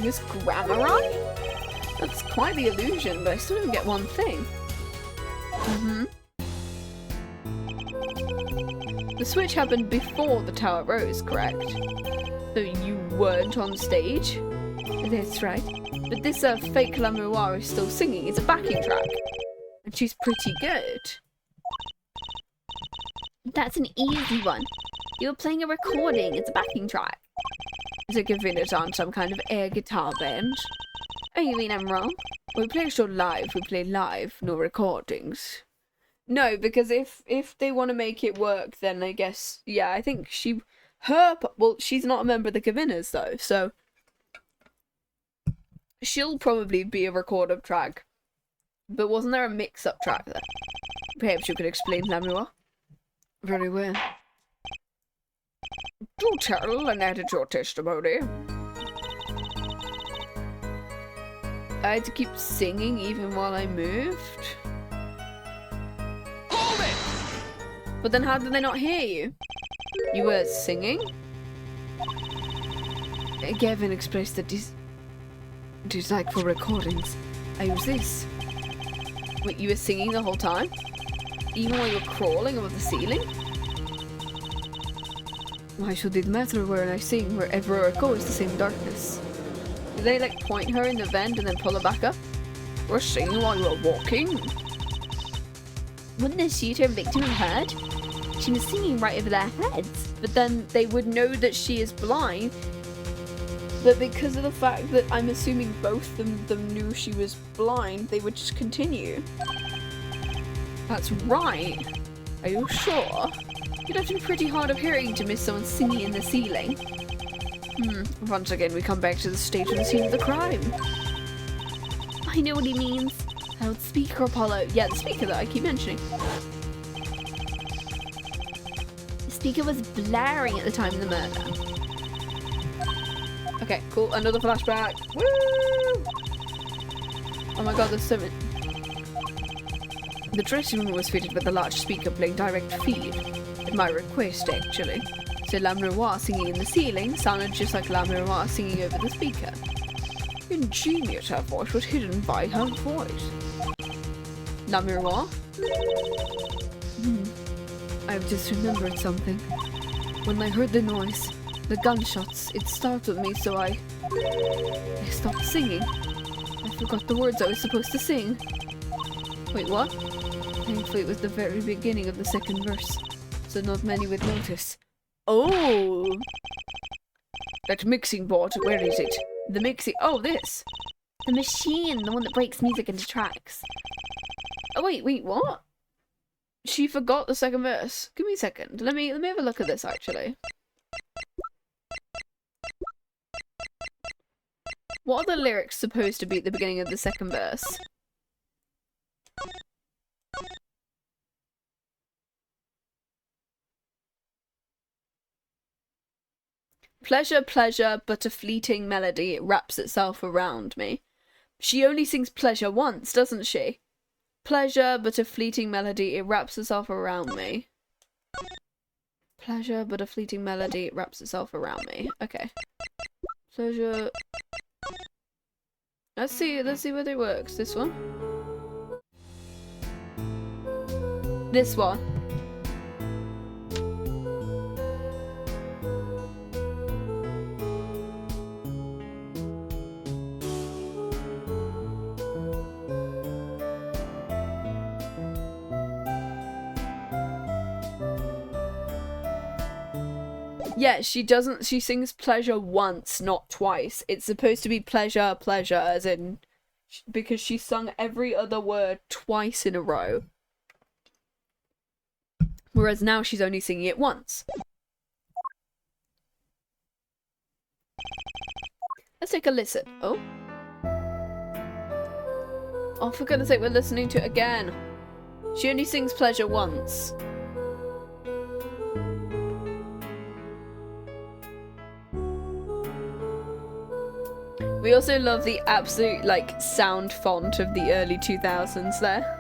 Miss Grammari? That's quite the illusion, but I still don't get one thing. The switch happened before the tower rose, correct? So you weren't on stage? That's right. But this fake La Miroir is still singing. It's a backing track. And she's pretty good. That's an easy one. You were playing a recording. It's a backing track. The Gavinners aren't some kind of air guitar band. Oh, you mean I'm wrong? We play so live. We play live, no recordings. No, because if they want to make it work, then I guess, yeah, I think well, she's not a member of the Gavinners, though, so she'll probably be a recorded track. But wasn't there a mix-up track there? Perhaps you could explain, La Miroir. Very well. Do tell and edit your testimony. I had to keep singing even while I moved. Hold it! But then how did they not hear you? You were singing? Gavin expressed that this is like for recordings. I use this. Wait, you were singing the whole time? Even while you were crawling above the ceiling? Why should it matter where I sing? Wherever I go is the same darkness. Did they point her in the vent and then pull her back up? We're singing while you were walking? Wouldn't the shooter victim have heard? She was singing right over their heads. But then they would know that she is blind. But because of the fact that I'm assuming both of them knew she was blind, they would just continue. That's right. Are you sure? You'd have to be pretty hard of hearing to miss someone singing in the ceiling. Once again, we come back to the stage of the scene of the crime. I know what he means. Loudspeaker, Apollo. Yeah, the speaker that I keep mentioning. The speaker was blaring at the time of the murder. Okay, cool. Another flashback. Woo! Oh my god, there's so many. The dressing room was fitted with a large speaker playing direct feed. At my request, actually. So La Miroir singing in the ceiling sounded just like La Miroir singing over the speaker. Ingenious, her voice was hidden by her voice. La Miroir? I've just remembered something. When I heard the noise, the gunshots, it startled me, so I stopped singing. I forgot the words I was supposed to sing. Wait, what? Thankfully, it was the very beginning of the second verse, so not many would notice. Oh! That mixing board, where is it? The mixing. Oh, this! The machine, the one that breaks music into tracks. Oh, wait, what? She forgot the second verse. Give me a second. Let me have a look at this, actually. What are the lyrics supposed to be at the beginning of the second verse? Pleasure, pleasure, but a fleeting melody, it wraps itself around me. She only sings pleasure once, doesn't she? Pleasure, but a fleeting melody, it wraps itself around me. Pleasure, but a fleeting melody, it wraps itself around me. Okay. Pleasure. Let's see whether it works. This one? This one. Yeah, she doesn't, she sings pleasure once, not twice. It's supposed to be pleasure, pleasure, as in, because she sung every other word twice in a row. Whereas now she's only singing it once. Let's take a listen. Oh. Oh, for goodness sake, we're listening to it again. She only sings pleasure once. We also love the absolute, like, sound font of the early 2000s there.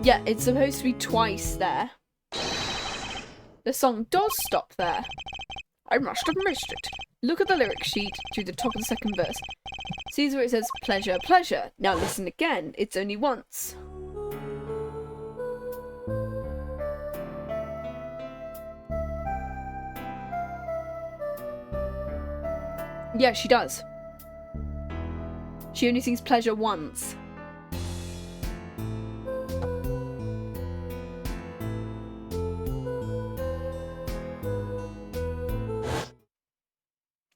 Yeah, it's supposed to be twice there. The song does stop there. I must have missed it. Look at the lyric sheet to the top of the second verse. See where it says pleasure, pleasure. Now listen again. It's only once. Yeah, she does. She only sings pleasure once.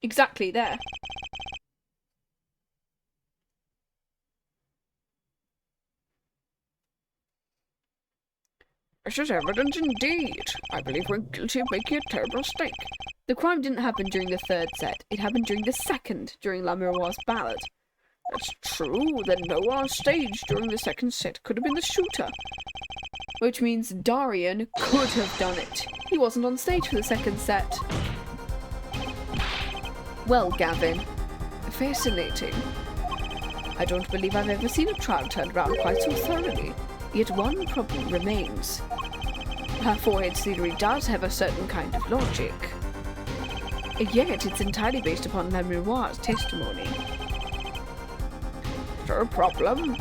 Exactly there. This is evidence indeed. I believe we're guilty of making a terrible mistake. The crime didn't happen during the third set. It happened during the second, during La Miroir's ballad. That's true. Then no one on stage during the second set could have been the shooter. Which means Darian could have done it. He wasn't on stage for the second set. Well, Gavin, Fascinating. I don't believe I've ever seen a trial turned around quite so thoroughly. Yet one problem remains. Her forehead theory does have a certain kind of logic. Yet it's entirely based upon La Miroir's testimony. Is there a problem?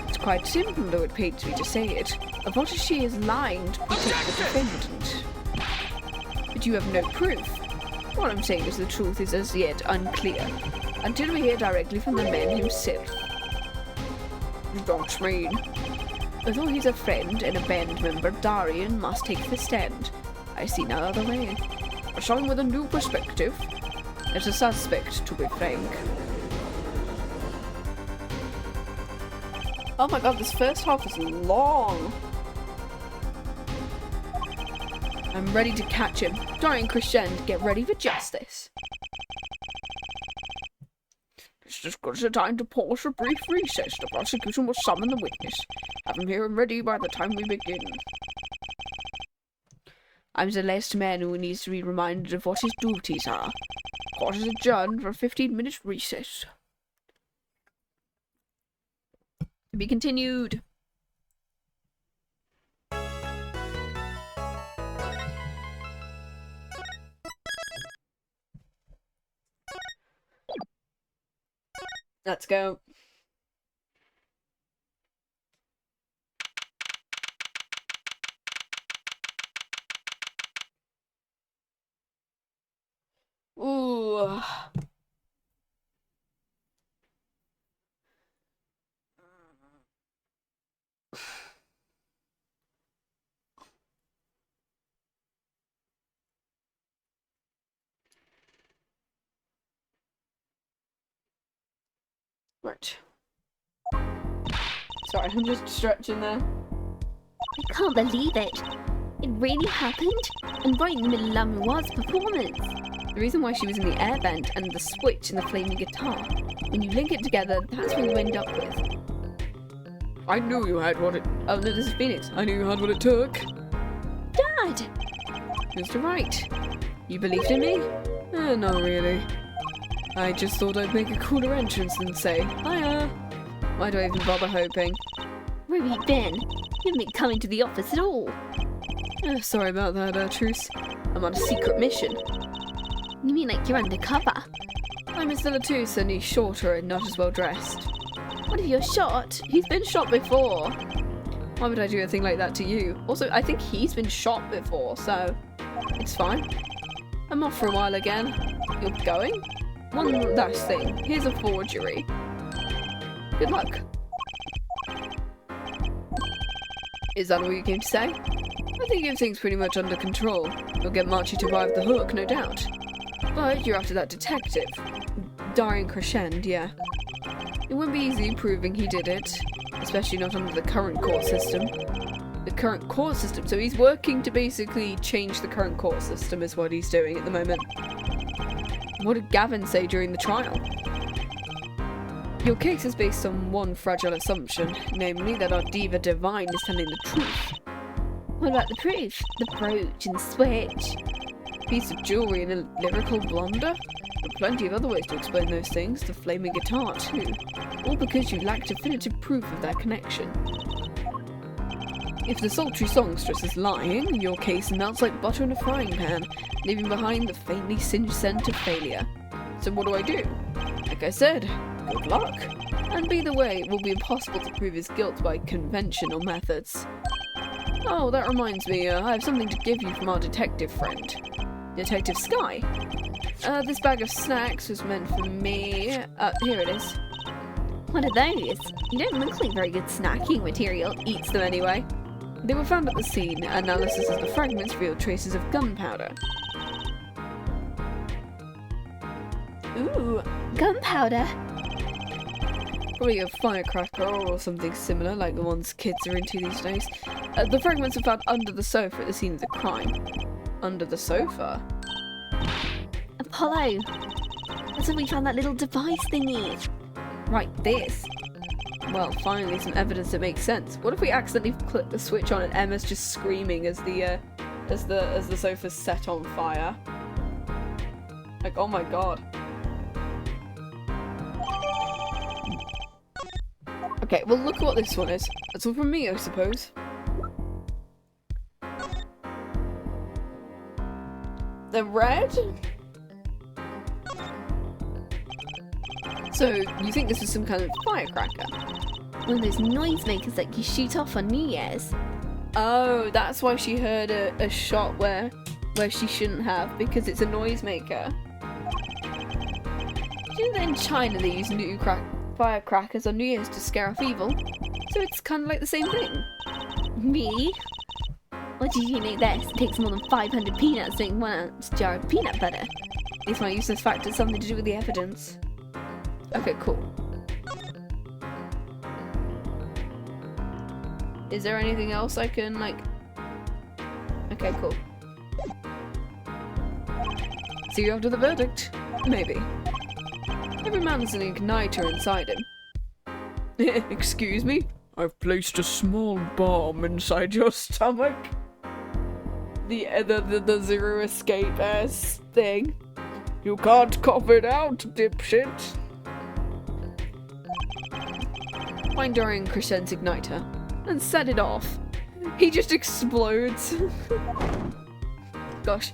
It's quite simple, though it pains me to say it. What if she is lying to protect the defendant? But you have no proof. All I'm saying is the truth is as yet unclear, until we hear directly from the man himself. You don't mean? Although he's a friend and a band member, Darian must take the stand. I see no other way. Someone with a new perspective? As a suspect, to be frank. Oh my god, this first half is long. I'm ready to catch him. Dorian Crescend, get ready for justice. It's just good as a time to pause for a brief recess. The prosecution will summon the witness. Have him here and ready by the time we begin. I'm the last man who needs to be reminded of what his duties are. Court is adjourned for a 15-minute recess. To be continued. Let's go. Ooh. Right. Sorry, I'm just stretching there. I can't believe it. It really happened? And right in the middle of La Miroir's performance. The reason why she was in the air vent and the switch in the flaming guitar, when you link it together, that's what you end up with. I knew you had what it... Oh no, this is Phoenix. I knew you had what it took. Dad! Mr. Wright, you believed in me? Not really. I just thought I'd make a cooler entrance than say, hiya. Why do I even bother hoping? Where have you been? You haven't been coming to the office at all. Sorry about that, Truce. I'm on a secret mission. You mean like you're undercover? I'm Mr. LeTouse and he's shorter and not as well dressed. What if you're shot? He's been shot before. Why would I do a thing like that to you? Also, I think he's been shot before, so it's fine. I'm off for a while again. You're going? One last thing. Here's a forgery. Good luck. Is that all you came to say? I think everything's pretty much under control. You'll get Marchie to arrive at the hook, no doubt. But you're after that detective. Dorian Crescend, yeah. It wouldn't be easy proving he did it. Especially not under the current court system. The current court system? So he's working to basically change the current court system is what he's doing at the moment. What did Gavin say during the trial? Your case is based on one fragile assumption, namely that our diva divine is telling the truth. What about the proof? The brooch and the switch? Piece of jewelry and a lyrical blunder? There are plenty of other ways to explain those things, the flaming guitar too. All because you lack definitive proof of their connection. If the sultry songstress is lying, your case melts like butter in a frying pan, leaving behind the faintly singed scent of failure. So what do? Like I said, good luck. And by the way, it will be impossible to prove his guilt by conventional methods. Oh, that reminds me, I have something to give you from our detective friend. Detective Sky. This bag of snacks was meant for me. Here it is. What are those? You don't look like very good snacking material. Eats them anyway. They were found at the scene. Analysis of the fragments revealed traces of gunpowder. Ooh, gunpowder. Probably a firecracker or something similar, like the ones kids are into these days. The fragments were found under the sofa at the scene of the crime. Under the sofa? Apollo. That's when we found that little device thingy. Right, this. Well, finally some evidence that makes sense. What if we accidentally click the switch on and Emma's just screaming as the sofa's set on fire? Like, oh my god. Okay, well look at what this one is. That's all from me, I suppose. The red? So, you think this is some kind of firecracker? One of those noisemakers that you shoot off on New Year's. Oh, that's why she heard a shot where she shouldn't have, because it's a noisemaker. Do you know that in China they use firecrackers on New Year's to scare off evil? So it's kind of like the same thing. Me? What did you know this? It takes more than 500 peanuts to make 1 ounce jar of peanut butter. At least my useless fact has something to do with the evidence. Okay, cool. Is there anything else I can, like... Okay, cool. See you after the verdict. Maybe. Every man has an igniter inside him. Excuse me? I've placed a small bomb inside your stomach. The zero escape ass thing. You can't cough it out, dipshit. Find Dorian Crescent's igniter and set it off. He just explodes. Gosh.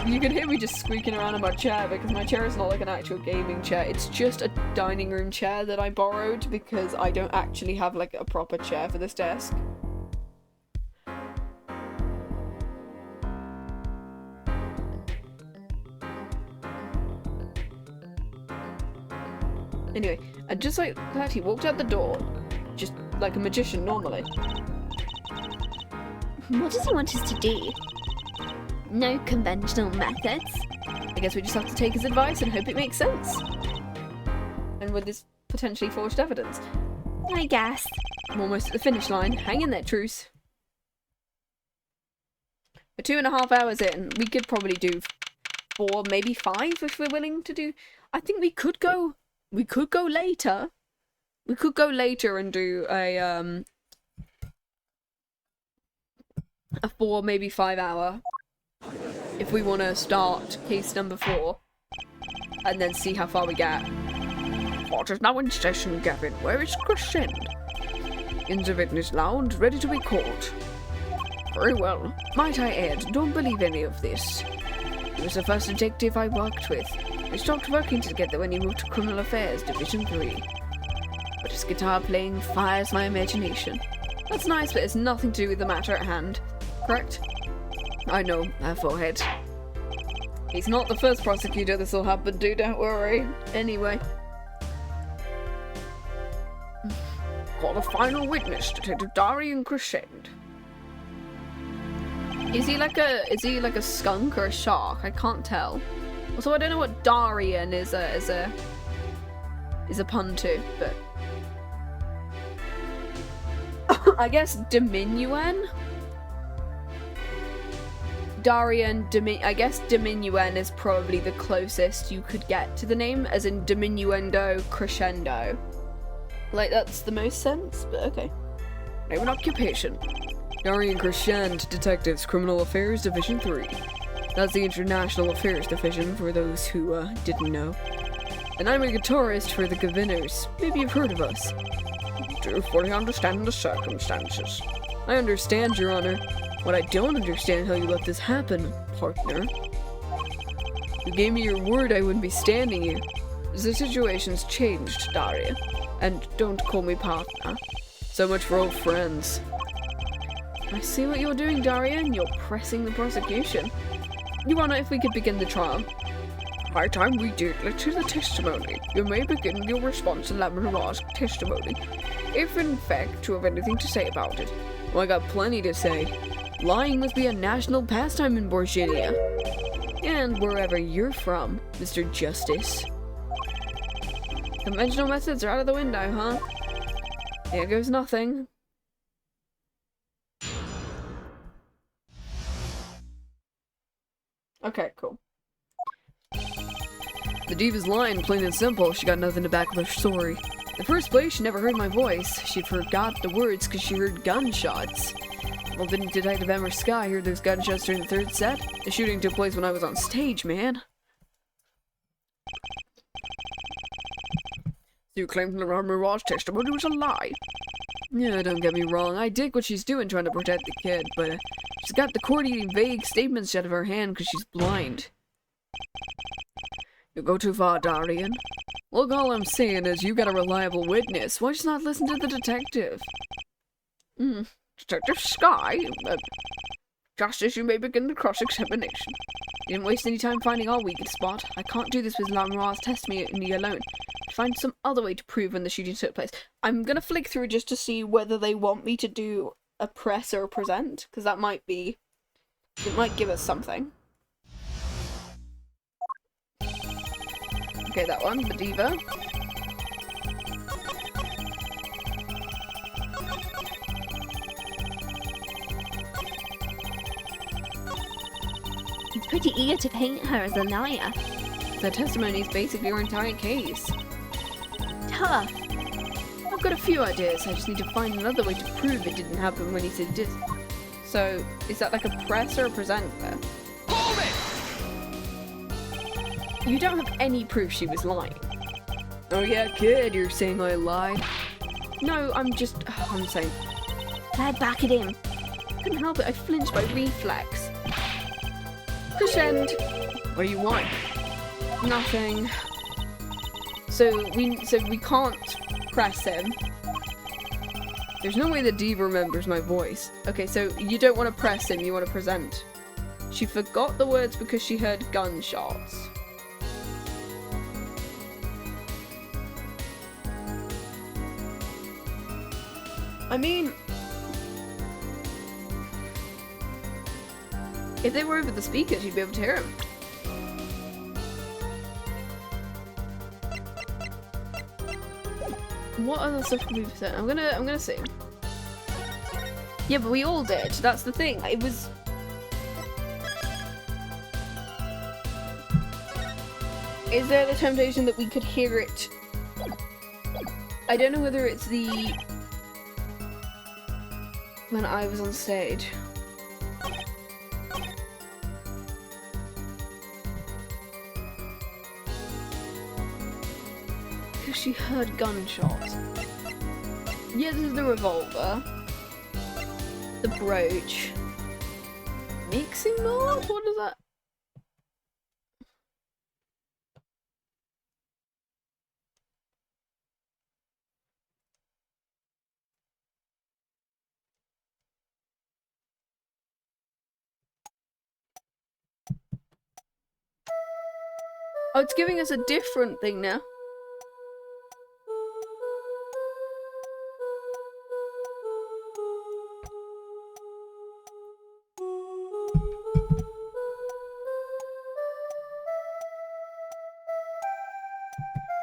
You can hear me just squeaking around in my chair because my chair is not like an actual gaming chair. It's just a dining room chair that I borrowed because I don't actually have like a proper chair for this desk. Anyway, and just like that, he walked out the door, just like a magician normally. What does he want us to do? No conventional methods. I guess we just have to take his advice and hope it makes sense. And with this potentially forged evidence. I guess. I'm almost at the finish line. Hang in there, Truce. We're 2.5 hours in. We could probably do 4, maybe 5 if we're willing to do... I think we could go... We could go later. We could go later and do a 4, maybe 5 hour. If we want to start case number 4. And then see how far we get. Court is now in session, Gavin. Where is Crescent? In the witness lounge, ready to be called. Very well. Might I add, don't believe any of this. He was the first detective I worked with. We stopped working together when he moved to Criminal Affairs, Division 3. But his guitar playing fires my imagination. That's nice, but it's nothing to do with the matter at hand. Correct? I know, her forehead. He's not the first prosecutor this will happen to, don't worry. Anyway. Call the final witness, Detective Dorian Crescent. Is he like a skunk or a shark? I can't tell. Also, I don't know what Darian is a pun to, but I guess diminuend. I guess diminuend is probably the closest you could get to the name, as in diminuendo crescendo. Like, that's the most sense, but okay. Name and occupation. Dorian Crescent, Detectives, Criminal Affairs, Division 3. That's the International Affairs Division, for those who, didn't know. And I'm a guitarist for the Gaviners. Maybe you've heard of us. Do fully understand the circumstances. I understand, Your Honor. What I don't understand how you let this happen, partner. You gave me your word I wouldn't be standing here. The situation's changed, Daria. And don't call me partner. So much for old friends. I see what you're doing, Darian. You're pressing the prosecution. Your Honor, if we could begin the trial. High time we did. Let's hear the testimony. You may begin your response to La Miroir's testimony, if in fact you have anything to say about it. Well, I got plenty to say. Lying must be a national pastime in Borginia. And wherever you're from, Mr. Justice. Conventional methods are out of the window, huh? Here goes nothing. Okay, cool. The diva's lying, plain and simple. She got nothing to back up her story. In the first place, she never heard my voice. She forgot the words because she heard gunshots. Well, didn't Detective Emmer Sky hear those gunshots during the third set? The shooting took place when I was on stage, man. You claim La Miroir's testimony was a lie. Yeah, don't get me wrong. I dig what she's doing trying to protect the kid, but she's got the court-eating vague statements out of her hand because she's blind. You go too far, Darian. Look, all I'm saying is you got a reliable witness. Why just not listen to the detective? Detective Sky? Justice, you may begin the cross-examination. You didn't waste any time finding our weakest spot. I can't do this with La Miroir's testimony alone. Find some other way to prove when the shooting took place. I'm gonna flick through just to see whether they want me to do a press or a present, because that might be... it might give us something. Okay, that one, the diva. pretty eager to paint her as a liar. Their testimony is basically our entire case. Tough. I've got a few ideas, I just need to find another way to prove it didn't happen when he said it did. So, is that like a press or a presenter? Hold it! You don't have any proof she was lying. Oh yeah, kid, you're saying I lied? No, I'm saying. Glad back at him. Couldn't help it, I flinched by reflex. Crescend. What do you want? Nothing. So we can't press him. There's no way the diva remembers my voice. Okay, so you don't want to press him, you want to present. She forgot the words because she heard gunshots. I mean, if they were over the speakers, you'd be able to hear them. What other stuff can we present? I'm gonna see. Yeah, but we all did. That's the thing. It was. Is there the temptation that we could hear it? I don't know whether it's the when I was on stage. Because she heard gunshots. Yeah, this is the revolver. The brooch. Mixing board? What is that? Oh, it's giving us a different thing now.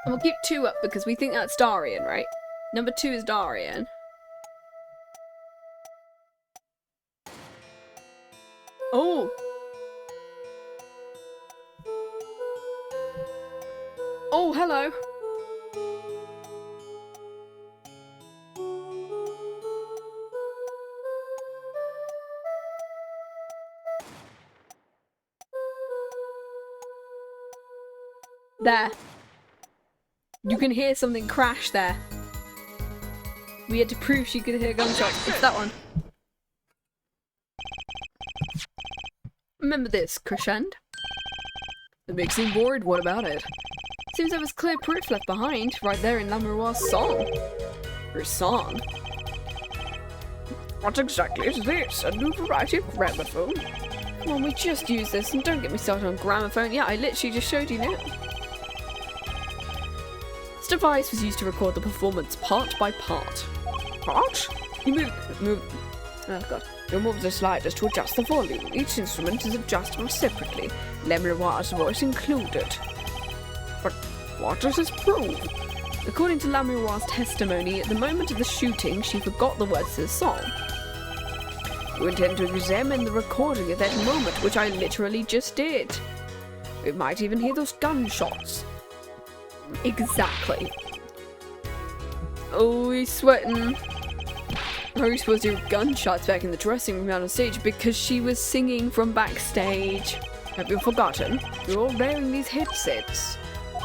And we'll keep 2 up because we think that's Darian, right? Number 2 is Darian. Oh! Oh, hello! There. You can hear something crash there. We had to prove she could hear gunshots. It's that one. Remember this, Crescend? The mixing board, what about it? Seems there was clear proof left behind, right there in La Miroir's song. Her song? What exactly is this? A new variety of gramophone? Come on, we just used this, and don't get me started on gramophone. Yeah, I literally just showed you now. This device was used to record the performance part by part. What? You move. Oh god. You move the sliders to adjust the volume. Each instrument is adjustable separately, La Miroir's voice included. But what does this prove? According to La Miroir's testimony, at the moment of the shooting, she forgot the words to the song. You intend to examine the recording at that moment, which I literally just did. We might even hear those gunshots. Exactly. Oh, he's sweating. How are you supposed to hear gunshots back in the dressing room out on stage? Because she was singing from backstage. Have you forgotten? You're all wearing these headsets.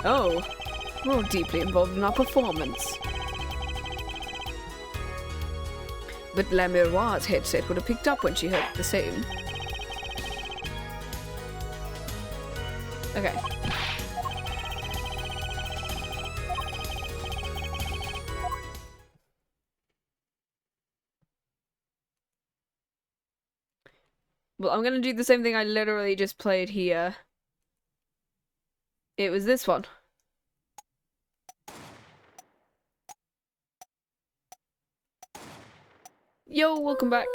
Oh, we're all deeply involved in our performance. But La Miroir's headset would have picked up when she heard the same. Okay. Well, I'm gonna do the same thing I literally just played here. It was this one. Yo, welcome back.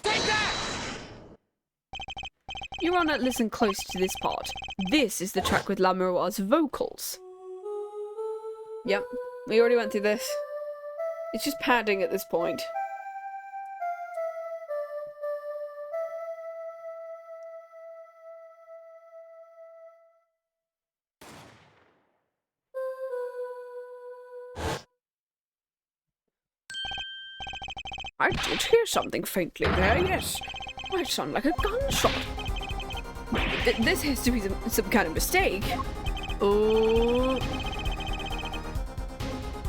Take that! You wanna listen close to this part. This is the track with La Miroir's vocals. Yep, we already went through this. It's just padding at this point. I did hear something faintly there, yes. Might sound like a gunshot. This has to be some kind of mistake. Oh.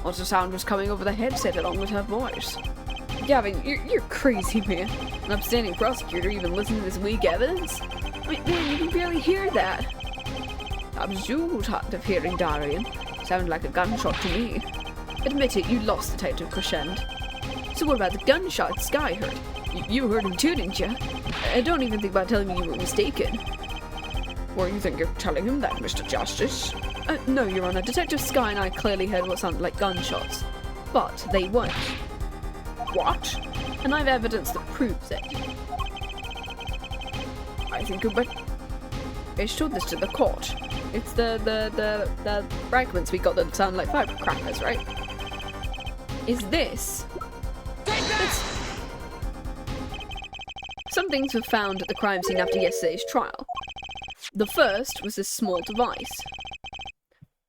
Also, sound was coming over the headset along with her voice. Gavin, you're crazy, man. An upstanding prosecutor even listening to this weak evidence? I mean, man, you can barely hear that. I was hard of hearing, Darian. Sounded like a gunshot to me. Admit it, you lost Detective Crescend. So what about the gunshot Sky heard? You heard him too, didn't you? I don't even think about telling me you were mistaken. Well, you think you're telling him that, Mr. Justice? No, Your Honor. Detective Sky and I clearly heard what sounded like gunshots. But they weren't. What? And I've evidence that proves it. I think you better... I showed this to the court. It's the fragments we got that sound like firecrackers, right? Is this... Some things were found at the crime scene after yesterday's trial. The first was this small device.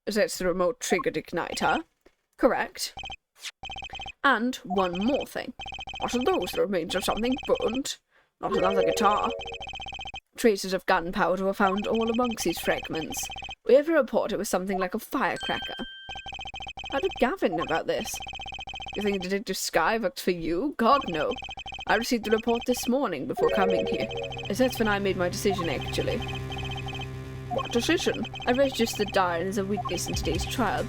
That's the remote triggered igniter. Correct. And one more thing. What are those? The remains of something burnt? Not another guitar. Traces of gunpowder were found all amongst these fragments. We have a report it was something like a firecracker. How did Gavin know about this? You think Detective Sky worked for you? God, no. I received the report this morning before coming here. That's when I made my decision, actually. What decision? I registered Darian as a witness in today's trial.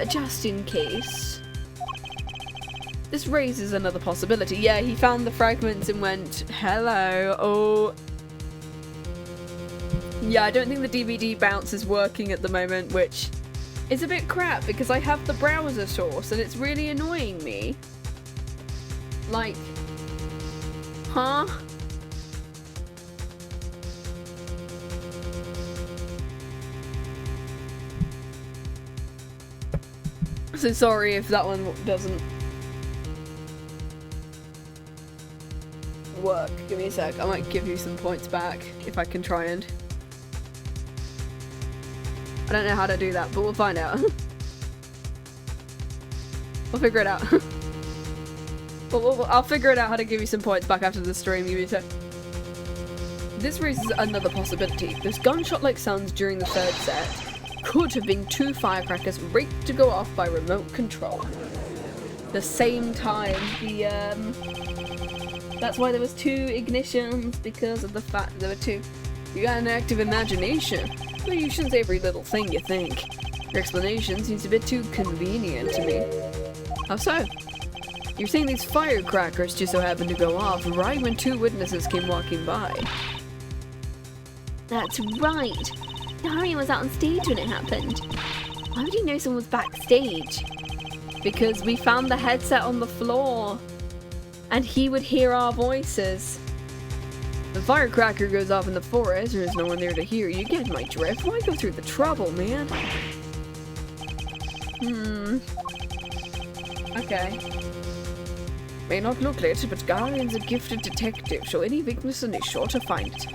Just in case. This raises another possibility. Yeah, he found the fragments and went, hello, oh. Yeah, I don't think the DVD bounce is working at the moment, which is a bit crap because I have the browser source and it's really annoying me. Like, huh? So sorry if that one doesn't work. Give me a sec. I might give you some points back if I can try and... I don't know how to do that, but we'll find out. We'll figure it out. I'll figure it out how to give you some points back after the stream. Give me a sec. This raises another possibility. Those gunshot-like sounds during the third set could have been two firecrackers rigged to go off by remote control. The same time, that's why there was two ignitions, because of the fact that there were two. You got an active imagination. Well, you shouldn't say every little thing you think. Your explanation seems a bit too convenient to me. How so? You're saying these firecrackers just so happened to go off right when two witnesses came walking by. That's right. Darian was out on stage when it happened. Why would you know someone was backstage? Because we found the headset on the floor. And he would hear our voices. The firecracker goes off in the forest, there's no one there to hear. You get my drift? Why go through the trouble, man? Okay. May not look it, but Darian's a gifted detective, so any weakness in is sure to find it.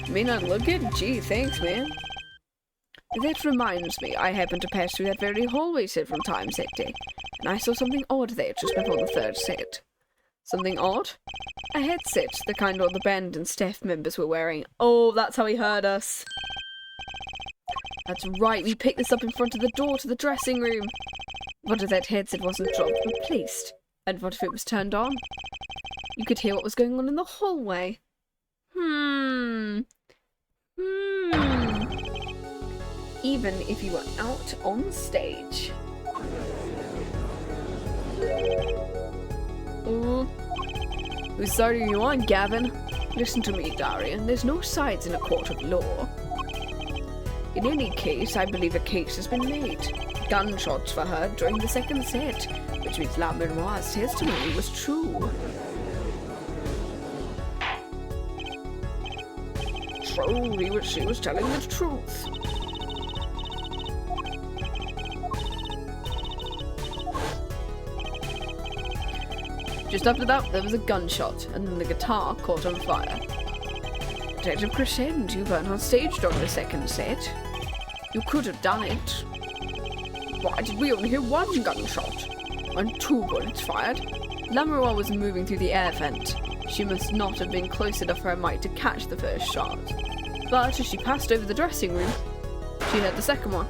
May not look it? Gee, thanks, man. That reminds me, I happened to pass through that very hallway set from time set day, and I saw something odd there just before the third set. Something odd? A headset, the kind all the band and staff members were wearing. Oh, that's how he heard us. That's right, we picked this up in front of the door to the dressing room. What if that headset wasn't dropped but placed? And what if it was turned on? You could hear what was going on in the hallway. Even if you were out on stage. Ooh. Whose side are you on, Gavin? Listen to me, Darian. There's no sides in a court of law. In any case, I believe a case has been made. Gunshots were heard during the second set, which means La Miroir's testimony was true. True, she was telling the truth. Just after that, there was a gunshot, and then the guitar caught on fire. Detective Crescend, you weren't on stage during the second set. You could have done it. Why did we only hear one gunshot? And two bullets fired? La Miroir was moving through the air vent. She must not have been close enough for her might to catch the first shot. But as she passed over the dressing room, she heard the second one.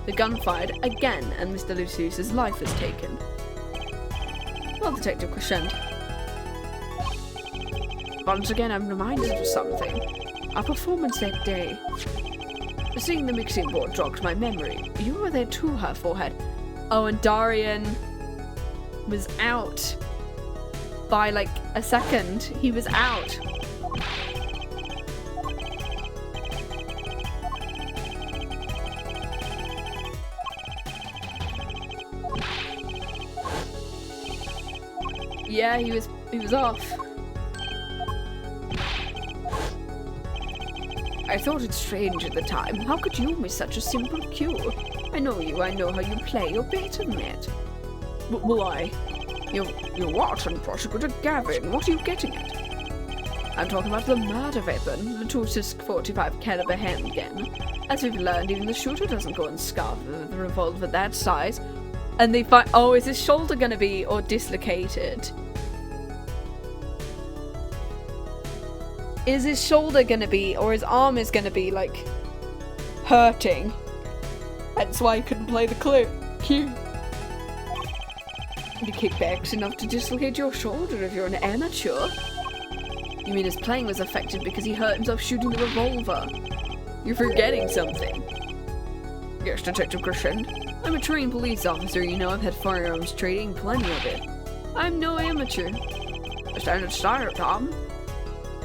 The gun fired again, and Mr. LeTouse's life was taken. Well, Detective Crescent. Once again, I'm reminded of something. Our performance that day. Seeing the mixing board jogged my memory. You were there too, her forehead. Oh, and Darian was out by like a second. He was out. Yeah, he was off. I thought it strange at the time. How could you miss such a simple cue? I know you, I know how you play. You're better than it. Why? You're what? And Prosecutor Gavin, what are you getting at? I'm talking about the murder weapon, LeTouse's 45 caliber handgun. As we've learned, even the shooter doesn't go unscarred with a revolver that size. And they find, oh, is his shoulder gonna be or dislocated? Is his shoulder gonna be, or his arm is gonna be, like, hurting? That's why he couldn't play the cue. The kickback's enough to dislocate your shoulder if you're an amateur. You mean his playing was affected because he hurt himself shooting the revolver? You're forgetting something. Yes, Detective Crescent. I'm a trained police officer, you know. I've had firearms training, plenty of it. I'm no amateur. A standard style, Tom.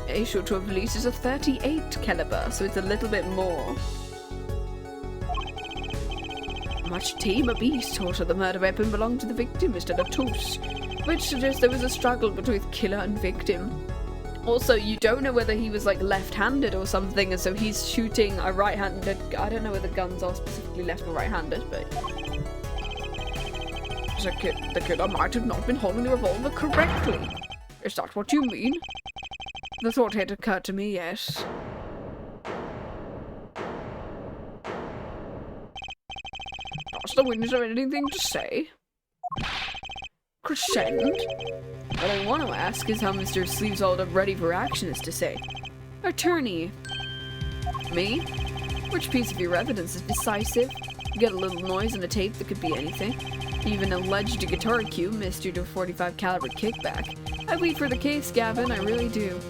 A short to have released is a 38 caliber, so it's a little bit more. Much tamer beast thought the murder weapon belonged to the victim, Mr. LeTouse, which suggests there was a struggle between killer and victim. Also, you don't know whether he was like left-handed or something, and so he's shooting a right-handed. I don't know whether guns are specifically left or right-handed, but the killer might have not been holding the revolver correctly. Is that what you mean? The thought had occurred to me, yes. Does the witness have anything to say? Crescent? What I want to ask is how Mr. Sleeves-all-up ready for action is to say. Attorney. Me? Which piece of your evidence is decisive? You get a little noise on a tape that could be anything. Even an alleged guitar cue missed due to a 45 caliber kickback. I wait for the case, Gavin, I really do.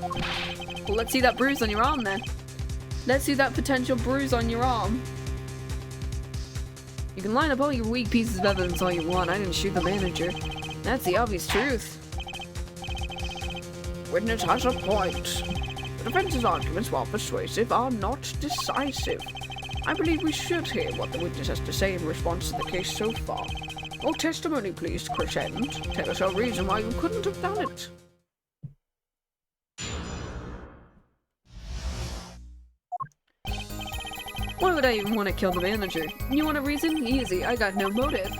Well, let's see that bruise on your arm then. Let's see that potential bruise on your arm. You can line up all your weak pieces of evidence all you want. I didn't shoot the manager. That's the obvious truth. Witness has a point. The defense's arguments, while persuasive, are not decisive. I believe we should hear what the witness has to say in response to the case so far. More testimony, please, Crescent. Tell us your reason why you couldn't have done it. Why would I even want to kill the manager? You want a reason? Easy. I got no motive.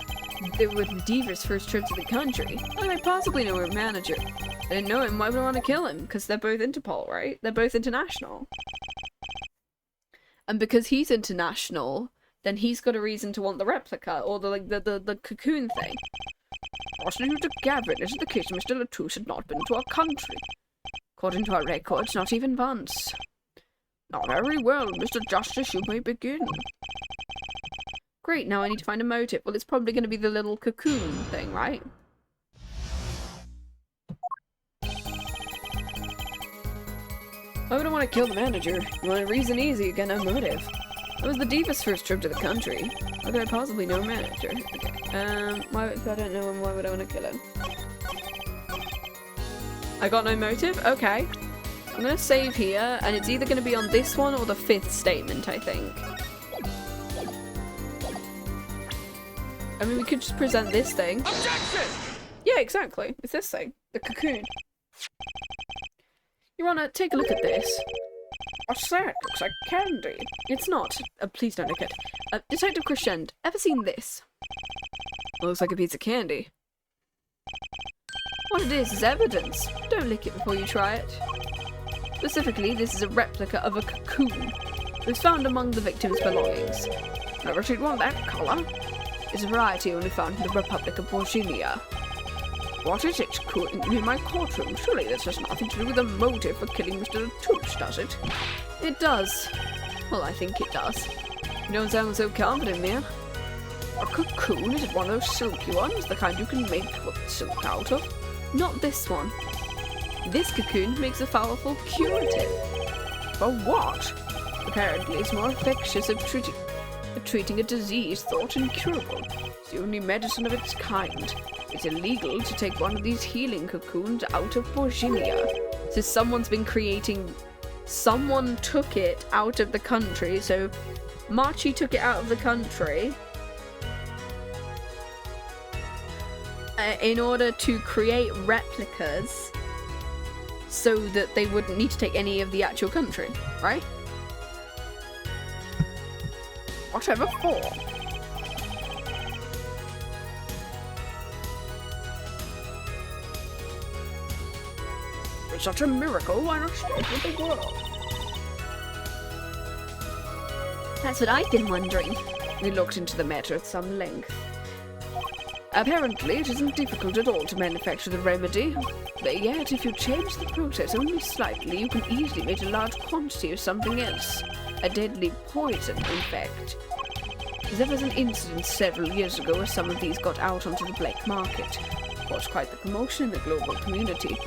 It was Diva's first trip to the country. How could I possibly know her manager? I didn't know him. Why would I want to kill him? Because they're both Interpol, right? They're both international. And because he's international, then he's got a reason to want the replica, or the cocoon thing. Prosecutor Gavin, is it the case Mr. LeTouse had not been to our country? According to our records, not even once. Not very well, Mr. Justice, you may begin. Great, now I need to find a motive. Well, it's probably going to be the little cocoon thing, right? Why would I want to kill the manager? You want a reason? Easy, again, no motive. It was the Diva's first trip to the country. How could I possibly know manager? Okay, why, if I don't know him, why would I want to kill him? I got no motive? Okay. I'm gonna save here, and it's either gonna be on this one or the 5th statement, I think. I mean, we could just present this thing. Objection! Yeah, exactly. It's this thing. The cocoon. Your Honor, take a look at this. What's that? Looks like candy. It's not. Please don't lick it. Detective Crescent, ever seen this? Looks like a piece of candy. What it is evidence. Don't lick it before you try it. Specifically, this is a replica of a cocoon. It was found among the victim's belongings. Never seen one that colour. It's a variety only found in the Republic of Borginia. What is it cooing in my courtroom? Surely this has nothing to do with the motive for killing Mr. LeTouse, does it? It does. Well, I think it does. You don't sound so confident, man. A cocoon? Is it one of those silky ones? The kind you can make silk out of? Not this one. This cocoon makes a powerful curative. For what? Apparently it's more effective at treating a disease thought incurable. It's the only medicine of its kind. It's illegal to take one of these healing cocoons out of Borginia. So someone took it out of the country, so Marchi took it out of the country in order to create replicas so that they wouldn't need to take any of the actual country, right? Whatever for? It's such a miracle, why not start with the world? That's what I've been wondering. We looked into the matter at some length. Apparently, it isn't difficult at all to manufacture the remedy, but yet if you change the process only slightly, you can easily make a large quantity of something else. A deadly poison, in fact. There was an incident several years ago where some of these got out onto the black market. Caused quite the commotion in the global community,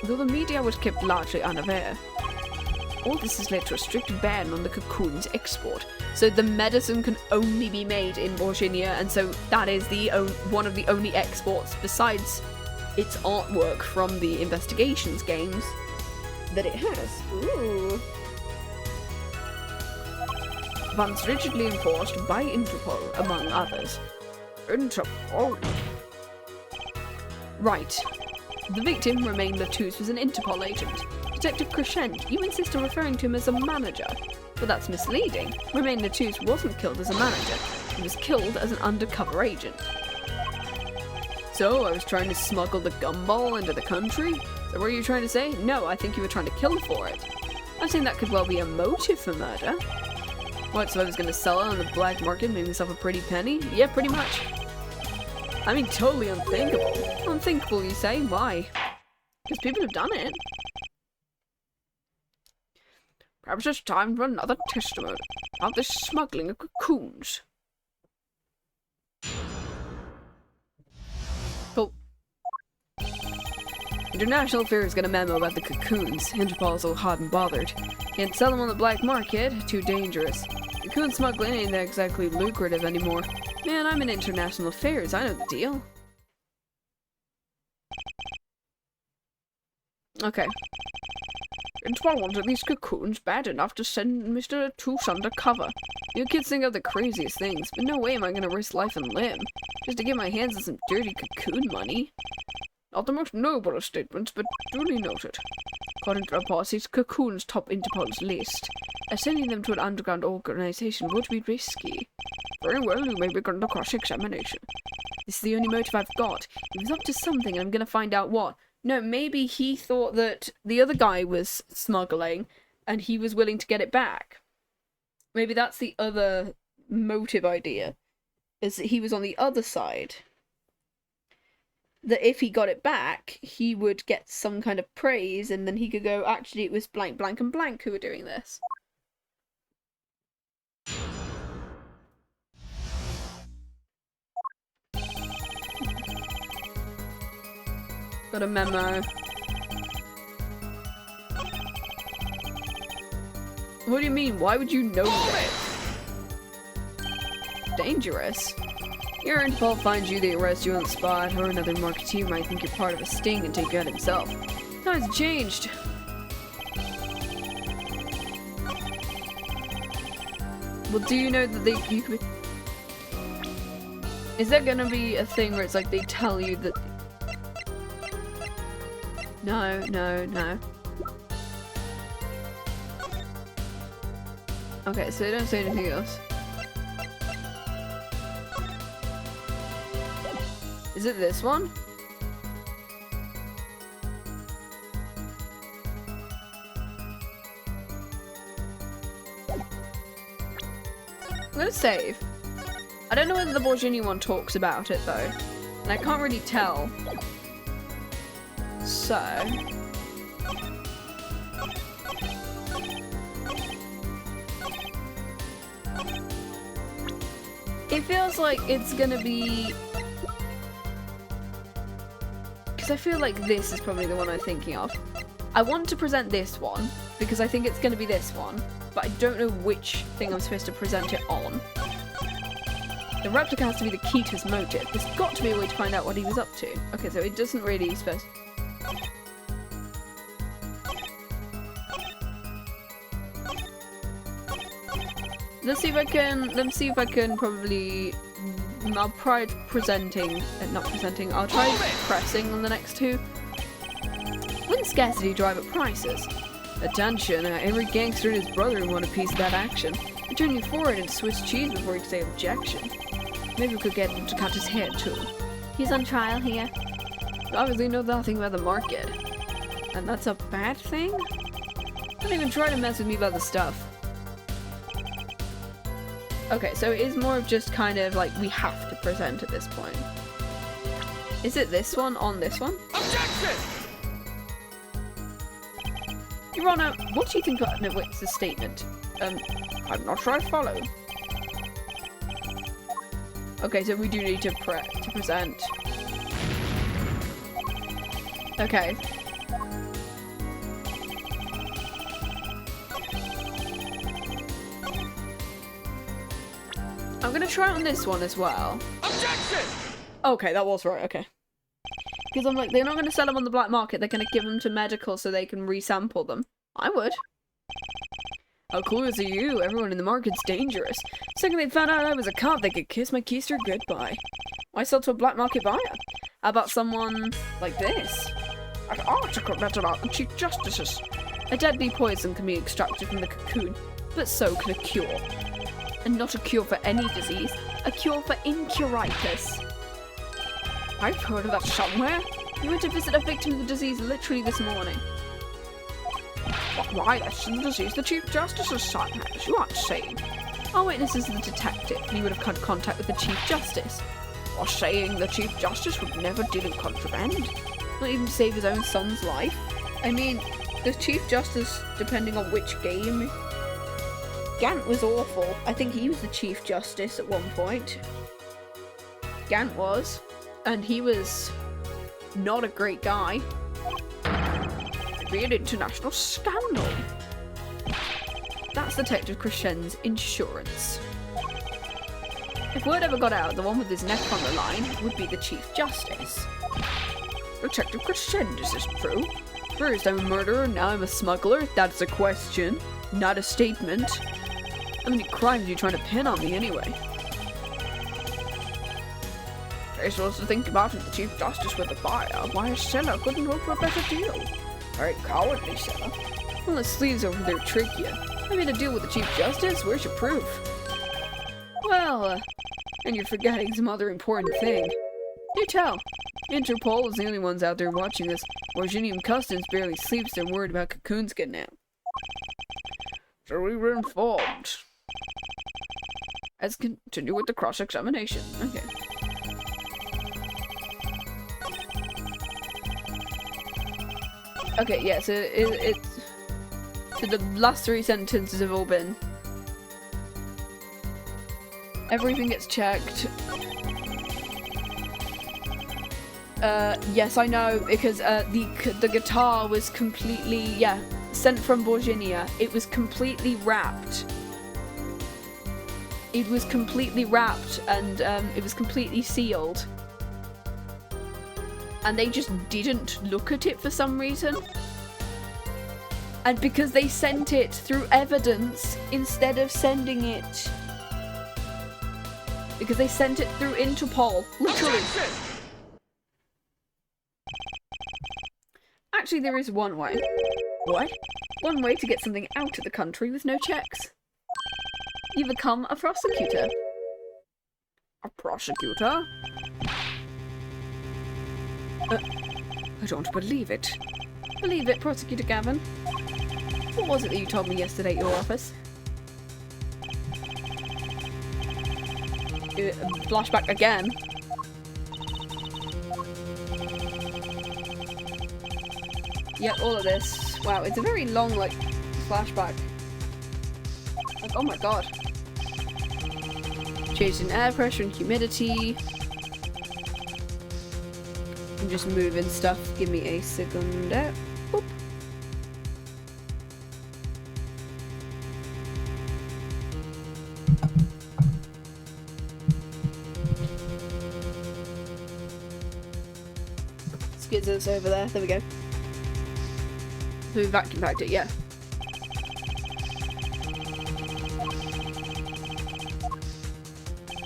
though the media was kept largely unaware. All this has led to a strict ban on the cocoon's export. So the medicine can only be made in Borginia, and so that is one of the only exports besides its artwork from the investigations games that it has. Ooh. Once rigidly enforced by Interpol, among others. Interpol? Right. The victim, Romain LeTouse, was an Interpol agent. Detective Crescent, you insist on referring to him as a manager. But that's misleading. Romain LeTouse wasn't killed as a manager. He was killed as an undercover agent. So, I was trying to smuggle the gumball into the country? So what are you trying to say? No, I think you were trying to kill for it. I'm saying that could well be a motive for murder. What, so I was gonna sell it on the black market and make myself a pretty penny? Yeah, pretty much. I mean, totally unthinkable. Unthinkable, you say? Why? Because people have done it. Perhaps it's time for another testimony about this smuggling of cocoons. Cool. International Affairs got a memo about the cocoons. Interpol's all hot and bothered. Can't sell them on the black market, too dangerous. Cocoon smuggling ain't exactly lucrative anymore. Man, I'm in International Affairs, I know the deal. Okay. Interpol wanted these cocoons bad enough to send Mr. LeTouse undercover. You kids think of the craziest things, but no way am I gonna risk life and limb just to get my hands on some dirty cocoon money. Not the most noble of statements, but duly noted. According to reports, these cocoons top Interpol's list. Sending them to an underground organization would be risky. Very well, you may begin the cross-examination. This is the only motive I've got. He was up to something, and I'm gonna find out what. No, maybe he thought that the other guy was smuggling, and he was willing to get it back. Maybe that's the other motive idea, is that he was on the other side. That if he got it back, he would get some kind of praise, and then he could go, actually, it was blank, blank, and blank who were doing this. Got a memo. What do you mean? Why would you know this? Dangerous. Your Interpol finds you, they arrest you on the spot, or another marketeer might think you're part of a sting and take you out himself. Times have changed. Well, do you know that you could... Is there gonna be a thing where it's like they tell you that... No, no, no. Okay, so they don't say anything else. Is it this one? I'm gonna save. I don't know whether the Borginian one talks about it though. And I can't really tell. So... it feels like it's gonna be... because I feel like this is probably the one I'm thinking of. I want to present this one, because I think it's gonna be this one, but I don't know which thing I'm supposed to present it on. The replica has to be the key to his motive. There's got to be a way to find out what he was up to. Okay, so it doesn't really specify. Let's see if I can probably... I'll try presenting, not presenting, I'll try pressing on the next two. Wouldn't scarcity drive up prices? Attention, every gangster and his brother want a piece of that action. I turn you forward into Swiss cheese before he'd say objection. Maybe we could get him to cut his hair too. He's on trial here. You obviously know nothing about the market. And that's a bad thing? Don't even try to mess with me about the stuff. Okay, so it is more of just kind of like we have to present at this point. Is it this one on this one? Objection! Your Honor, what do you think about... no, wait, it's a statement. I'm not sure I follow. Okay, so we do need to present. Okay. I'm gonna try it on this one as well. Objection! Okay, that was right, okay. Because I'm like, they're not gonna sell them on the black market, they're gonna give them to medical so they can resample them. I would. How cool is you? Everyone in the market's dangerous. Second they found out I was a cop, they could kiss my keister goodbye. Why sell to a black market buyer? How about someone like this? An article that's about the Chief Justices. A deadly poison can be extracted from the cocoon, but so can a cure. And not a cure for any disease, a cure for incuritis. I've heard of that somewhere. You went to visit a victim of the disease literally this morning. But why, that's the disease the Chief Justice's son has. You aren't saying. Our witness is the detective, and he would have had contact with the Chief Justice. Or saying the Chief Justice would never deal in contraband. Not even to save his own son's life. I mean, the Chief Justice, depending on which game. Gant was awful. I think he was the Chief Justice at one point. Gant was. And he was not a great guy. It'd be an international scandal. That's Detective Crescen's insurance. If word ever got out, the one with his neck on the line would be the Chief Justice. Detective Crescend, is this true? First I'm a murderer, now I'm a smuggler. That's a question, not a statement. How many crimes are you trying to pin on me anyway? They're supposed to think about it, the Chief Justice with the buyer. Why a seller couldn't hope for a better deal? Very cowardly seller. Well, the sleeves over there trick you. I made a deal with the Chief Justice, where's your proof? Well, and you're forgetting some other important thing. Do tell. Interpol is the only ones out there watching this. Borginian Customs barely sleeps, they're worried about Cocoons getting out. So we were informed. Let's continue with the cross-examination. Okay. Okay, yeah, so so the last three sentences have all been... everything gets checked. Yes, I know, because the guitar was completely, yeah, sent from Borginia. It was completely wrapped. It was completely wrapped, and it was completely sealed. And they just didn't look at it for some reason. And because they sent it through evidence instead of sending it... because they sent it through Interpol, literally. Actually, there is one way. What? One way to get something out of the country with no checks. You become a prosecutor. A prosecutor? I don't believe it. Believe it, Prosecutor Gavin. What was it that you told me yesterday at your office? Flashback again. Yep, all of this. Wow, it's a very long, like, flashback. Like, oh my god. Changing air pressure and humidity. I'm just moving stuff. Give me a second. Boop. Skizzers over there. There we go. So we vacuum packed it, yeah.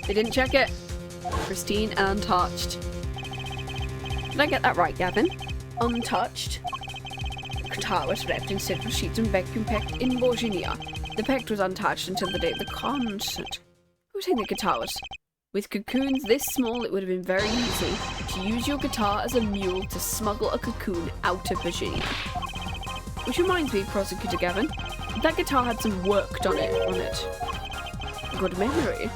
They didn't check it. Pristine and untouched. Did I get that right, Gavin? Untouched. The guitar was wrapped in several sheets and vacuum packed in Borginian. The pact was untouched until the day of the concert. Who think the guitar was? With cocoons this small, it would have been very easy to use your guitar as a mule to smuggle a cocoon out of Virginia. Which reminds me, Prosecutor Gavin, that guitar had some work done on it. Good memory.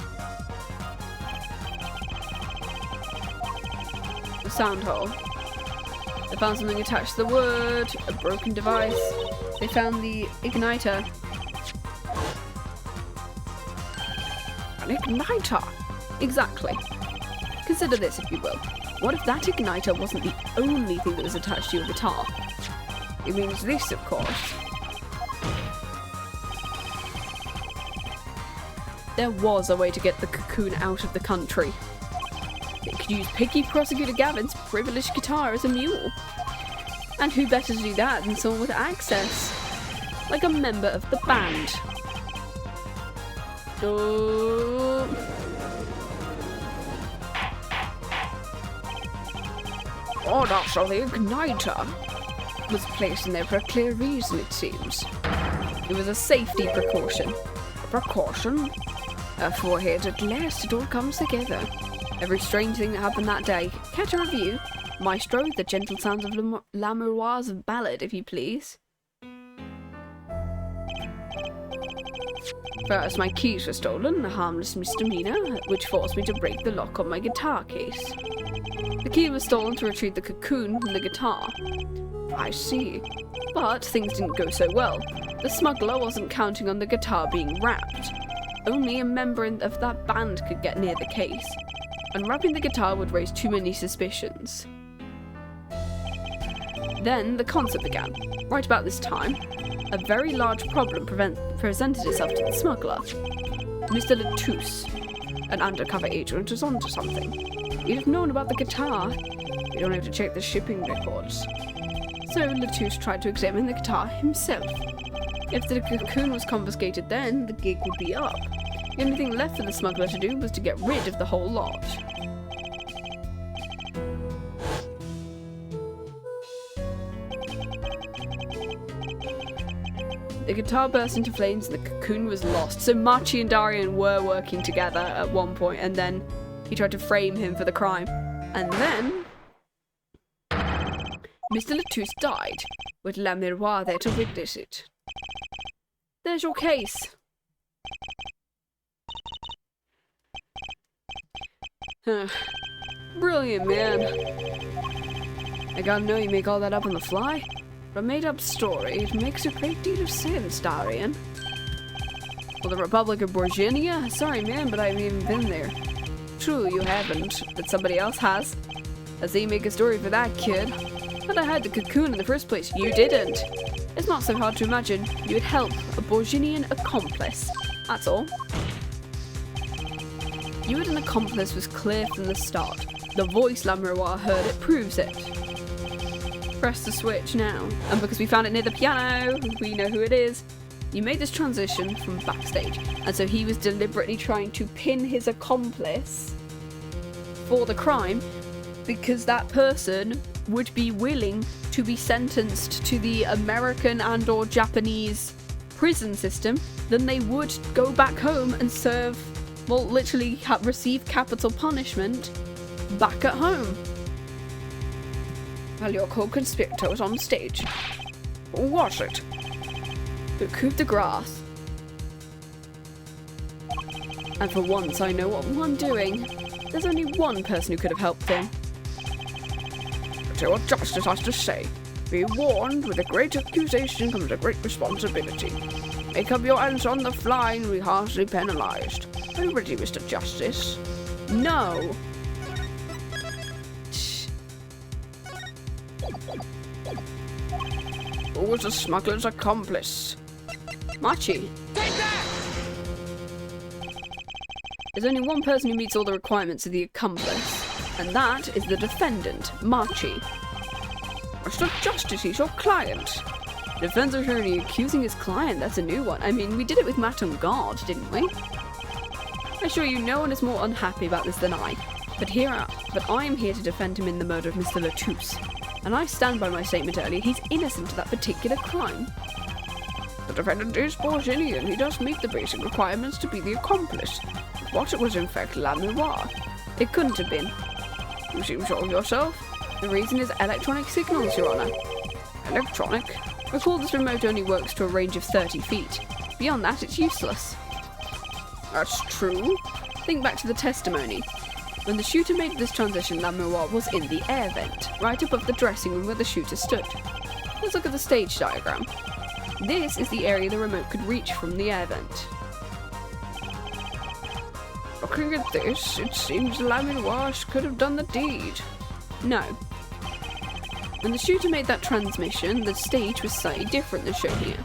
The sound hole. They found something attached to the wood, a broken device. They found the igniter. An igniter! Exactly. Consider this, if you will. What if that igniter wasn't the only thing that was attached to your guitar? It means this, of course. There was a way to get the cocoon out of the country. They could use Picky Prosecutor Gavin's privileged guitar as a mule. And who better to do that than someone with access? Like a member of the band. Oh. Oh, so the igniter was placed in there for a clear reason, it seems. It was a safety precaution. A precaution? Forehead, at last it all comes together. Every strange thing that happened that day. Catch a review. Maestro, the gentle sounds of La Miroir's ballad, if you please. First, my keys were stolen, a harmless misdemeanor, which forced me to break the lock on my guitar case. The key was stolen to retrieve the cocoon from the guitar. I see. But things didn't go so well. The smuggler wasn't counting on the guitar being wrapped. Only a member of that band could get near the case. Unwrapping the guitar would raise too many suspicions. Then the concert began. Right about this time, a very large problem presented itself to the smuggler. Mr. LeTouse, an undercover agent, was onto something. He'd have known about the guitar. We don't have to check the shipping records. So LeTouse tried to examine the guitar himself. If the cocoon was confiscated then, the gig would be up. The only thing left for the smuggler to do was to get rid of the whole lot. The guitar burst into flames and the cocoon was lost. So Machi and Darian were working together at one point, and then he tried to frame him for the crime. And then Mr. LeTouse died, with La Miroir there to witness it. There's your case. Brilliant, man. I gotta know you make all that up on the fly. But a made-up story, it makes a great deal of sense, Darian. Well, the Republic of Borginia? Sorry, man, but I haven't even been there. True, you haven't, but somebody else has. As they make a story for that kid. But I had the cocoon in the first place. You didn't. It's not so hard to imagine. You would help a Borginian accomplice. That's all. You had an accomplice was clear from the start. The voice La Miroir heard it proves it. Press the switch now. And because we found it near the piano, we know who it is. You made this transition from backstage. And so he was deliberately trying to pin his accomplice for the crime because that person would be willing to be sentenced to the American and or Japanese prison system, then they would go back home and serve, well, literally receive capital punishment back at home. Well, your co-conspirator was on stage. Who was it? The coup de grace. And for once I know what I'm doing. There's only one person who could have helped him. Do what justice has to say. Be warned, with a great accusation comes a great responsibility. Make up your answer on the fly and be harshly penalized. Are you ready, Mr. Justice? No! Who was the smuggler's accomplice? Machi. Take that! There's only one person who meets all the requirements of the accomplice, and that is the defendant, Machi. Mr. Justice, he's your client. Defense attorney accusing his client, that's a new one. I mean, we did it with Matt on guard, didn't we? I assure you, no one is more unhappy about this than I. But I am here to defend him in the murder of Mr. LeTouse. And I stand by my statement earlier, he's innocent of that particular crime. The defendant is Borginian. He does meet the basic requirements to be the accomplice. What it was in fact La Miroir. It couldn't have been. You seem sure of yourself? The reason is electronic signals, Your Honor. Electronic? Recall this remote only works to a range of 30 feet. Beyond that, it's useless. That's true. Think back to the testimony. When the shooter made this transition, La Miroir was in the air vent, right above the dressing room where the shooter stood. Let's look at the stage diagram. This is the area the remote could reach from the air vent. Looking at this, it seems La Miroir could have done the deed. No. When the shooter made that transmission, the stage was slightly different than shown here.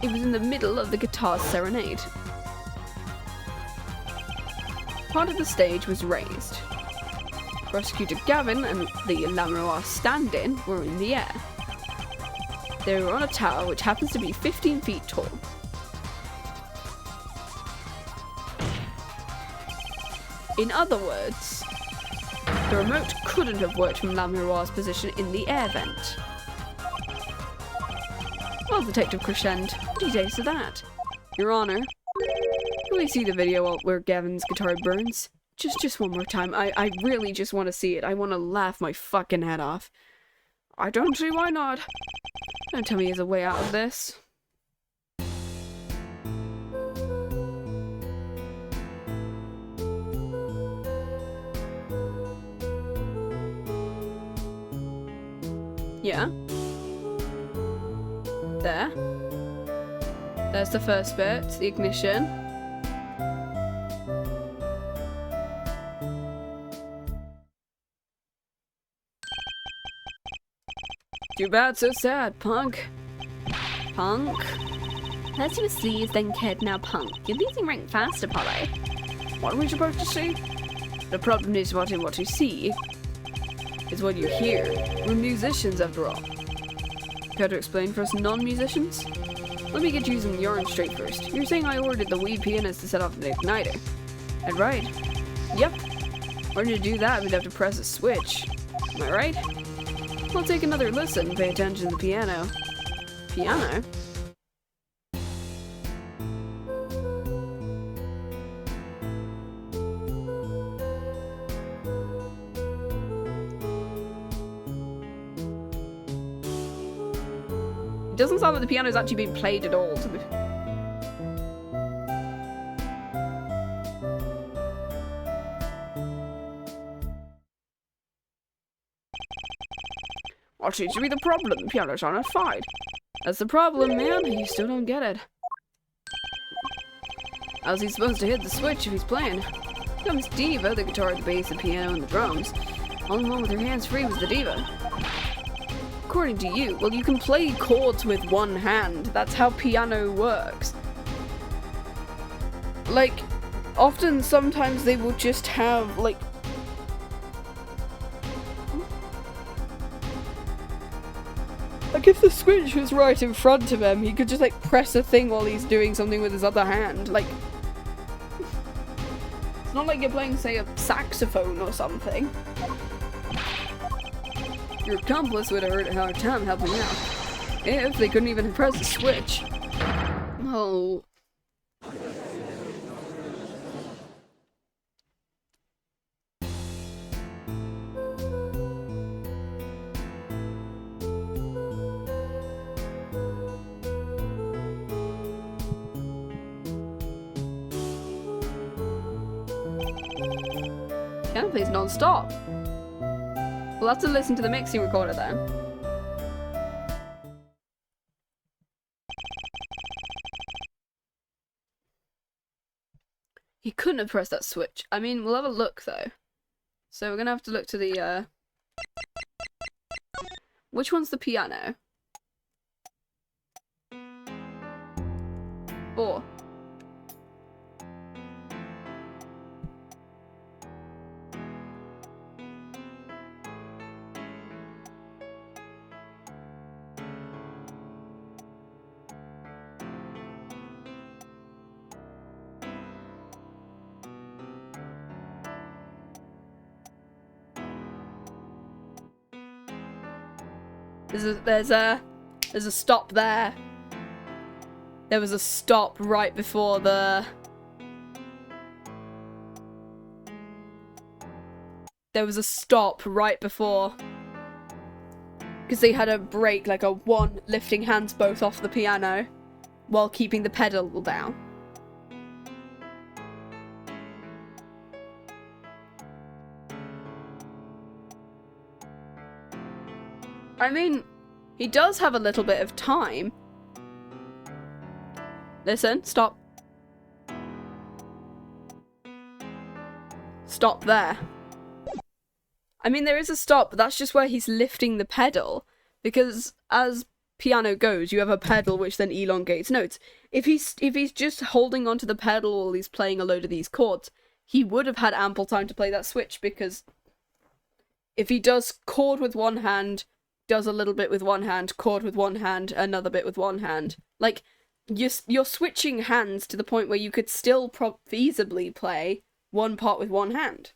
It was in the middle of the guitar's Serenade. Part of the stage was raised. Prosecutor Gavin and the La Miroir stand-in were in the air. They were on a tower which happens to be 15 feet tall. In other words, the remote couldn't have worked from La Miroir's position in the air vent. Well, Detective Crescent, what do you say to that? Your Honor, can we see the video where Gavin's guitar burns? Just one more time. I really just want to see it. I want to laugh my fucking head off. I don't see why not. Don't tell me there's a way out of this. Yeah. There. There's the first bit, the ignition. Too bad, so sad, punk. Punk? First you were sleaze, then kid, now punk. You're losing rank fast, Apollo. What are we supposed to see? The problem is what you see is what you hear. We're musicians after all. Care to explain for us non-musicians? Let me get you some yarn straight first. You're saying I ordered the weed pianist to set off the igniter. That right? Yep. In order to do that, we'd have to press a switch. Am I right? We'll take another listen. Pay attention to the piano. Piano? It doesn't sound like the piano's actually being played at all. What seems to be the problem? The piano's on its side. That's the problem, man. You still don't get it. How's he supposed to hit the switch if he's playing? Comes Diva, the guitar, the bass, the piano, and the drums. Only one with her hands free was the Diva. According to you, well, you can play chords with one hand. That's how piano works. Like, often, sometimes they will just have, like... Like, if the switch was right in front of him, he could just, like, press a thing while he's doing something with his other hand. Like... It's not like you're playing, say, a saxophone or something. Your accomplice would have had a hard time helping out. If they couldn't even press the switch. Oh. Piano plays non-stop. We'll have to listen to the mixing recorder then. He couldn't have pressed that switch. I mean, we'll have a look though. So we're gonna have to look to the, which one's the piano? 4. There's a stop there. There was a stop right before the... There was a stop right before... Because they had a break, like a one lifting hands both off the piano while keeping the pedal down. I mean, he does have a little bit of time. Listen, stop. Stop there. I mean, there is a stop, but that's just where he's lifting the pedal. Because as piano goes, you have a pedal which then elongates notes. If he's just holding onto the pedal while he's playing a load of these chords, he would have had ample time to play that switch, because if he does chord with one hand, does a little bit with one hand, chord with one hand, another bit with one hand. Like, you're switching hands to the point where you could still feasibly play one part with one hand.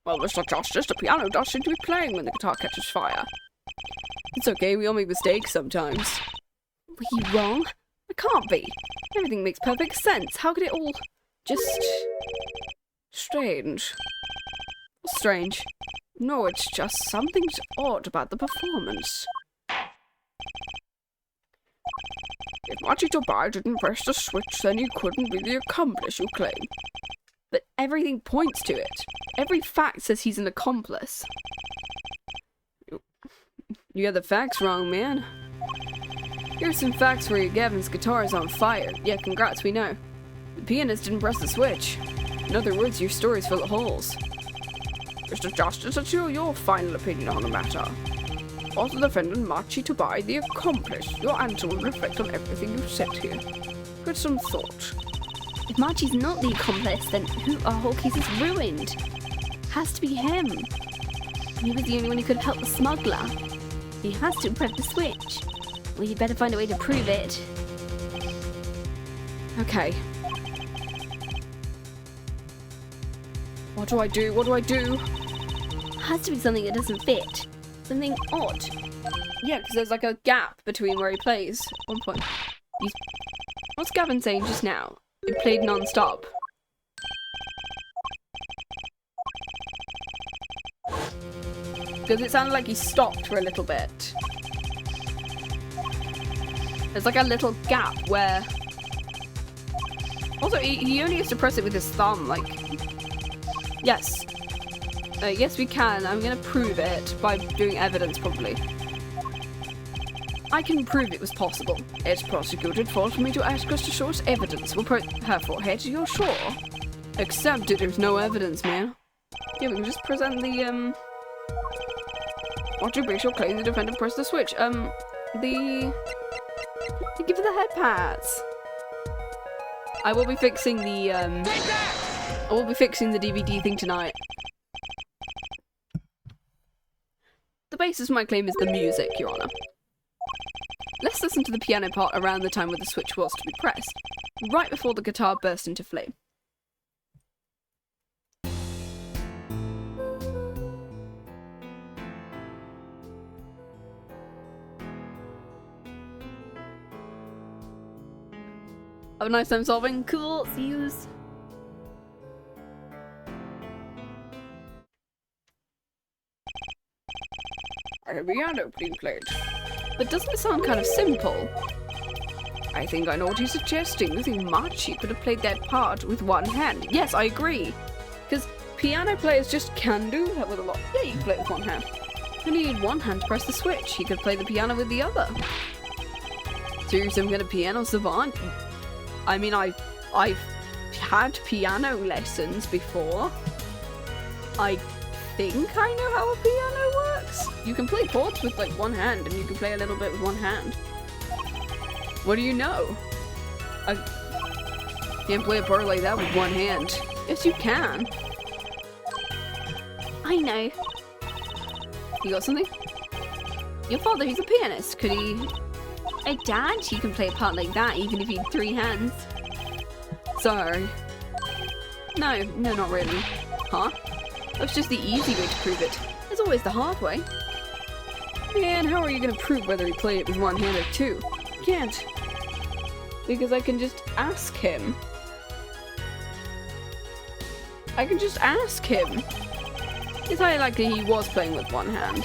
Well, Mr. Justice, the piano does seem to be playing when the guitar catches fire. It's okay, we all make mistakes sometimes. Were you wrong? It can't be. Everything makes perfect sense. How could it all just... Strange. Strange? No, it's just something's odd about the performance. If Machi Tobai didn't press the switch, then he couldn't be the accomplice you claim. But everything points to it. Every fact says he's an accomplice. You got the facts wrong, man. Here's some facts for you. Gavin's guitar is on fire. Yeah, congrats, we know. The pianist didn't press the switch. In other words, your story's full of holes. Mr. Justice, it's your final opinion on the matter. Was the defendant Machi Tobai the accomplice? Your answer will reflect on everything you've said here. Give some thought. If Marchie's not the accomplice, then our whole case is ruined. Has to be him. He was the only one who could have helped the smuggler. He has to press the switch. Well, you better find a way to prove it. Okay. What do I do? What do I do? Has to be something that doesn't fit. Something odd. Yeah, because there's like a gap between where he plays. At one point. What's Gavin saying just now? It played non-stop. Because it sounded like he stopped for a little bit. There's like a little gap where... Also, he only has to press it with his thumb, like... Yes. Yes, we can. I'm gonna prove it by doing evidence, probably. I can prove it was possible. It's prosecuted false for me to ask us to show us evidence. We'll put her forehead, you're sure? Except that there's no evidence, man. Yeah, we can just present the, What do Bishop claim the defendant pressed the switch? They give the head pats. I will be fixing the, I will be fixing the DVD thing tonight. The basis of my claim is the music, Your Honor. Let's listen to the piano part around the time where the switch was to be pressed, right before the guitar burst into flame. Have a nice time solving. Cool, see yous. A piano being played. But doesn't it sound kind of simple? I think I know what he's suggesting. You think Machi could have played that part with one hand. Yes, I agree. Because piano players just can do that with a lot. Yeah, you can play it with one hand. You need one hand to press the switch. You could play the piano with the other. So you're some kind of piano savant? I mean, I've had piano lessons before. I think I know how a piano works. You can play chords with like one hand, and you can play a little bit with one hand. What do you know? I can't play a part like that with one hand. Yes, you can. I know. You got something? Your father, he's a pianist. Could he... A dad? You can play a part like that even if you had 3 hands. Sorry. No, not really. Huh? That's just the easy way to prove it. There's always the hard way. Man, how are you gonna prove whether he played it with one hand or 2? You can't. Because I can just ask him. I can just ask him. It's highly likely he was playing with one hand.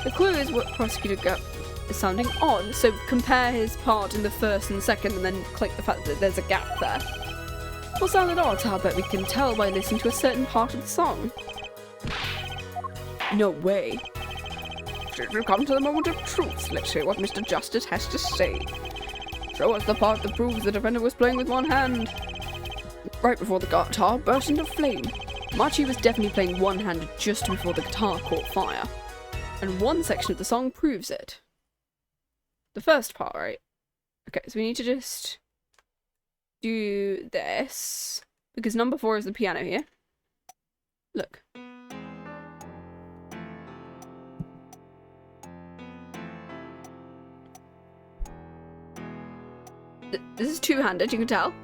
The clue is what prosecutor got is sounding odd, so compare his part in the first and second and then click the fact that there's a gap there. What sounded odd, I bet we can tell by listening to a certain part of the song. No way. We've come to the moment of truth. Let's hear what Mr. Justice has to say. Show us the part that proves the defendant was playing with one hand. Right before the guitar burst into flame. Machi was definitely playing one-handed just before the guitar caught fire. And one section of the song proves it. The first part, right? Okay, so we need to just do this. Because number 4 is the piano here. Look. This is two-handed, you can tell.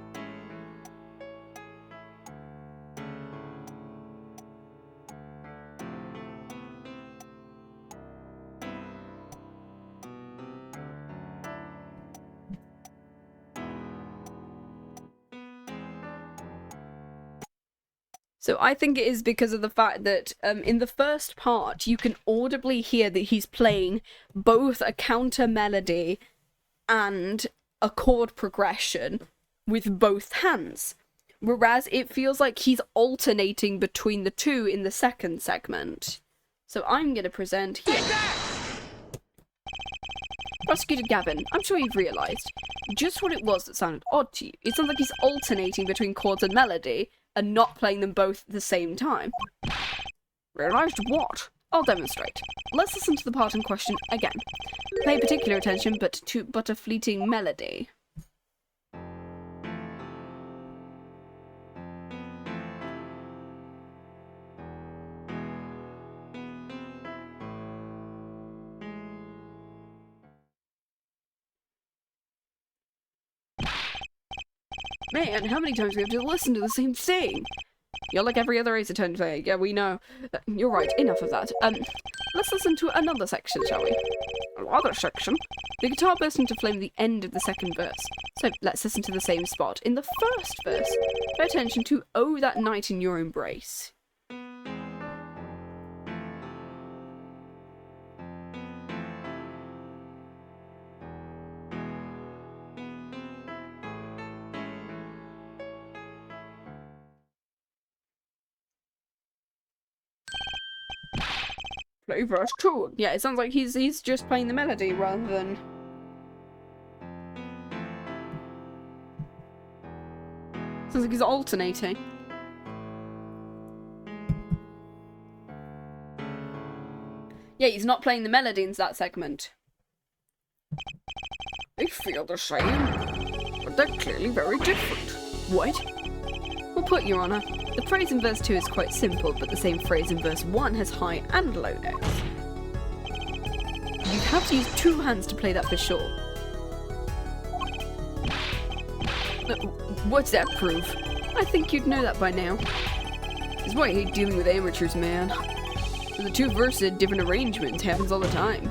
So I think it is because of the fact that in the first part, you can audibly hear that he's playing both a counter melody and a chord progression with both hands. Whereas it feels like he's alternating between the two in the second segment. So I'm going to present here. Prosecutor Gavin, I'm sure you've realised just what it was that sounded odd to you. It sounds like he's alternating between chords and melody, and not playing them both at the same time. Realised what? I'll demonstrate. Let's listen to the part in question again. Pay particular attention but a fleeting melody. Man, how many times do we have to listen to the same thing? You're like every other Ace Attorney player. Yeah, we know. You're right, enough of that. Let's listen to another section, shall we? Another section? The guitar burst into flame at the end of the second verse. So, let's listen to the same spot in the first verse. Pay attention to "Oh, that night in your embrace." Play verse 2. Yeah, it sounds like he's just playing the melody rather than... Sounds like he's alternating. Yeah, he's not playing the melody in that segment. They feel the same, but they're clearly very different. What? Well put, Your Honour. The phrase in verse 2 is quite simple, but the same phrase in verse 1 has high and low notes. You'd have to use 2 hands to play that for sure. What's that proof? I think you'd know that by now. It's why I hate dealing with amateurs, man. So the 2 verses had different arrangements, happens all the time.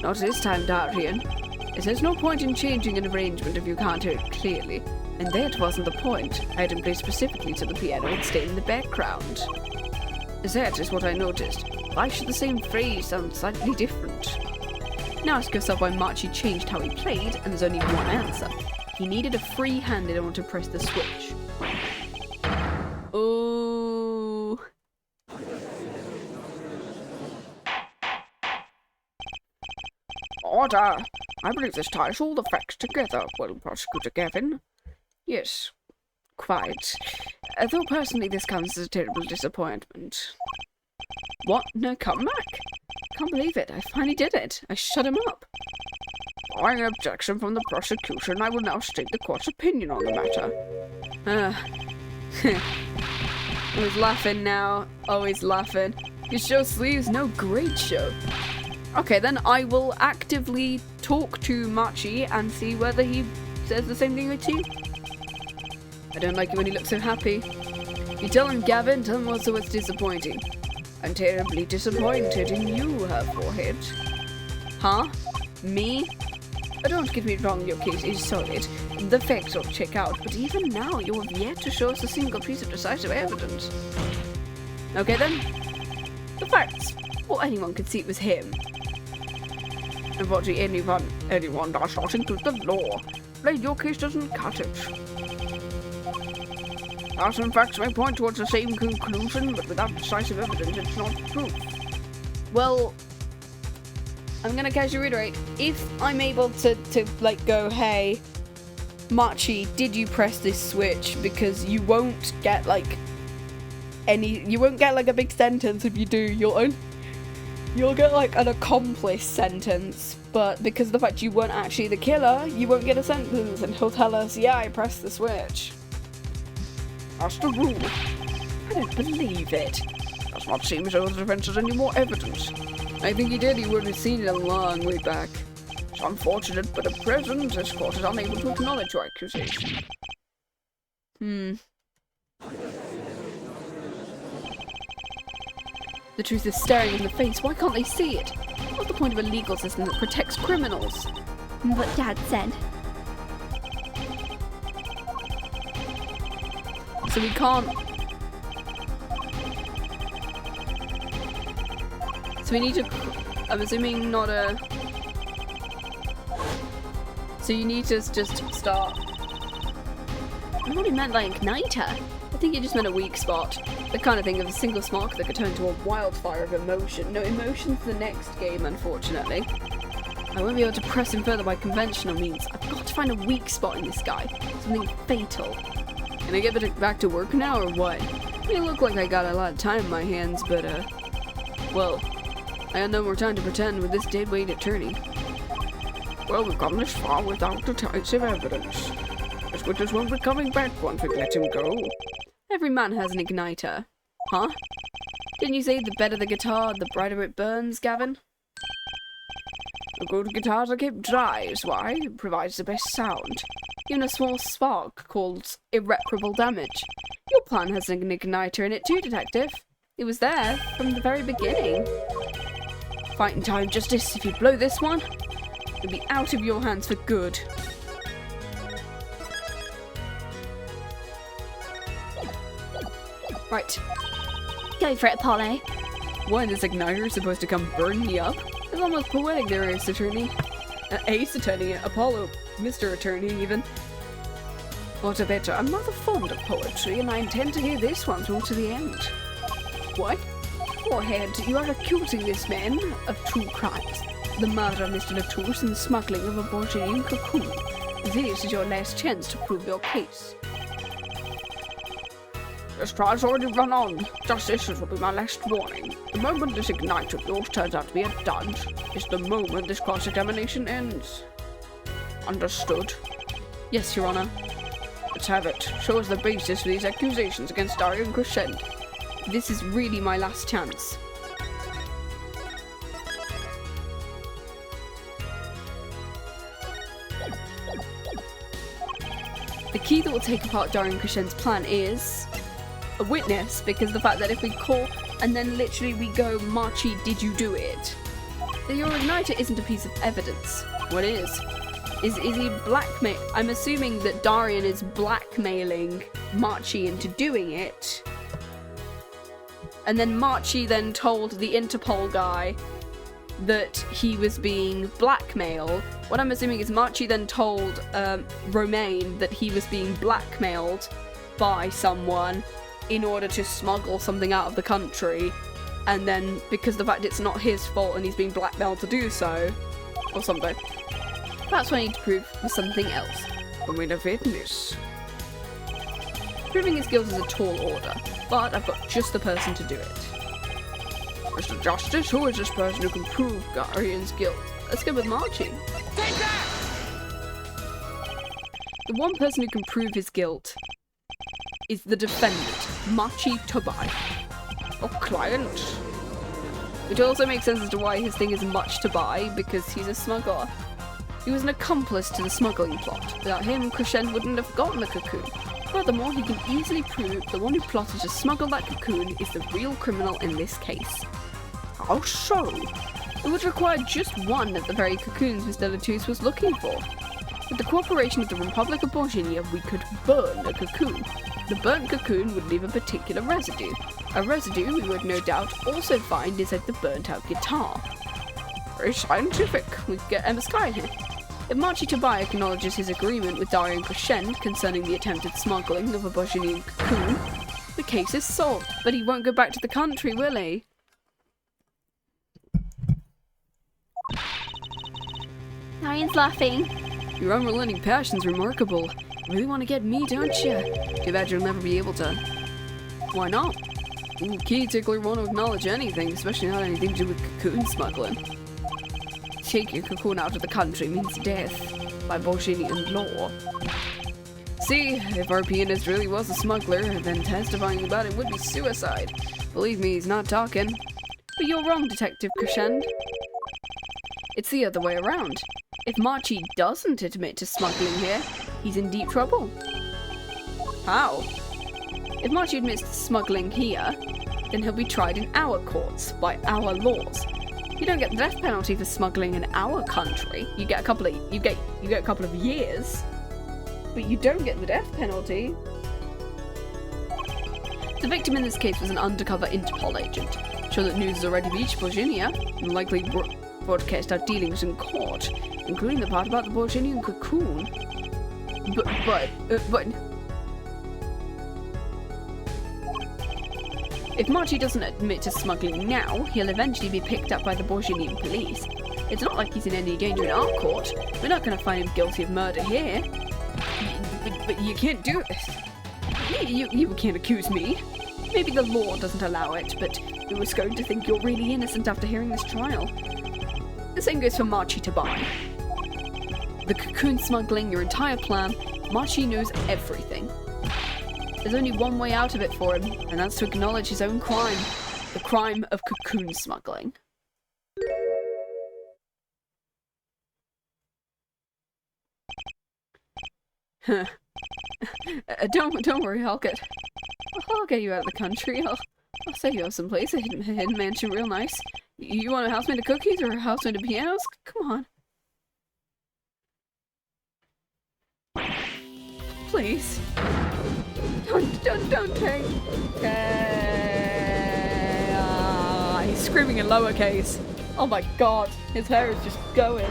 Not this time, Darian. There's no point in changing an arrangement if you can't hear it clearly. And that wasn't the point. I had him play specifically to the piano and stay in the background. That is what I noticed. Why should the same phrase sound slightly different? Now ask yourself why Machi changed how he played, and there's only one answer. He needed a free hand in order to press the switch. Oh. Order! I believe this ties all the facts together, well, Prosecutor Gavin. Yes, quite. Though personally this comes as a terrible disappointment. What? No comeback? Can't believe it. I finally did it. I shut him up. Following an objection from the prosecution, I will now state the court's opinion on the matter. Always laughing now. Always laughing. His show sleeves, no great show. Okay, then I will actively talk to Machi and see whether he says the same thing to you. I don't like it when he looks so happy. You tell him, Gavin, tell him also what's disappointing. I'm terribly disappointed in you, her forehead. Huh? Me? Don't get me wrong, your case is solid. The facts all check out, but even now you have yet to show us a single piece of decisive evidence. Okay then. The facts. Well, anyone could see it was him. Unfortunately, anyone does not include the law. Blade, your case doesn't cut it. Some facts may point towards the same conclusion, but without decisive evidence, it's not proof. Well, I'm gonna casually reiterate, if I'm able to like go, hey, Machi, did you press this switch? Because you won't get like a big sentence if you do. You'll get like an accomplice sentence, but because of the fact you weren't actually the killer, you won't get a sentence, and he'll tell us, yeah, I pressed the switch. That's the rule. I don't believe it. Does not seem as though the defense has any more evidence. I think he did. He would have seen it a long way back. It's unfortunate, but at present, this court is unable to acknowledge your accusation. The truth is staring in the face. Why can't they see it? What's the point of a legal system that protects criminals? What Dad said. So we can't... So we need to... I'm assuming not a... So you need to just start... I thought he meant like igniter. I think it just meant a weak spot. The kind of thing of a single spark that could turn to a wildfire of emotion. No, emotion's the next game, unfortunately. I won't be able to press him further by conventional means. I've got to find a weak spot in this guy. Something fatal. Can I get back to work now, or what? It look like I got a lot of time in my hands, but, well, I had no more time to pretend with this deadweight attorney. Well, we've gone this far without decisive evidence. This witness won't be coming back once we let him go. Every man has an igniter. Huh? Didn't you say the better the guitar, the brighter it burns, Gavin? A good guitars are kept dry is why it provides the best sound. Even a small spark called irreparable damage. Your plan has an igniter in it too, Detective. It was there from the very beginning. Fighting time, Justice. If you blow this one, it'll be out of your hands for good. Right. Go for it, Polly. When is igniter supposed to come burn me up? It's almost poetic there, Ace Attorney. Ace Attorney, Apollo, Mr. Attorney, even. What a bit. I'm rather fond of poetry, and I intend to hear this one through to the end. What? Forehead, you are accusing this man of two crimes. The murder of Mr. LeTouse and the smuggling of a Borginian cocoon. This is your last chance to prove your case. This trial's already run on. Justice, this will be my last warning. The moment this igniter of yours turns out to be a dud is the moment this cross-examination ends. Understood? Yes, Your Honor. Let's have it. Show us the basis for these accusations against Daria and Crescent. This is really my last chance. The key that will take apart Daria and Crescent's plan is a witness, because the fact that if we call and then literally we go, Machi, did you do it? Then your igniter isn't a piece of evidence. What is? Is he blackmail? I'm assuming that Darian is blackmailing Machi into doing it. And then Machi then told the Interpol guy that he was being blackmailed. What I'm assuming is Machi then told Romaine that he was being blackmailed by someone in order to smuggle something out of the country. And then, because the fact it's not his fault and he's being blackmailed to do so, Or something. That's what I need to prove with something else. I mean, a witness. Proving his guilt is a tall order, but I've got just the person to do it. Mr. Justice, who is this person who can prove Guardian's guilt? Let's go with Marchie. The one person who can prove his guilt is the defendant, Marchie Tobai. Oh, client. Which also makes sense as to why his thing is much to buy, because he's a smuggler. He was an accomplice to the smuggling plot. Without him, Crescent wouldn't have gotten the cocoon. Furthermore, he can easily prove the one who plotted to smuggle that cocoon is the real criminal in this case. How so? It would require just one of the very cocoons Mr. LeTouse was looking for. With the cooperation of the Republic of Borginia, we could burn a cocoon. The burnt cocoon would leave a particular residue. A residue we would no doubt also find inside the burnt out guitar. Very scientific. We could get bsky here. If Marchie Tobai acknowledges his agreement with Darian Crescent concerning the attempted smuggling of a Borginian cocoon, the case is solved, but he won't go back to the country, will he? Darian's laughing. Your unrelenting passion's remarkable. You really want to get me, don't you? Too bad you'll never be able to. Why not? Ooh, key tickler won't acknowledge anything, especially not anything to do with cocoon smuggling. Take your cocoon out of the country means death, by Borginian law. See, if our pianist really was a smuggler, then testifying about it would be suicide. Believe me, he's not talking. But you're wrong, Detective Crescent. It's the other way around. If Marchie doesn't admit to smuggling here, he's in deep trouble. How? If Marchie admits to smuggling here, then he'll be tried in our courts, by our laws. You don't get the death penalty for smuggling in our country. You get a couple of years, but you don't get the death penalty. The victim in this case was an undercover interpol agent. Sure that news has already reached Borginia, and likely broadcast our dealings in court, including the part about the Borginian cocoon. But if Marchie doesn't admit to smuggling now, he'll eventually be picked up by the Borginian police. It's not like he's in any danger in our court. We're not going to find him guilty of murder here. But you can't do this. You can't accuse me. Maybe the law doesn't allow it, but who is going to think you're really innocent after hearing this trial? The same goes for Marchie Tobai. The cocoon smuggling, your entire plan, Marchie knows everything. There's only one way out of it for him, and that's to acknowledge his own crime. The crime of cocoon smuggling. Huh. Don't worry, I'll get you out of the country. I'll save you someplace, a hidden mansion real nice. You want a house made of cookies or a house made of pianos? Come on. Please. Don't take. He's screaming in lowercase. Oh my god, his hair is just going.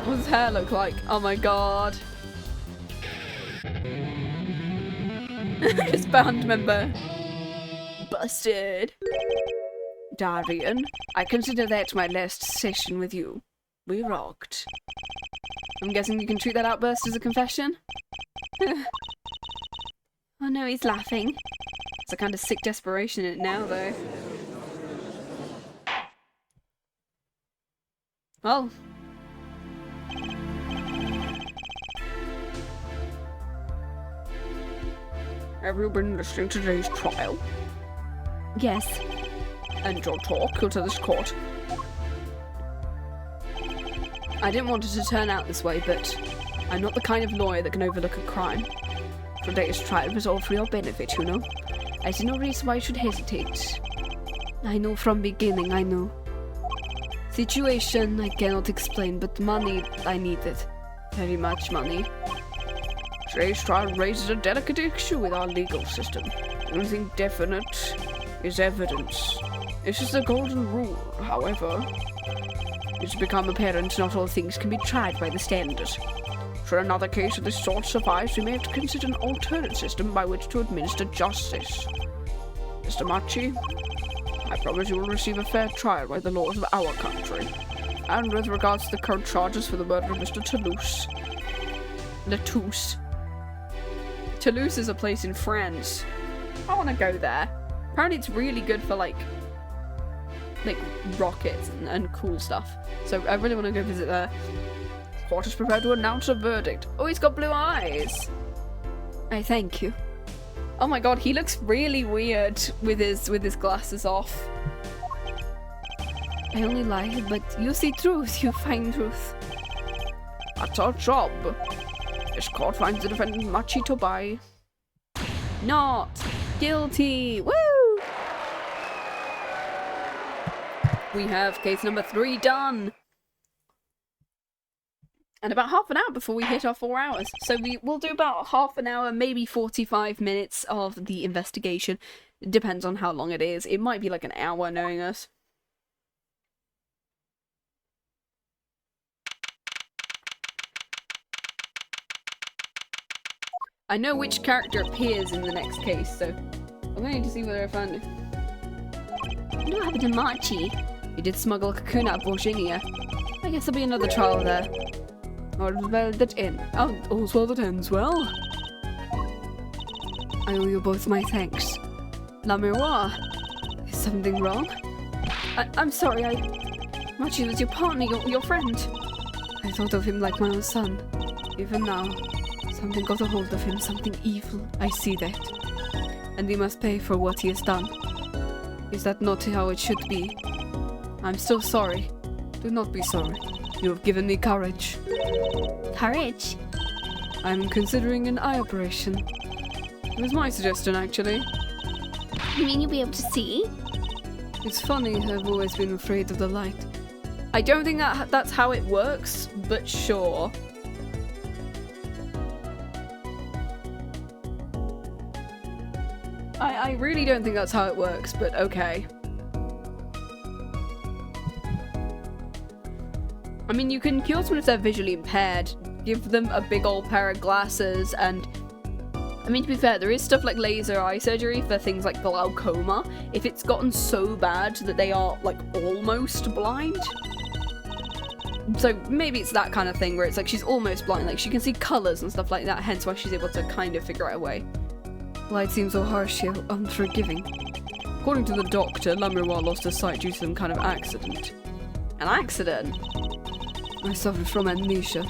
What does his hair look like? Oh my god. His band member. Busted. Darian, I consider that my last session with you. We rocked. I'm guessing you can treat that outburst as a confession? Oh no, he's laughing. There's a kind of sick desperation in it now, though. Well. Have you been listening to today's trial? Yes. And your talk to this court? I didn't want it to turn out this way, but I'm not the kind of lawyer that can overlook a crime. Today's trial was all for your benefit, you know. I see no reason why you should hesitate. I know from beginning, I know. Situation I cannot explain, but money I needed. Very much money. Today's trial raises a delicate issue with our legal system. Anything definite is evidence. This is the golden rule, however. It's become apparent not all things can be tried by the standard. Should another case of this sort suffice, we may have to consider an alternate system by which to administer justice. Mr. Marchie, I promise you will receive a fair trial by the laws of our country. And with regards to the current charges for the murder of Mr. Toulouse. LeTouse. Toulouse is a place in France. I want to go there. Apparently it's really good for like rockets and cool stuff. So I really want to go visit there. Court is prepared to announce a verdict. Oh, he's got blue eyes. I thank you. Oh my god, he looks really weird with his glasses off. I only lie, but you see truth, you find truth. That's our job. This court finds the defendant Machi Tobai not guilty. Woo! We have case number 3 done. And about half an hour before we hit our 4 hours. So we will do about half an hour, maybe 45 minutes of the investigation. It depends on how long it is. It might be like an hour knowing us. I know which character appears in the next case, so I'm going to see whether I find it. What happened to Machi? He did smuggle a cocoon out of Borginian. I guess there'll be another trial there. All's well that ends. Oh, all's well that ends well. I owe you both my thanks. La Miroir. Is something wrong? I'm sorry, Machi was your partner, your friend. I thought of him like my own son. Even now, something got a hold of him, something evil. I see that. And he must pay for what he has done. Is that not how it should be? I'm so sorry. Do not be sorry. You have given me courage. Courage? I'm considering an eye operation. It was my suggestion, actually. You mean you'll be able to see? It's funny, I've always been afraid of the light. I don't think that's how it works, but sure. I really don't think that's how it works, but okay. I mean, you can cure someone if they're visually impaired, give them a big old pair of glasses, and I mean, to be fair, there is stuff like laser eye surgery for things like glaucoma, if it's gotten so bad that they are, like, almost blind. So maybe it's that kind of thing where it's like she's almost blind, like she can see colours and stuff like that, hence why she's able to kind of figure out a way. Light seems so harsh yet unforgiving. According to the doctor, La Miroir lost her sight due to some kind of accident. An accident? I suffered from amnesia.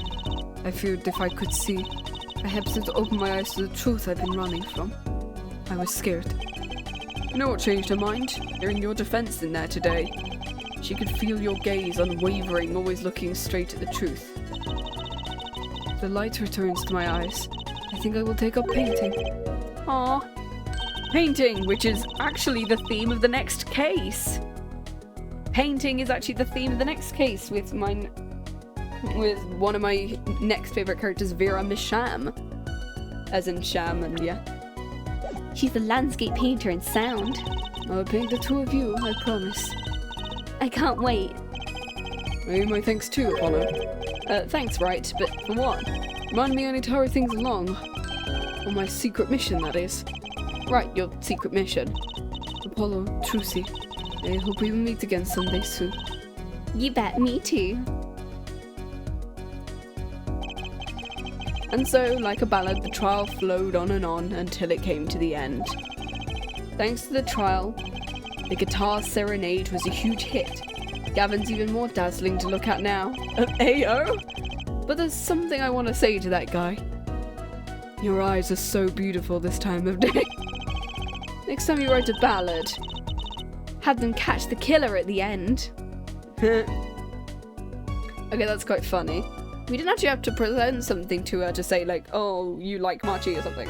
I feared if I could see, perhaps it would open my eyes to the truth I've been running from. I was scared. You know what changed her mind? Hearing your defense in there today. She could feel your gaze, unwavering, always looking straight at the truth. The light returns to my eyes. I think I will take up painting. Aww. Painting, which is actually the theme of the next case. Painting is actually the theme of the next case with one of my next favourite characters, Vera Misham. As in Sham, and yeah. She's a landscape painter in sound. I'll paint the two of you, I promise. I can't wait. Maybe my thanks too, Apollo. Thanks, right, but for what? Remind me I need to hurry things along. On my secret mission, that is. Right, your secret mission. Apollo, Trucy. I hope we will meet again someday soon. You bet, me too. And so, like a ballad, the trial flowed on and on until it came to the end. Thanks to the trial, the guitar Serenade was a huge hit. Gavin's even more dazzling to look at now. Ayo! But there's something I want to say to that guy. Your eyes are so beautiful this time of day. Next time you write a ballad, have them catch the killer at the end. Okay, that's quite funny. We didn't actually have to present something to her to say like, oh, you like Machi or something.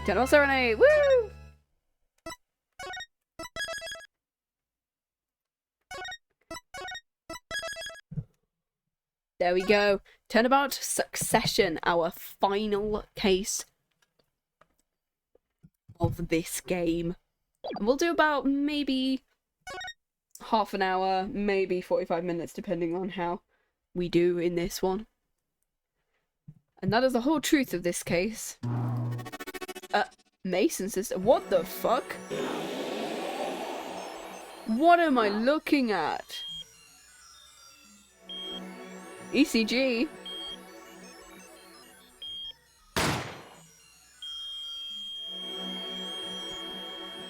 General Serenade, woo! There we go. Turnabout Succession, our final case of this game. And we'll do about maybe half an hour, maybe 45 minutes, depending on how we do in this one. And that is the whole truth of this case. Mason sister, what the fuck? What am I looking at? ECG.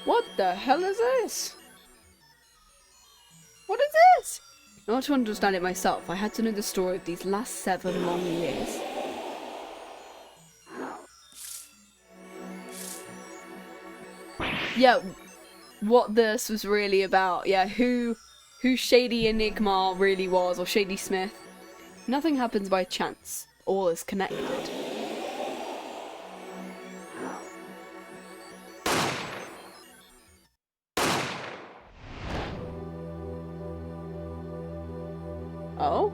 What the hell is this? What is this? In order to understand it myself, I had to know the story of these last 7 long years. Yeah, what this was really about. Yeah, who Shady Enigma really was, or Shady Smith. Nothing happens by chance. All is connected. Oh?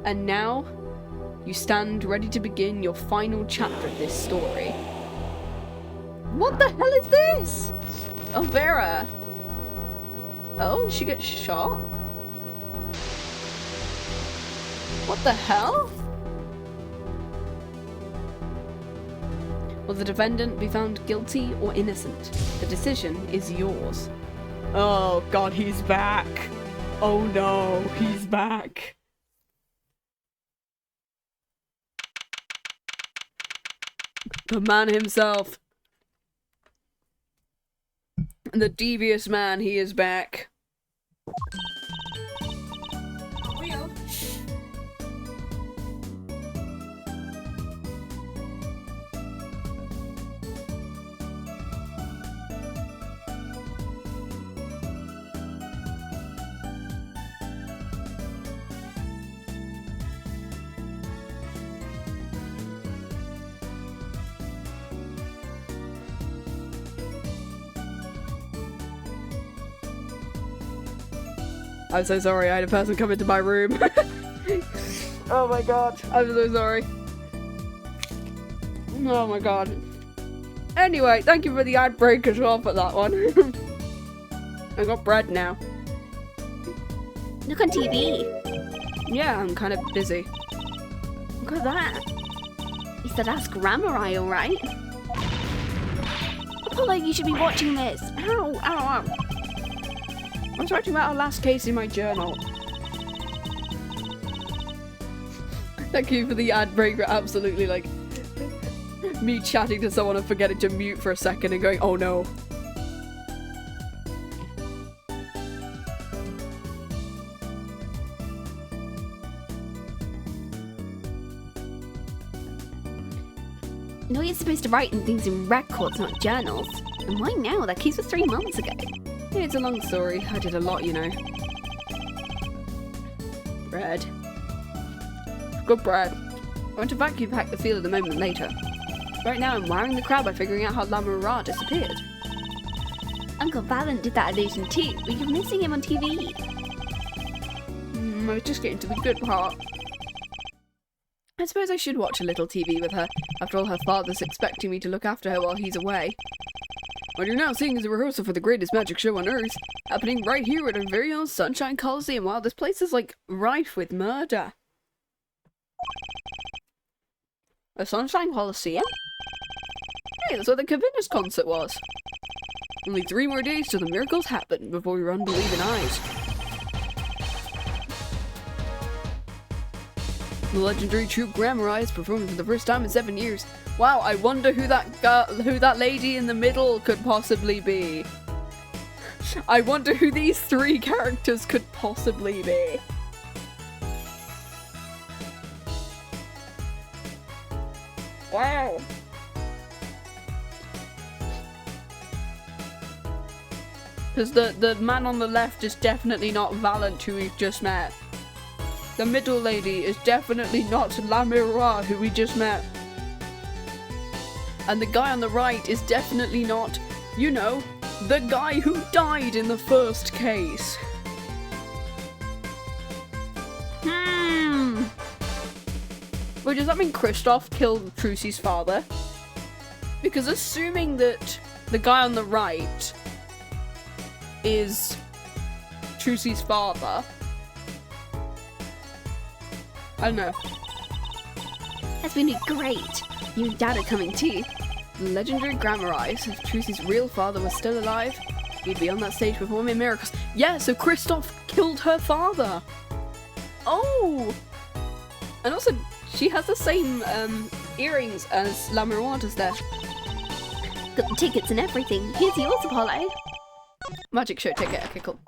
And now, you stand ready to begin your final chapter of this story. What the hell is this? Oh, Vera. Oh, she gets shot? What the hell? Will the defendant be found guilty or innocent? The decision is yours. Oh god, he's back. Oh no, he's back. The man himself. The devious man, he is back. I'm so sorry, I had a person come into my room. Oh my god, I'm so sorry. Oh my god. Anyway, thank you for the ad break as well for that one. I got bread now. Look on TV. Yeah, I'm kind of busy. Look at that. Is that Ask Ramurai, alright? Apollo, you should be watching this. Ow, ow, ow. I was writing about our last case in my journal. Thank you for the ad break for absolutely, like, me chatting to someone and forgetting to mute for a second and going, oh no. No, you're supposed to write things in records, not journals. And why now? That case was 3 months ago. Yeah, it's a long story. I did a lot, you know. Bread. Good bread. I want to vacuum pack the field a moment later. Right now I'm wiring the crowd by figuring out how La Miroir disappeared. Uncle Valant did that illusion too, but you're missing him on TV. I was just getting to the good part. I suppose I should watch a little TV with her. After all, her father's expecting me to look after her while he's away. What you're now seeing is a rehearsal for the greatest magic show on Earth, happening right here at our very own Sunshine Coliseum. Wow, this place is like rife with murder. A Sunshine Coliseum? Hey, that's where the Cocoons concert was. Only 3 more days till the miracles happen before we run believing eyes. The legendary troupe Grammari is performing for the first time in 7 years. Wow, I wonder who that lady in the middle could possibly be. I wonder who these 3 characters could possibly be. Wow. Because the man on the left is definitely not Valant, who we've just met. The middle lady is definitely not La Miroir, who we just met. And the guy on the right is definitely not, you know, the guy who died in the first case. Wait, does that mean Kristoff killed Trucy's father? Because assuming that the guy on the right is Trucy's father, I don't know. That's been great. You and Dad are coming too. The legendary Grammari, if Trucy's real father was still alive, he'd be on that stage performing miracles. Yeah, so Kristoff killed her father. Oh! And also, she has the same earrings as La Miroir does there. Got the tickets and everything. Here's yours, Apollo. Magic show ticket, okay, cool.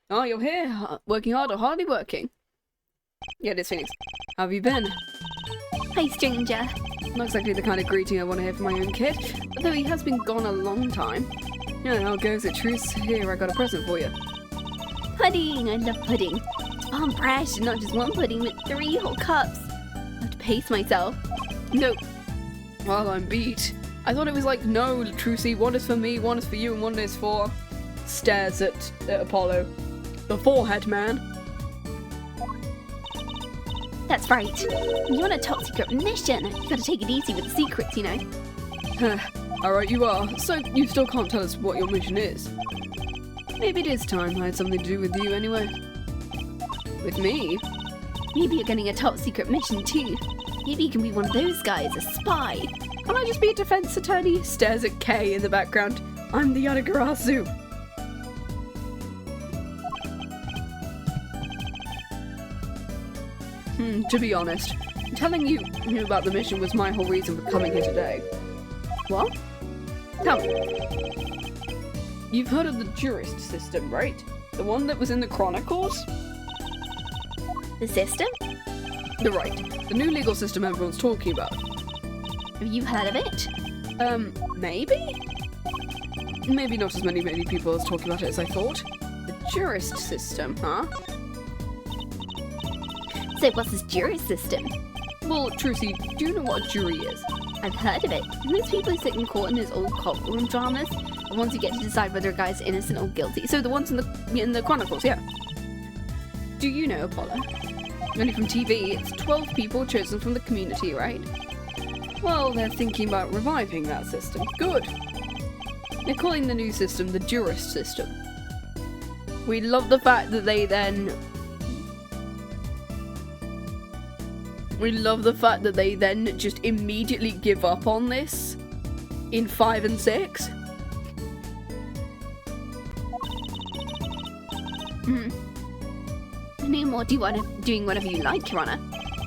Oh, you're here. Working hard or hardly working? Yeah, it is Phoenix. How have you been? Hi, stranger. Not exactly the kind of greeting I want to hear from my own kid, although he has been gone a long time. Yeah, how goes it, Truce? Here, I got a present for you. Pudding! I love pudding. It's farm fresh, and not just one pudding, but 3 whole cups. I have to pace myself. No. Well, I'm beat. I thought it was like, no, Trucy, one is for me, one is for you, and one is for... Stares at Apollo. The forehead man. That's right. You're on a top secret mission. You gotta take it easy with the secrets, you know. Alright, you are. So, you still can't tell us what your mission is. Maybe it is time I had something to do with you anyway. With me? Maybe you're getting a top secret mission too. Maybe you can be one of those guys, a spy. Can I just be a defense attorney? Stares at Kay in the background. I'm the Yadagarasu. To be honest, telling you about the mission was my whole reason for coming here today. What? Tell me. You've heard of the jurist system, right? The one that was in the Chronicles? The system? Right. The new legal system everyone's talking about. Have you heard of it? Maybe? Maybe not as many people as talking about it as I thought. The jurist system, huh? So what's this jury system? Well, Trucy, do you know what a jury is? I've heard of it. Those people who sit in court in those old courtroom dramas, the ones who get to decide whether a guy's innocent or guilty. So the ones in the Chronicles, yeah. Do you know, Apollo? Only from TV, it's 12 people chosen from the community, right? Well, they're thinking about reviving that system. Good. They're calling the new system the jurist system. We love the fact that they then... just immediately give up on this in 5 and 6. Meanwhile, doing whatever you like, Your Honor.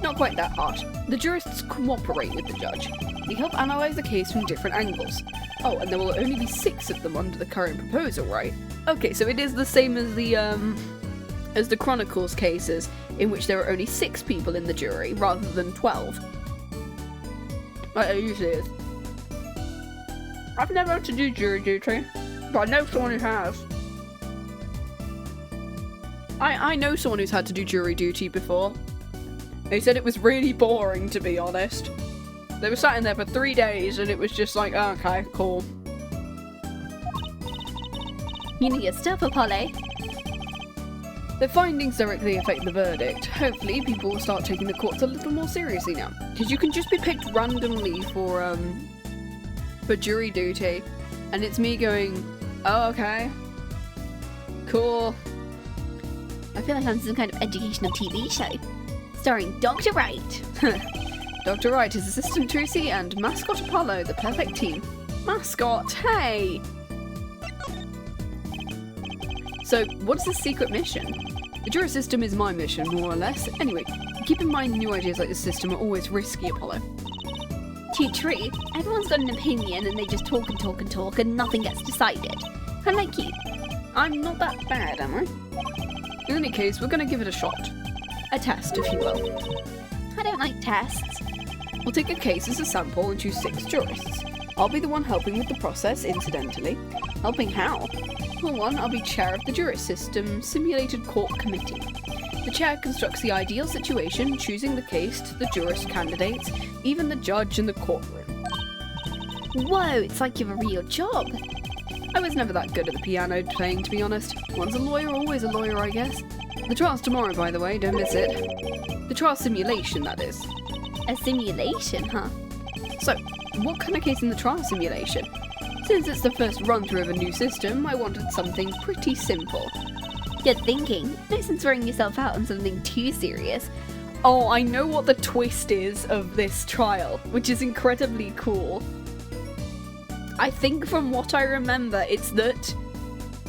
Not quite that harsh. The jurists cooperate with the judge. They help analyse the case from different angles. Oh, and there will only be 6 of them under the current proposal, right? Okay, so it is the same as the Chronicles cases, in which there are only 6 people in the jury, rather than 12. Like it usually is. I've never had to do jury duty, but I know someone who has. I know someone who's had to do jury duty before. They said it was really boring, to be honest. They were sat in there for 3 days, and it was just like, oh, okay, cool. You know your stuff, Apollo. The findings directly affect the verdict. Hopefully, people will start taking the courts a little more seriously now. Because you can just be picked randomly for jury duty, and it's me going, oh, okay, cool. I feel like I'm some kind of educational TV show, starring Dr. Wright. Dr. Wright is Assistant Trucy and Mascot Apollo, the perfect team. Mascot, hey! So, what's the secret mission? The jury system is my mission, more or less. Anyway, keep in mind new ideas like this system are always risky, Apollo. Too true. Everyone's got an opinion and they just talk and talk and talk and nothing gets decided. Unlike you. I'm not that bad, am I? In any case, we're gonna give it a shot. A test, if you will. I don't like tests. We'll take a case as a sample and choose 6 jurists. I'll be the one helping with the process, incidentally. Helping how? For one, I'll be chair of the jurist system simulated court committee. The chair constructs the ideal situation, choosing the case to the jurist candidates, even the judge in the courtroom. Whoa, it's like you have a real job. I was never that good at the piano playing, to be honest. Once a lawyer, always a lawyer, I guess. The trial's tomorrow, by the way, don't miss it. The trial simulation, that is. A simulation, huh? So, what kind of case in the trial simulation? Since it's the first run-through of a new system, I wanted something pretty simple. Good thinking. No sense wearing yourself out on something too serious. Oh, I know what the twist is of this trial, which is incredibly cool. I think from what I remember, it's that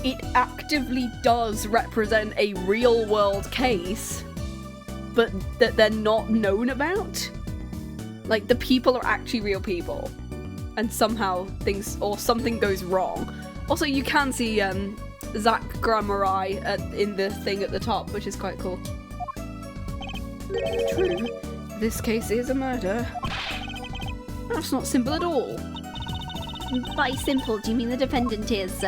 it actively does represent a real-world case, but that they're not known about. Like, the people are actually real people, and somehow something goes wrong. Also, you can see Zach Grammari in the thing at the top, which is quite cool. True, this case is a murder. That's not simple at all. By simple, do you mean the defendant is,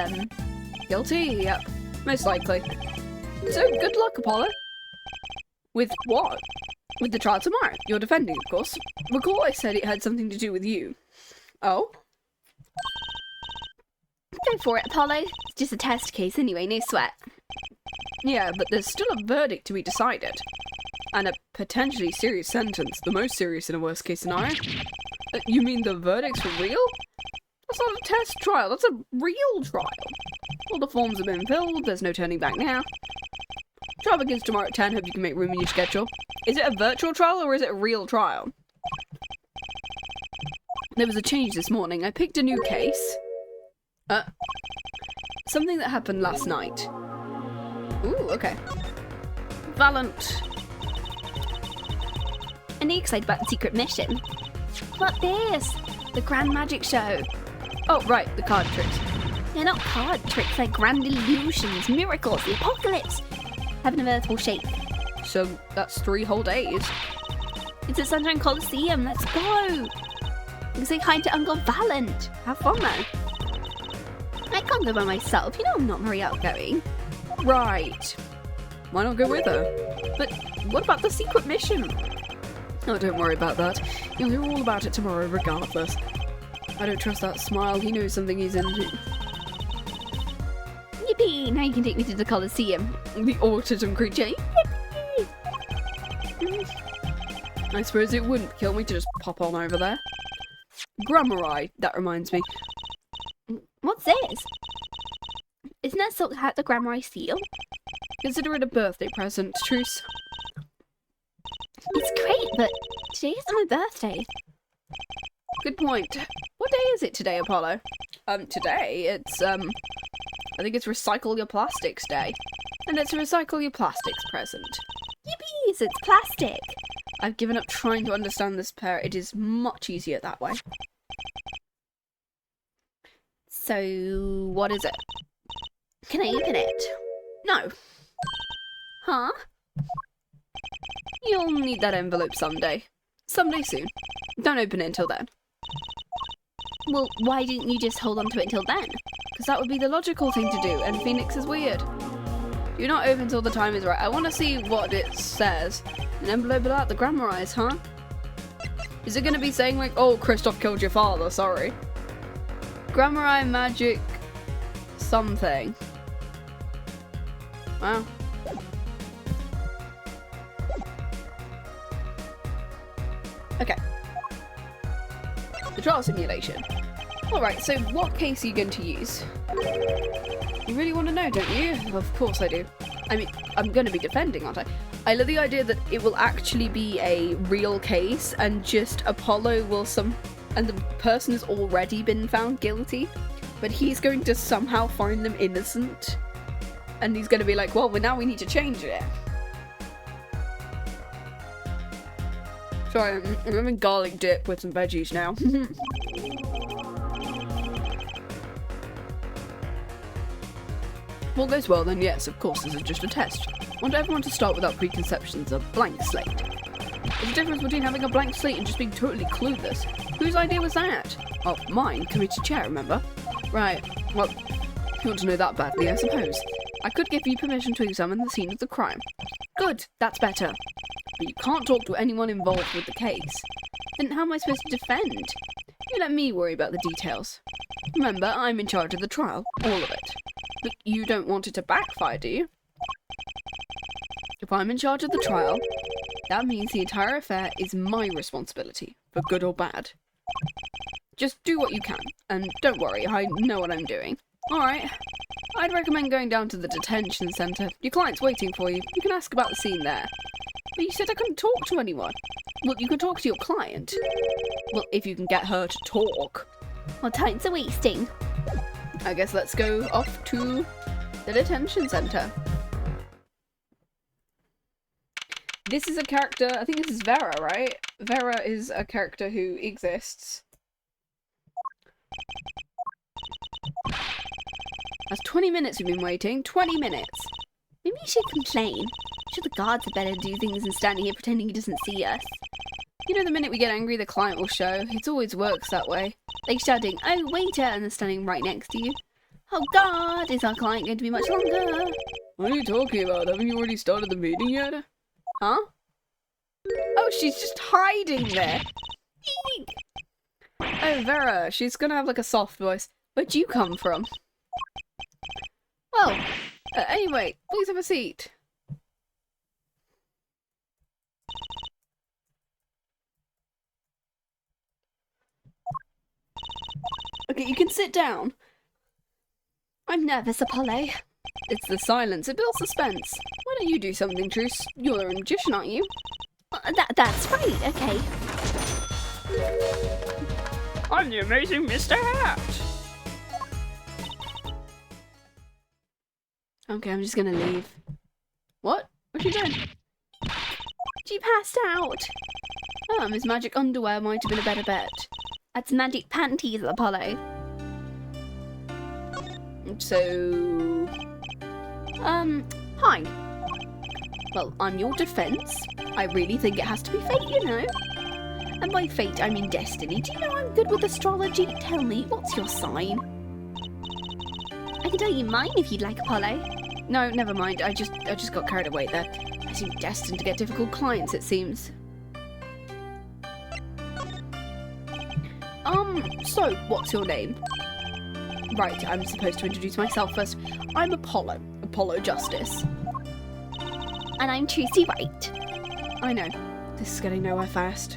Guilty? Yep, most likely. So, good luck, Apollo. With what? With the trial tomorrow. You're defending, of course. Recall I said it had something to do with you. Oh? Go for it, Apollo. It's just a test case anyway, no sweat. Yeah, but there's still a verdict to be decided. And a potentially serious sentence, the most serious in a worst case scenario. You mean the verdict's for real? That's not a test trial, that's a real trial. All the forms have been filled, there's no turning back now. Trial begins tomorrow at 10, hope you can make room in your schedule. Is it a virtual trial or is it a real trial? There was a change this morning, I picked a new case. Something that happened last night. Ooh, okay. Valant. I know you're excited about the secret mission. What this? The Grand Magic Show. Oh, right, the card tricks. They're not card tricks, they're grand illusions, miracles, the apocalypse. Heaven and earth will shake. So that's 3 whole days. It's at Sunshine Coliseum, let's go! You can say hi to Uncle Valant. Have fun now. I can't go by myself, you know I'm not very outgoing. Right. Why not go with her? But what about the secret mission? Oh, don't worry about that. You'll hear all about it tomorrow regardless. I don't trust that smile, he knows something he's into. Yippee! Now you can take me to the Coliseum. The autism creature. I suppose it wouldn't kill me to just pop on over there. Grammari, that reminds me. What's this? Isn't that silk hat the Grammari seal? Consider it a birthday present, Truce. It's great, but today isn't my birthday. Good point. What day is it today, Apollo? Today, it's, I think it's Recycle Your Plastics Day. And it's a Recycle Your Plastics present. Yippee! So it's plastic. I've given up trying to understand this pair. It is much easier that way. So, what is it? Can I open it? No. Huh? You'll need that envelope someday. Someday soon. Don't open it until then. Well, why didn't you just hold on to it until then? Because that would be the logical thing to do, and Phoenix is weird. You're not open till the time is right. I want to see what it says. An envelope about the Grammarize, huh? Is it going to be saying like, oh, Kristoff killed your father, sorry. Grammari magic something. Wow. Okay. The trial simulation. Alright, so what case are you going to use? You really want to know, don't you? Of course I do. I mean, I'm going to be defending, aren't I? I love the idea that it will actually be a real case and just Apollo will and the person has already been found guilty, but he's going to somehow find them innocent. And he's going to be like, well, now we need to change it. Sorry, I'm having garlic dip with some veggies now. If all goes well, then yes, of course, this is just a test. I want everyone to start without preconceptions, a blank slate. There's a difference between having a blank slate and just being totally clueless. Whose idea was that? Oh, mine, committee chair, remember? Right, well, if you want to know that badly, I suppose. I could give you permission to examine the scene of the crime. Good, that's better. But you can't talk to anyone involved with the case. Then how am I supposed to defend? You let me worry about the details. Remember, I'm in charge of the trial, all of it. But you don't want it to backfire, do you? If I'm in charge of the trial, that means the entire affair is my responsibility, for good or bad. Just do what you can, and don't worry, I know what I'm doing. Alright, I'd recommend going down to the detention centre. Your client's waiting for you. You can ask about the scene there. But you said I couldn't talk to anyone. Well, you can talk to your client. Well, if you can get her to talk. Well, time's a wasting. I guess let's go off to The detention center. This is a character, I think this is Vera, right? Vera is a character who exists. That's 20 minutes we've been waiting. 20 minutes. Maybe you should complain. I'm sure the guards are better to do things than standing here pretending he doesn't see us. You know, the minute we get angry, the client will show. It always works that way. Like shouting, "Oh, waiter," and they're standing right next to you. Oh God, is our client going to be much longer? What are you talking about? Haven't you already started the meeting yet? Huh? Oh, she's just hiding there. Eek. Oh, Vera, she's gonna have like a soft voice. Where'd you come from? Well, anyway, please have a seat. Okay, you can sit down. I'm nervous, Apollo. It's the silence. It builds suspense. Why don't you do something, Truce? You're a magician, aren't you? That's right, okay. I'm the amazing Mr. Hat. Okay, I'm just gonna leave. What? What are you doing? She passed out. His magic underwear might have been a better bet. That's magic panties, Apollo. So... hi. Well, I'm your defense. I really think it has to be fate, you know. And by fate, I mean destiny. Do you know I'm good with astrology? Tell me, what's your sign? I can tell you mine if you'd like, Apollo. No, never mind. I just got carried away there. I seem destined to get difficult clients, it seems. So, what's your name? Right, I'm supposed to introduce myself first. I'm Apollo. Apollo Justice. And I'm Trucy Wright. I know. This is getting nowhere fast.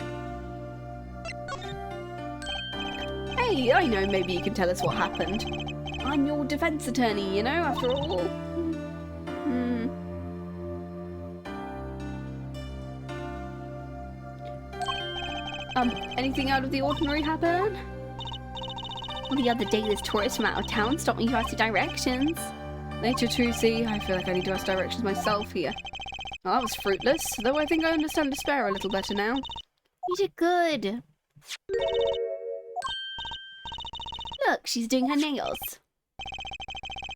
Hey, I know, maybe you can tell us what happened. I'm your defense attorney, you know, after all. Anything out of the ordinary happen? Well, the other day, this tourist from out of town stopped me to ask you directions. Later, Trucy. I feel like I need to ask directions myself here. Well, that was fruitless, though I think I understand despair a little better now. You did good. Look, she's doing her nails.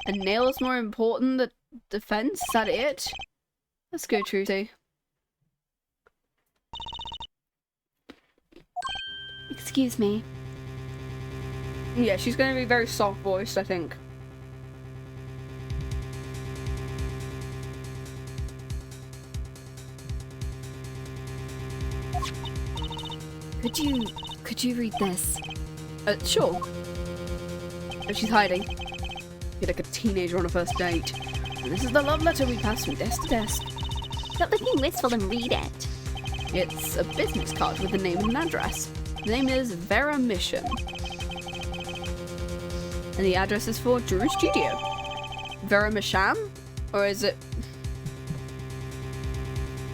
A nail's more important than defense? Is that it? Let's go, Trucy. Excuse me. Yeah, she's going to be very soft-voiced, I think. Could you read this? Sure. Oh, she's hiding. You're like a teenager on a first date. And this is the love letter we pass from desk to desk. Stop looking wistful and read it. It's a business card with a name and an address. The name is Vera Mission. And the address is for Drew Studio. Vera Misham? Or is it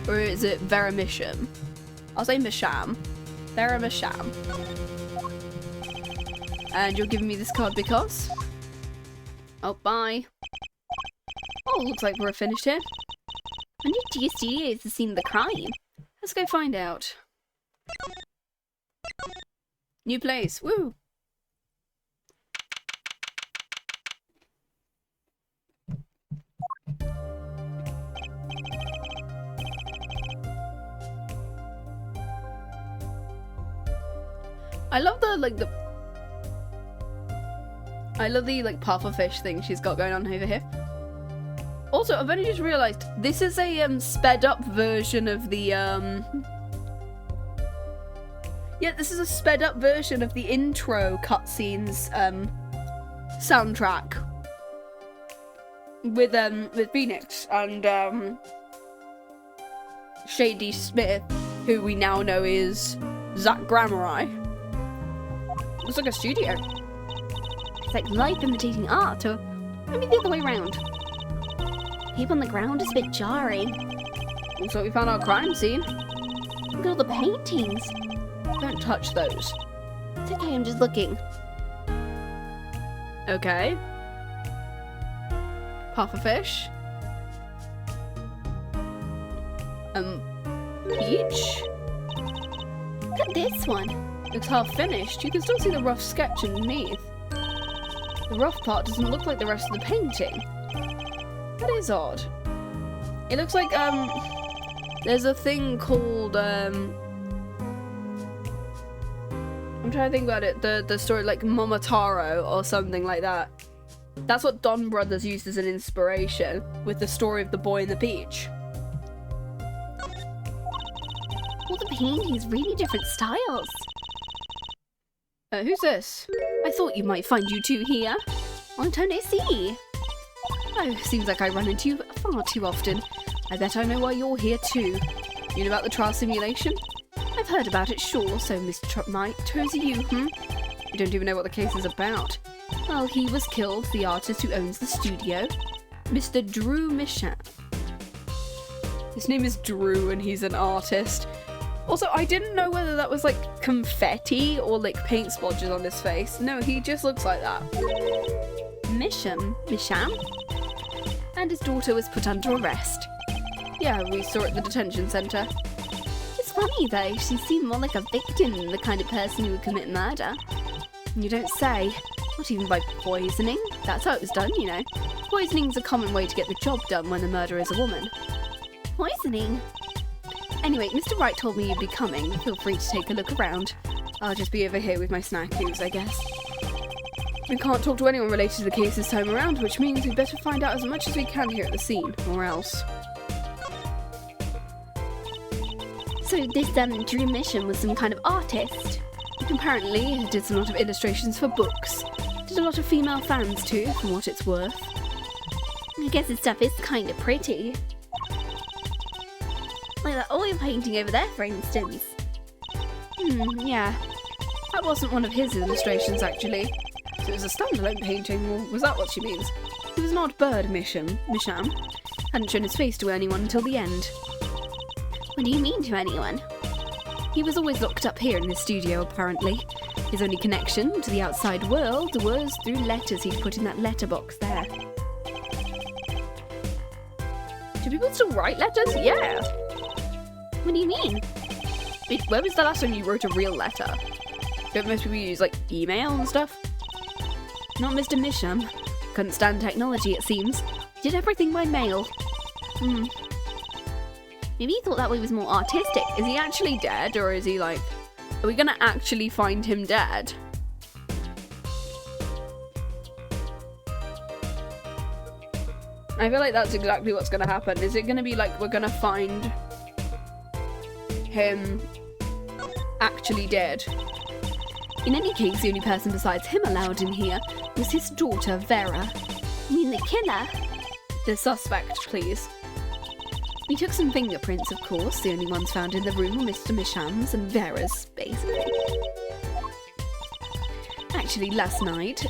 Vera Mission? I'll say Misham. Vera Misham. And you're giving me this card because? Oh, bye. Oh, looks like we're finished here. When did your studio is the scene of the crime? Let's go find out. New place. Woo! I love the pufferfish thing she's got going on over here. Also, I've only just realised this is a sped up version of the yeah, this is a sped up version of the intro cutscenes soundtrack with Phoenix and Shady Smith, who we now know is Zach Grammari. Looks like a studio. It's like life imitating art, or maybe the other way around. People on the ground is a bit jarring. Also, we found our crime scene. Look at all the paintings. Don't touch those. It's okay, I'm just looking. Okay. Pufferfish. Peach? Look at this one. It's half finished. You can still see the rough sketch underneath. The rough part doesn't look like the rest of the painting. That is odd. It looks like, there's a thing called, I'm trying to think about it, the story like Momotaro or something like that. That's what Don Brothers used as an inspiration with the story of the boy in the beach. All the paintings, really different styles. Who's this? I thought you might find you two here. Long time no see. Oh, seems like I run into you far too often. I bet I know why you're here too. You know about the trial simulation? I've heard about it, sure, so Mr. Trucy, you don't even know what the case is about. Well, he was killed, the artist who owns the studio. Mr. Drew Micham. His name is Drew and he's an artist. Also, I didn't know whether that was like confetti or like paint splodges on his face. No, he just looks like that. Misham? And his daughter was put under arrest. Yeah, we saw it at the detention centre. It's funny though, she seemed more like a victim than the kind of person who would commit murder. You don't say. Not even by poisoning. That's how it was done, you know. Poisoning's a common way to get the job done when the murderer is a woman. Poisoning? Anyway, Mr. Wright told me you'd be coming. Feel free to take a look around. I'll just be over here with my snack cubes, I guess. We can't talk to anyone related to the case this time around, which means we'd better find out as much as we can here at the scene, or else. So this Drew Mission was some kind of artist? Apparently, he did a lot of illustrations for books. Did a lot of female fans too, from what it's worth. I guess his stuff is kind of pretty. Like that oil painting over there, for instance. Yeah. That wasn't one of his illustrations, actually. So it was a standalone painting, or was that what she means? He was an odd bird, Misham. Hadn't shown his face to anyone until the end. What do you mean to anyone? He was always locked up here in the studio, apparently. His only connection to the outside world was through letters he'd put in that letterbox there. Do people still write letters? Yeah! What do you mean? When was the last time you wrote a real letter? Don't most people use, like, email and stuff? Not Mr. Misham. Couldn't stand technology, it seems. Did everything by mail. Maybe he thought that way was more artistic. Is he actually dead, or is he, like... Are we gonna actually find him dead? I feel like that's exactly what's gonna happen. Is it gonna be like we're gonna find him actually dead? In any case, the only person besides him allowed in here was his daughter, Vera. You mean the killer? The suspect, please. We took some fingerprints, of course. The only ones found in the room were Mr. Misham's and Vera's, basically. Actually, last night,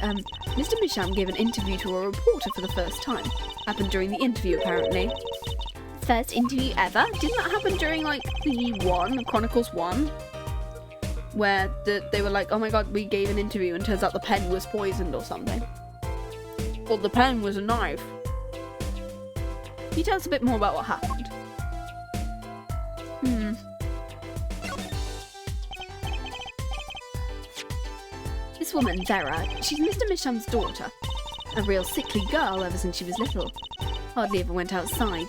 Mr. Misham gave an interview to a reporter for the first time. Happened during the interview, apparently. First interview ever? Didn't that happen during, like, the Chronicles 1? Where they were like, oh my god, we gave an interview and turns out the pen was poisoned or something. Or the pen was a knife. Can you tell us a bit more about what happened? This woman, Vera, she's Mr. Misham's daughter. A real sickly girl ever since she was little. Hardly ever went outside.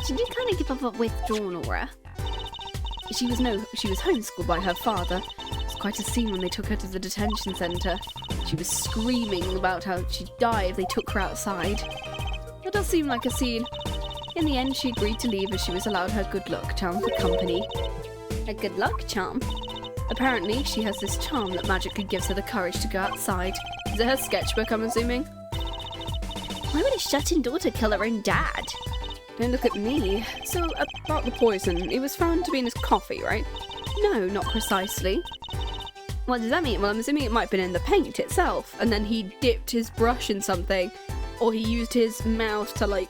She did kind of give up a withdrawn aura. She was homeschooled by her father. It was quite a scene when they took her to the detention centre. She was screaming about how she'd die if they took her outside. That does seem like a scene. In the end, she agreed to leave as she was allowed her good luck charm for company. A good luck charm? Apparently, she has this charm that magically gives her the courage to go outside. Is it her sketchbook, I'm assuming? Why would a shut-in daughter kill her own dad? Don't look at me. So, about the poison, it was found to be in his coffee, right? No, not precisely. What does that mean? Well, I'm assuming it might have been in the paint itself, and then he dipped his brush in something, or he used his mouth to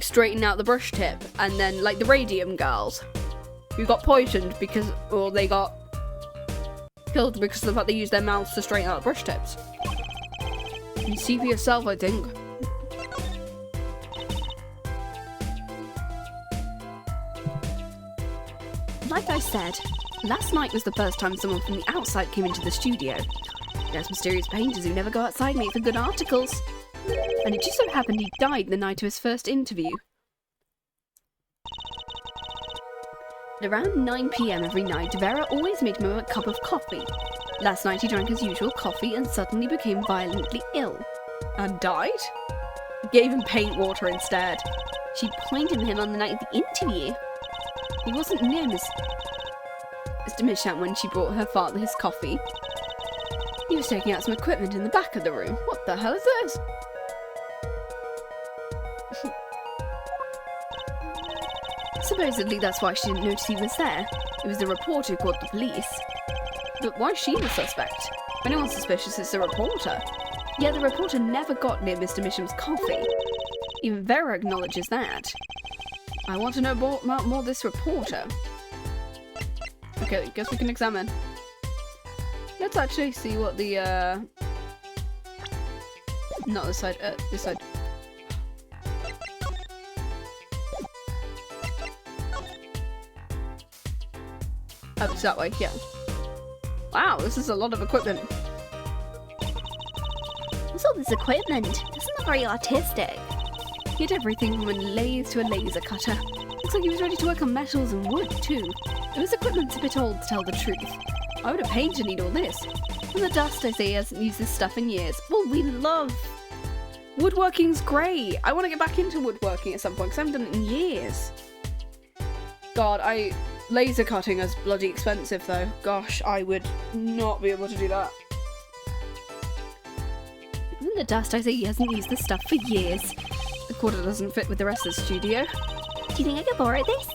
straighten out the brush tip, and then, like the Radium girls, who got poisoned because, or they got killed because of the fact they used their mouths to straighten out the brush tips. You see for yourself, I think. Like I said, last night was the first time someone from the outside came into the studio. There's mysterious painters who never go outside and make for good articles. And it just so happened he died the night of his first interview. At around 9 PM every night, Vera always made him a cup of coffee. Last night he drank his usual coffee and suddenly became violently ill. And died? Gave him paint water instead. She pointed him on the night of the interview. He wasn't near Mr. Misham when she brought her father his coffee. He was taking out some equipment in the back of the room. What the hell is this? Supposedly that's why she didn't notice he was there. It was the reporter who called the police. But why is she the suspect? If anyone's suspicious, it's the reporter. Yet the reporter never got near Mr. Misham's coffee. Even Vera acknowledges that. I want to know about more this reporter. Okay, guess we can examine. Let's actually see what the, not this side, this side. Oh, it's that way, yeah. Wow, this is a lot of equipment. What's all this equipment? Doesn't look very artistic. He had everything from a lathe to a laser cutter. Looks like he was ready to work on metals and wood, too. Though his equipment's a bit old, to tell the truth. Why would a painter need all this? From the dust, I say he hasn't used this stuff in years. Well, we love... Woodworking's great! I want to get back into woodworking at some point, because I haven't done it in years. God, laser cutting is bloody expensive, though. Gosh, I would not be able to do that. In the dust, I say he hasn't used this stuff for years. The quarter doesn't fit with the rest of the studio. Do you think I could borrow this?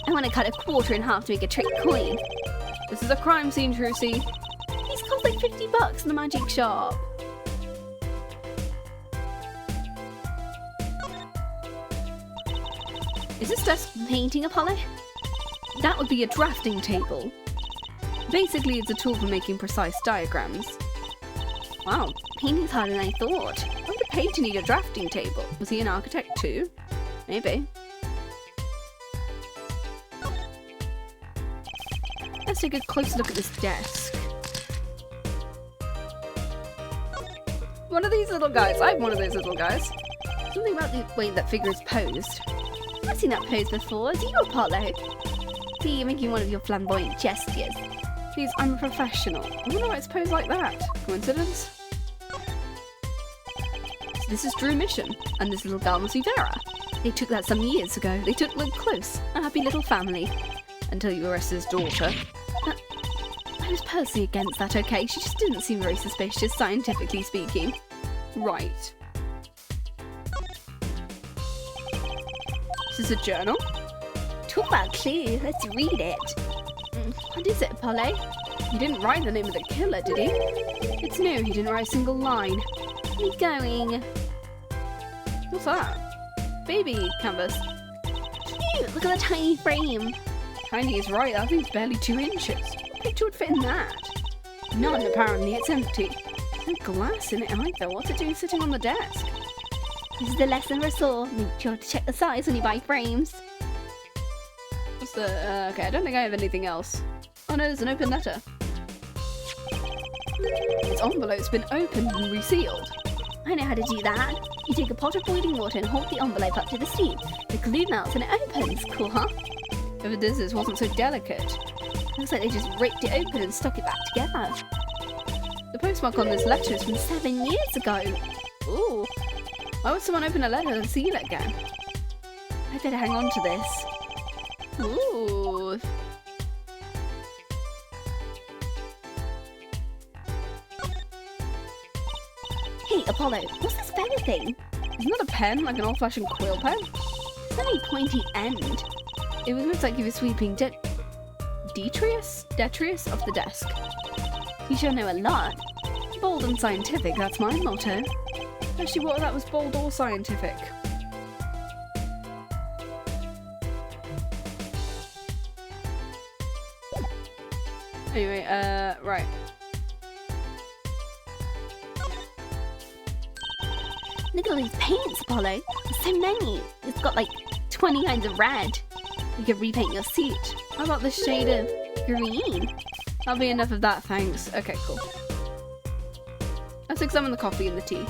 I want to cut a quarter in half to make a trick coin. This is a crime scene, Trucy. These cost like $50 in the magic shop. Is this desk Painting, Apollo? That would be a drafting table. Basically, it's a tool for making precise diagrams. Wow, Painting's harder than I thought. why would a painter need a drafting table? Was he an architect too? Maybe. Let's take a closer look at this desk. One of these little guys. I have one of those little guys. Something about the way that figure is posed. I've seen that pose before. Is you Apollo? See, you're making one of your flamboyant gestures. Please, I'm a professional. I wonder why it's posed like that. Coincidence? So this is Drew Mission, and this little gal must be Vera. They took that some years ago. They took look close. A happy little family. Until you arrested his daughter. I was personally against that, okay? She just didn't seem very suspicious, scientifically speaking. Right. Is this a journal? Talk about clue. Let's read it. What is it, Apollo? He didn't write the name of the killer, did he? It's new, he didn't write a single line. Where are you going? What's that? Baby canvas. Cute! Look at the tiny frame. Tiny is right, that thing's barely 2 inches. What picture would fit in that? None, apparently, it's empty. No glass in it either. What's it doing sitting on the desk? This is the lesson for us all. Make sure to check the size when you buy frames. What's the... okay, I don't think I have anything else. Oh no, there's an open letter. Its envelope's been opened and resealed. I know how to do that. You take a pot of boiling water and hold the envelope up to the steam. The glue melts and it opens. Cool, huh? Whoever does this wasn't so delicate. Looks like they just ripped it open and stuck it back together. The postmark on this letter is from 7 years ago. Ooh. Why would someone open a letter and seal it again? I better hang on to this. Ooh. Hey, Apollo, what's this feather thing? Isn't that a pen, like an old-fashioned quill pen? It's only a pointy end. It was looks like he was sweeping detritus of the desk. You sure know a lot. Bold and scientific, that's my motto. Actually, what if that was bold or scientific? Anyway, right. Look at all these paints, Apollo. There's so many. It's got like 20 kinds of red. You could repaint your suit. How about the shade of green? That'll be enough of that, thanks. Okay, cool. Let's examine the coffee and the tea.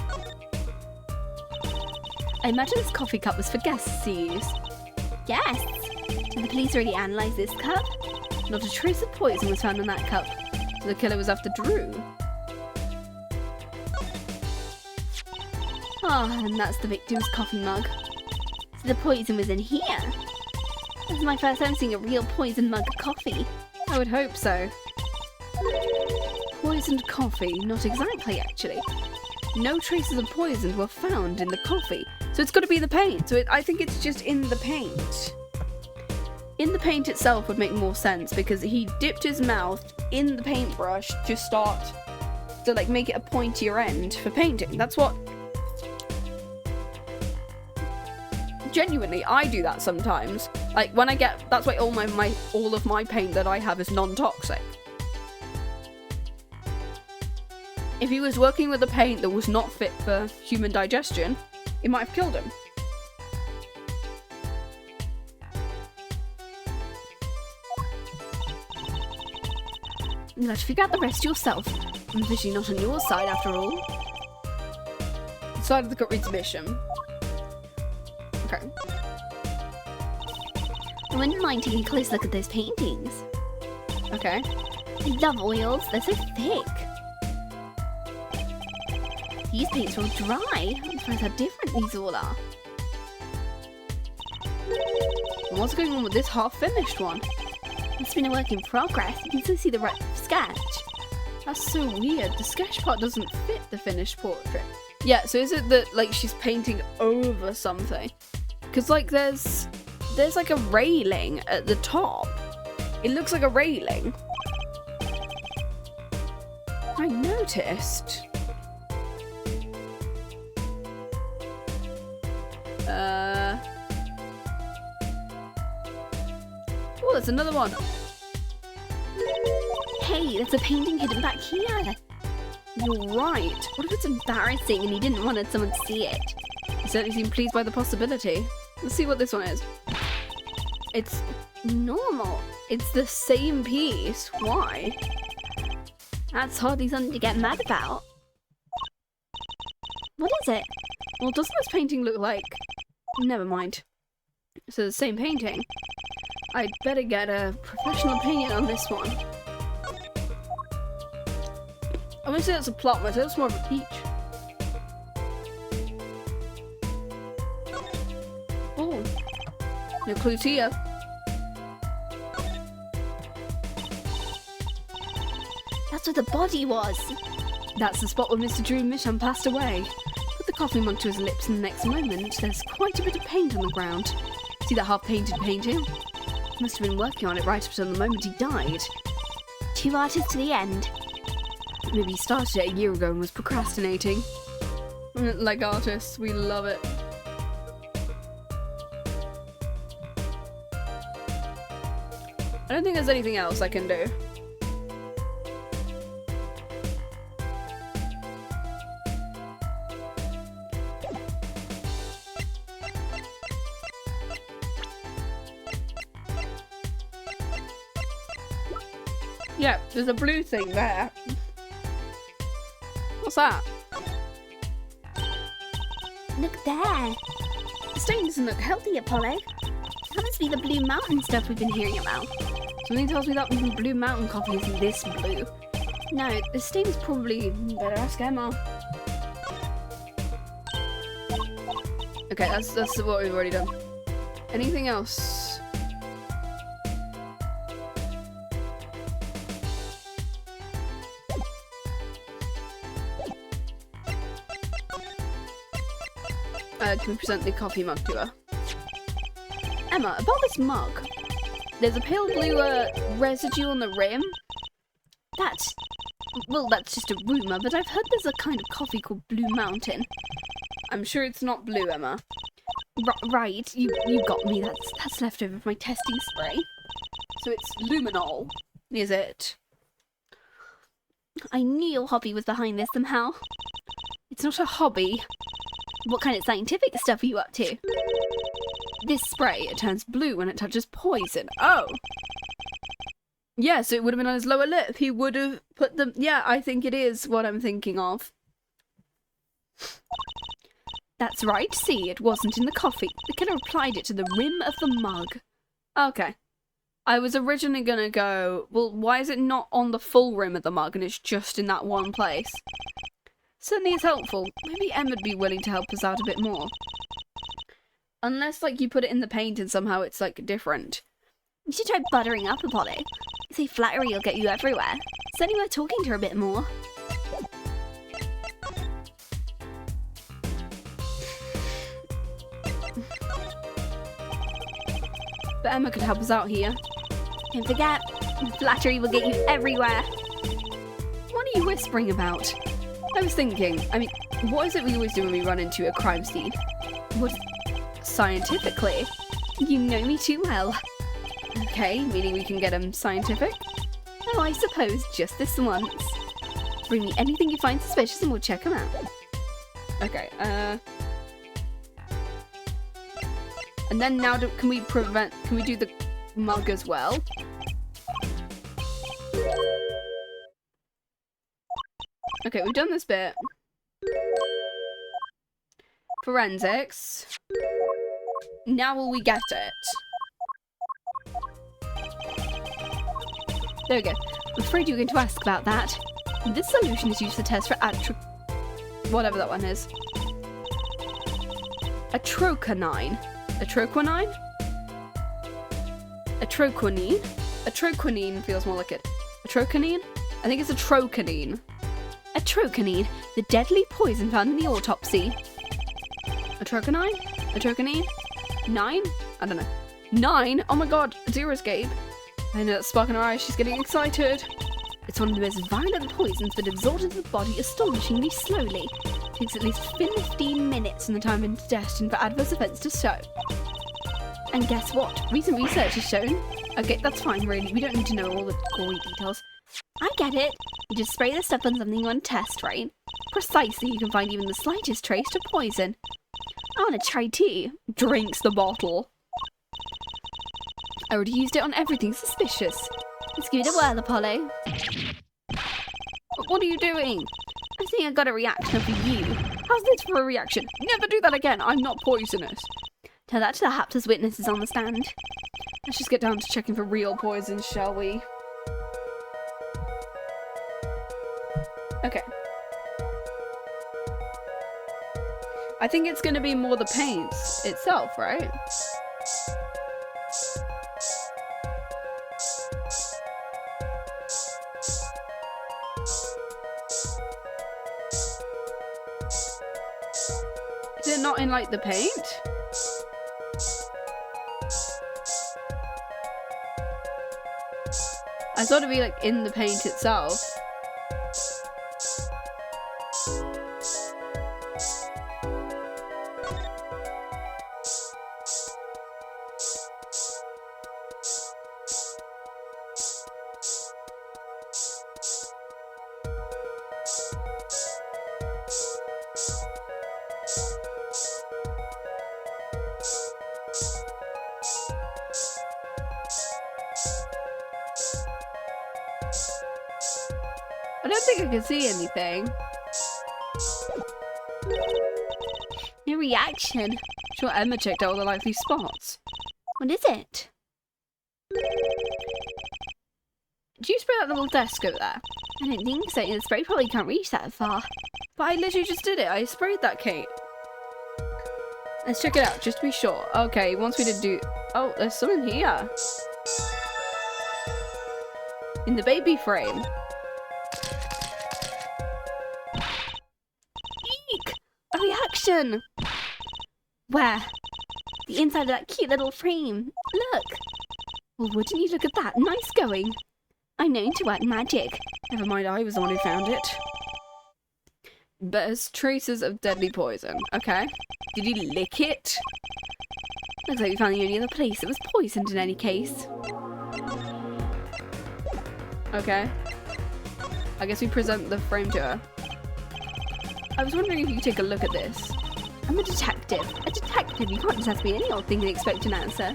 I imagine this coffee cup was for guests to use. Guests? Did the police already analyse this cup? Not a trace of poison was found in that cup. So the killer was after Drew. Ah, and that's the victim's coffee mug. So the poison was in here. This is my first time seeing a real poison mug of coffee. I would hope so. Poisoned coffee? Not exactly, actually. No traces of poison were found in the coffee. So it's got to be the paint. So I think it's just in the paint. In the paint itself would make more sense because he dipped his mouth in the paintbrush to start to like make it a pointier end for painting. That's what... Genuinely, I do that sometimes. Like when I get... That's why all of my paint that I have is non-toxic. If he was working with a paint that was not fit for human digestion, it might have killed him. You'll have to figure out the rest yourself. I'm visually not on your side after all. Side of the Goodreads mission. Okay. I wouldn't mind taking a close look at those paintings. Okay. I love oils, they're so thick. These paints are all dry. I'm surprised how different these all are. And what's going on with this half-finished one? It's been a work in progress. You can still see the right sketch. That's so weird. The sketch part doesn't fit the finished portrait. Yeah, so is it that like she's painting over something? Because like there's like a railing at the top. It looks like a railing. I noticed. Oh, there's another one. Hey, there's a painting hidden back here. You're right. What if it's embarrassing and he didn't want someone to see it? You certainly seem pleased by the possibility. Let's see what this one is. It's normal. It's the same piece. Why? That's hardly something to get mad about. What is it? Well, doesn't this painting look like... Never mind. So the same painting. I'd better get a professional opinion on this one. I wouldn't say that's a plot motive, it's more of a peach. Oh. No clues here. That's where the body was. That's the spot where Mr. Drew Misham passed away. Put the coffee mug to his lips and the next moment, there's quite a bit of paint on the ground. See that half-painted painting? He must have been working on it right up until the moment he died. 2 artists to the end. Maybe he started it a year ago and was procrastinating. Like artists, we love it. I don't think there's anything else I can do. Yeah, there's a blue thing there. What's that? Look there. The stain doesn't look healthy, Apollo. That must be the Blue Mountain stuff we've been hearing about. Something tells me that Blue Mountain coffee isn't this blue. No, the stain is probably... Better ask Emma. Okay, that's what we've already done. Anything else? Can we present the coffee mug to her? Emma, about this mug. There's a pale blue residue on the rim. That's just a rumour, but I've heard there's a kind of coffee called Blue Mountain. I'm sure it's not blue, Emma. Right, you got me. That's left over from my testing spray. So it's luminol, is it? I knew your hobby was behind this somehow. It's not a hobby. What kind of scientific stuff are you up to? This spray, it turns blue when it touches poison. Oh. Yeah, so it would have been on his lower lip. He would have put them... Yeah, I think it is what I'm thinking of. That's right, see, it wasn't in the coffee. The killer applied it to the rim of the mug. Okay. I was originally gonna go, well, why is it not on the full rim of the mug and it's just in that one place? Certainly is helpful. Maybe Em would be willing to help us out a bit more. Unless, like, you put it in the paint and somehow it's, like, different. You should try buttering up Apollo. Say flattery will get you everywhere. Certainly worth talking to her a bit more. But Emma could help us out here. Don't forget, flattery will get you everywhere. What are you whispering about? I was thinking, I mean, what is it we always do when we run into a crime scene? What, scientifically? You know me too well. Okay, meaning we can get him scientific? Oh, I suppose just this once. Bring me anything you find suspicious and we'll check them out. Okay, and then now can we do the mug as well? Okay, we've done this bit. Forensics. Now will we get it? There we go. I'm afraid you were going to ask about that. This solution is used for tests for whatever that one is. Atroquinine. Atroquinine? Atroquinine? Atroquinine feels more like it. Atroquinine? I think it's atroquinine. Atroquinine, the deadly poison found in the autopsy. Atroquinine? Atroquinine? 9? I don't know. 9? Oh my god, zero escape. I know that spark in her eyes, she's getting excited. It's one of the most violent poisons that absorbs into the body astonishingly slowly. It takes at least 15 minutes from the time of indigestion for adverse effects to show. And guess what? Recent research has shown... Okay, that's fine, really. We don't need to know all the gory details. I get it. You just spray this stuff on something you want to test, right? Precisely, you can find even the slightest trace to poison. I want to try tea. Drinks the bottle. I already used it on everything suspicious. Let's give it a whirl, Apollo. What are you doing? I think I got a reaction for you. How's this for a reaction? Never do that again. I'm not poisonous. Tell that to the hapless witnesses on the stand. Let's just get down to checking for real poison, shall we? Okay. I think it's going to be more the paint itself, right? Is it not in, like, the paint? I thought it'd be, like, in the paint itself. I don't think I can see anything. No reaction. Sure, Emma checked out all the likely spots. What is it? Did you spray that little desk over there? I don't think so. The spray probably can't reach that far. But I literally just did it. I sprayed that, Kate. Let's check it out, just to be sure. Okay, once we did do... Oh, there's something here. In the baby frame. Eek! A reaction! Where? The inside of that cute little frame. Look! Well, wouldn't you look at that? Nice going. I'm known to work magic. Never mind, I was the one who found it. There's traces of deadly poison. Okay. Did he lick it? Looks like we found the only other place that was poisoned in any case. Okay. I guess we present the frame to her. I was wondering if you could take a look at this. I'm a detective. A detective, you can't just ask me any old thing and expect an answer.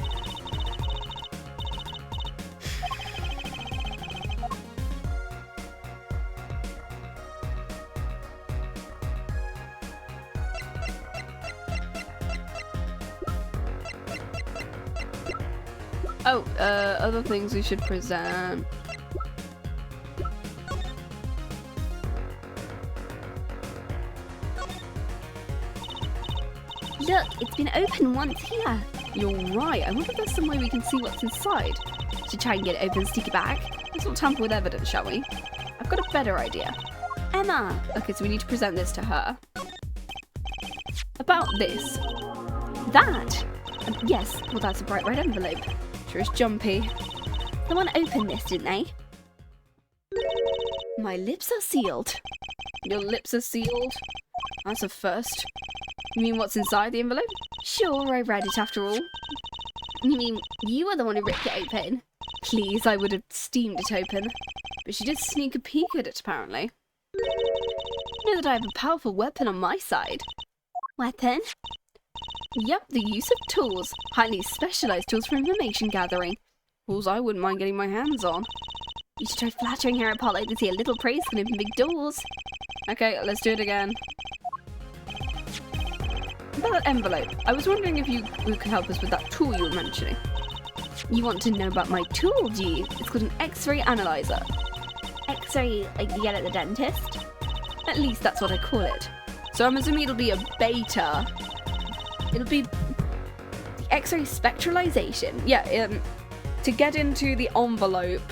Oh, other things we should present. Look, it's been open once here. You're right. I wonder if there's some way we can see what's inside. Should try and get it open and stick it back. Let's not tamper with evidence, shall we? I've got a better idea. Emma! Okay, so we need to present this to her. About this. That! Yes, well that's a bright red envelope. Sure is jumpy. Someone opened this, didn't they? My lips are sealed. Your lips are sealed? That's a first. You mean what's inside the envelope? Sure, I read it after all. You mean you were the one who ripped it open? Please, I would have steamed it open. But she did sneak a peek at it, apparently. You know that I have a powerful weapon on my side. Weapon? Yep, the use of tools. Highly specialised tools for information gathering. Tools I wouldn't mind getting my hands on. You should try flattering her, Apollo, to see a little praise can open big doors. Okay, let's do it again. About that envelope, I was wondering if you could help us with that tool you were mentioning. You want to know about my tool, do you? It's called an X-ray analyzer. X-ray, like you get at the dentist? At least that's what I call it. So I'm assuming it'll be a beta. It'll be the X-ray spectralization. Yeah, to get into the envelope,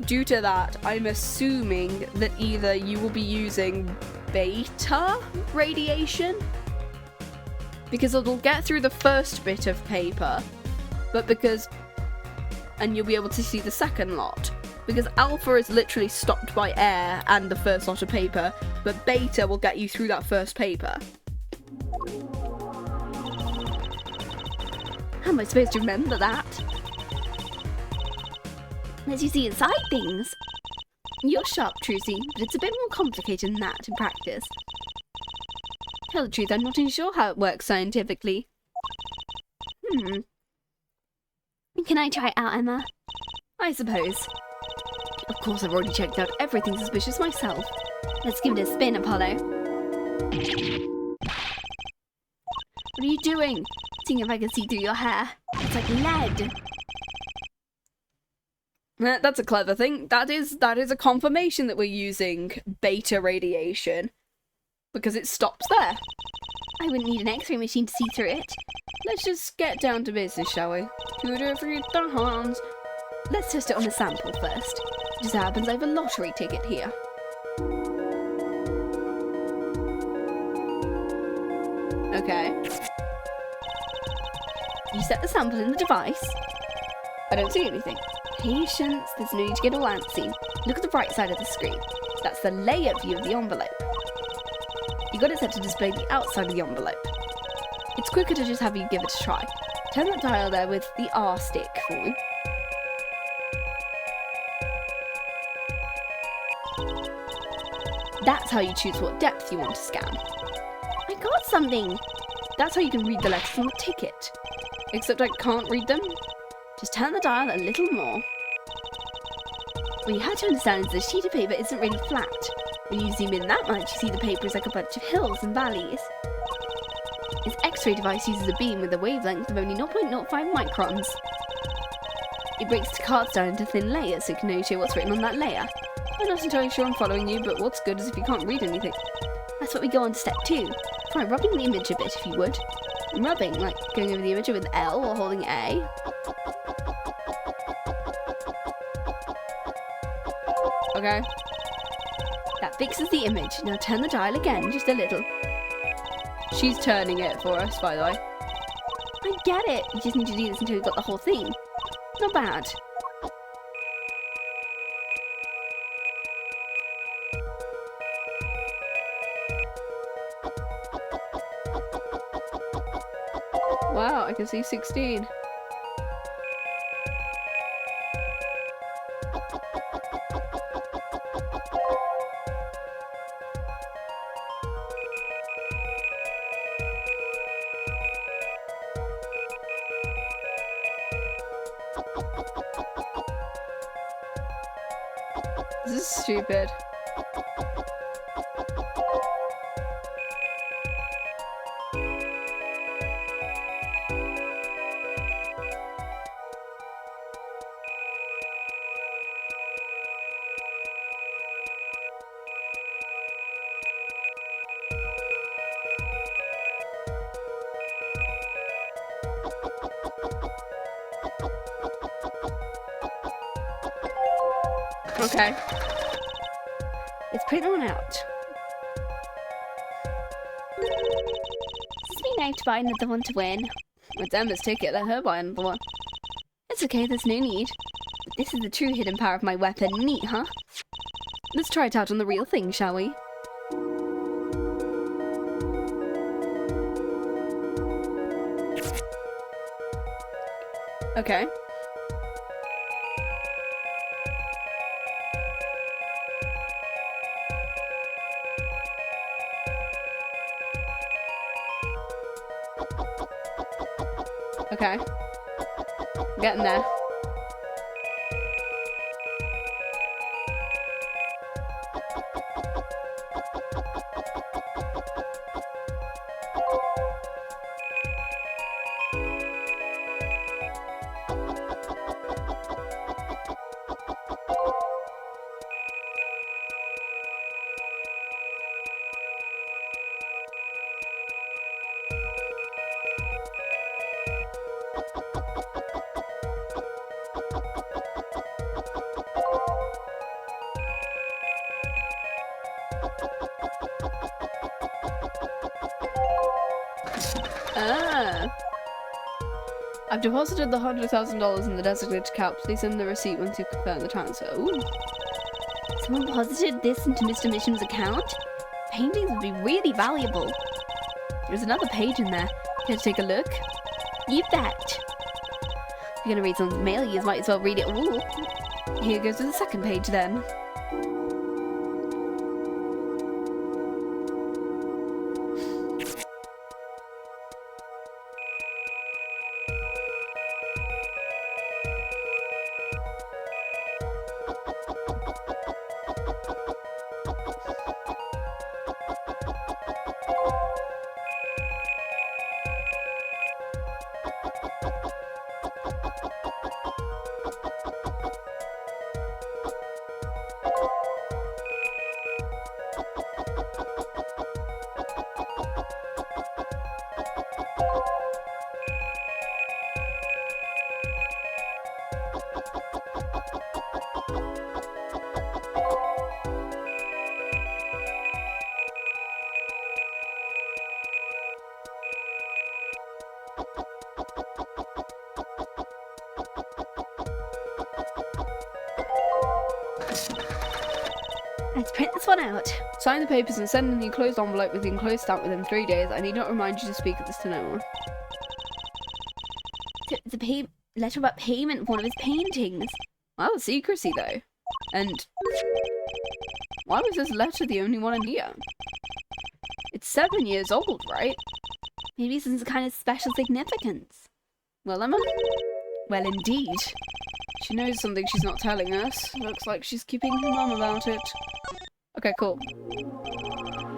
due to that, I'm assuming that either you will be using beta radiation, because it'll get through the first bit of paper, and you'll be able to see the second lot. Because alpha is literally stopped by air and the first lot of paper, but beta will get you through that first paper. How am I supposed to remember that? Lets you see inside things. You're sharp, Trucy, but it's a bit more complicated than that in practice. Tell the truth, I'm not even sure how it works scientifically. Can I try it out, Emma? I suppose. Of course, I've already checked out everything suspicious myself. Let's give it a spin, Apollo. What are you doing? Seeing if I can see through your hair. It's like lead. That's a clever thing. That is a confirmation that we're using beta radiation. Because it stops there. I wouldn't need an X-ray machine to see through it. Let's just get down to business, shall we? 2 to 3 times. Let's test it on a sample first. It just happens I have a lottery ticket here. Okay. You set the sample in the device. I don't see anything. Patience, there's no need to get all antsy. Look at the right side of the screen. That's the layout view of the envelope. You got it set to display the outside of the envelope. It's quicker to just have you give it a try. Turn that dial there with the R stick for me. That's how you choose what depth you want to scan. I got something! That's how you can read the letters on the ticket. Except I can't read them. Just turn the dial a little more. What you have to understand is the sheet of paper isn't really flat. When you zoom in that much, you see the paper is like a bunch of hills and valleys. This X-ray device uses a beam with a wavelength of only 0.05 microns. It breaks the cards down into thin layers so you can only show what's written on that layer. I'm not entirely sure I'm following you, but what's good is if you can't read anything. That's what we go on to step 2. Try rubbing the image a bit if you would. Rubbing, like going over the image with L or holding A. Okay. That fixes the image. Now turn the dial again, just a little. She's turning it for us, by the way. I get it. You just need to do this until you've got the whole thing. Not bad. Wow, I can see 16. This is stupid. Okay. Let's print one out. Does this mean I have to buy another one to win? It's Emma's ticket, let her buy another one. It's okay, there's no need. But this is the true hidden power of my weapon. Neat, huh? Let's try it out on the real thing, shall we? Okay. Okay. Getting there. Ah. I've deposited the $100,000 in the designated account. Please send the receipt once you confirm the transfer. Ooh. Someone posited this into Mr. Mission's account? Paintings would be really valuable. There's another page in there. Care to take a look? You bet. If you're gonna read someone's mail, you might as well read it all. Here goes to the second page then. Let's print this one out. Sign the papers and send in the enclosed envelope with the enclosed stamp within 3 days. I need not remind you to speak of this to no one. It's a letter about payment for one of his paintings. Well, secrecy though. And why was this letter the only one in here? It's 7 years old, right? Maybe some kind of special significance. Well, Emma? Well, indeed. She knows something she's not telling us. Looks like she's keeping her mum about it. Okay, cool.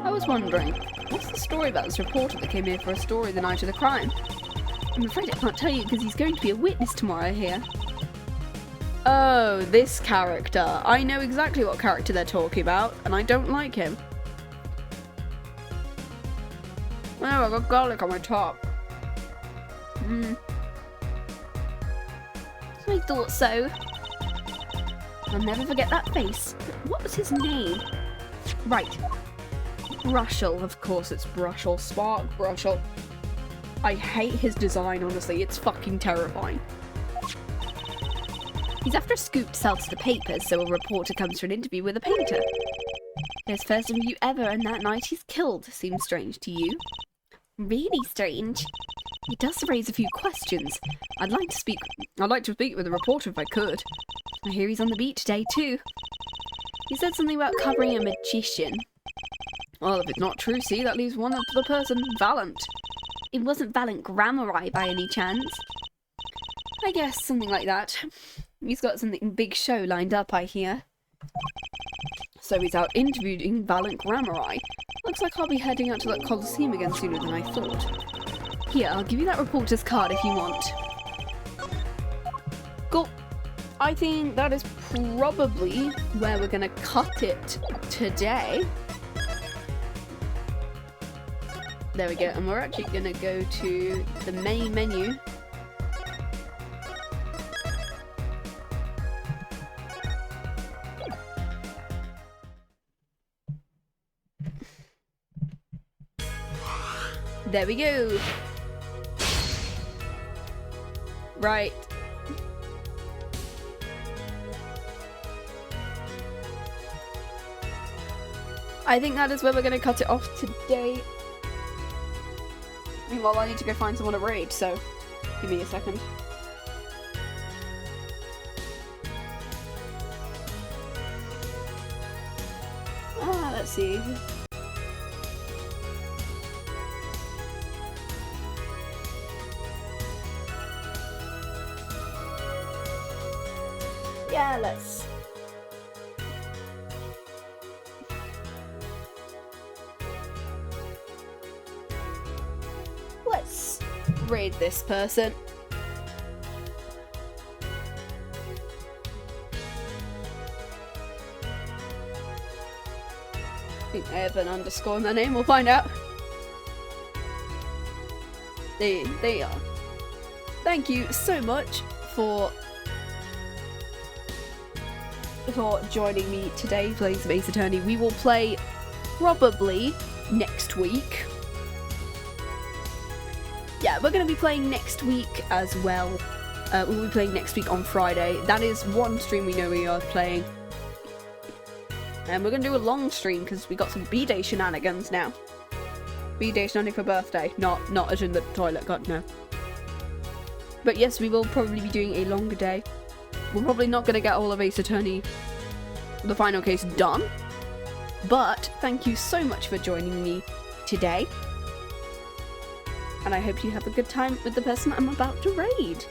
I was wondering, what's the story about this reporter that came here for a story the night of the crime? I'm afraid I can't tell you because he's going to be a witness tomorrow here. Oh, this character. I know exactly what character they're talking about, and I don't like him. Oh, I got garlic on my top. I thought so. I'll never forget that face. What was his name? Right. Brushel, of course it's Brushel. Spark Brushel. I hate his design, honestly. It's fucking terrifying. He's after a scoop to sell to the papers, so a reporter comes for an interview with a painter. His first interview ever, and that night he's killed. Seems strange to you? Really strange. It does raise a few questions. I'd like to speak with the reporter if I could. I hear he's on the beat today too. He said something about covering a magician. Well, if it's not Trucy, that leaves one other person, Valant. It wasn't Valant Grammari by any chance? I guess something like that. He's got something big show lined up, I hear. So he's out interviewing Valant and La Miroir. Looks like I'll be heading out to that Coliseum again sooner than I thought. Here, I'll give you that reporter's card if you want. Cool. I think that is probably where we're gonna cut it today. There we go, and we're actually gonna go to the main menu. There we go. Right. I think that is where we're going to cut it off today. Meanwhile, I need to go find someone to raid, so give me a second. Let's see. Yeah, let's raid this person. I think they have an underscore in their name, we'll find out. They are. Thank you so much for joining me today playing some Ace Attorney. We will play probably next week. Yeah, we're going to be playing next week as well. We'll be playing next week on Friday. That is one stream we know we are playing. And we're going to do a long stream because we got some B-Day shenanigans now. B-Day shenanigans for birthday. Not as in the toilet, God, no. But yes, we will probably be doing a longer day. We're probably not going to get all of Ace Attorney, the final case, done. But thank you so much for joining me today. And I hope you have a good time with the person I'm about to raid.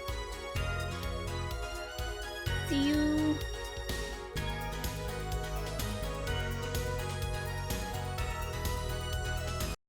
See you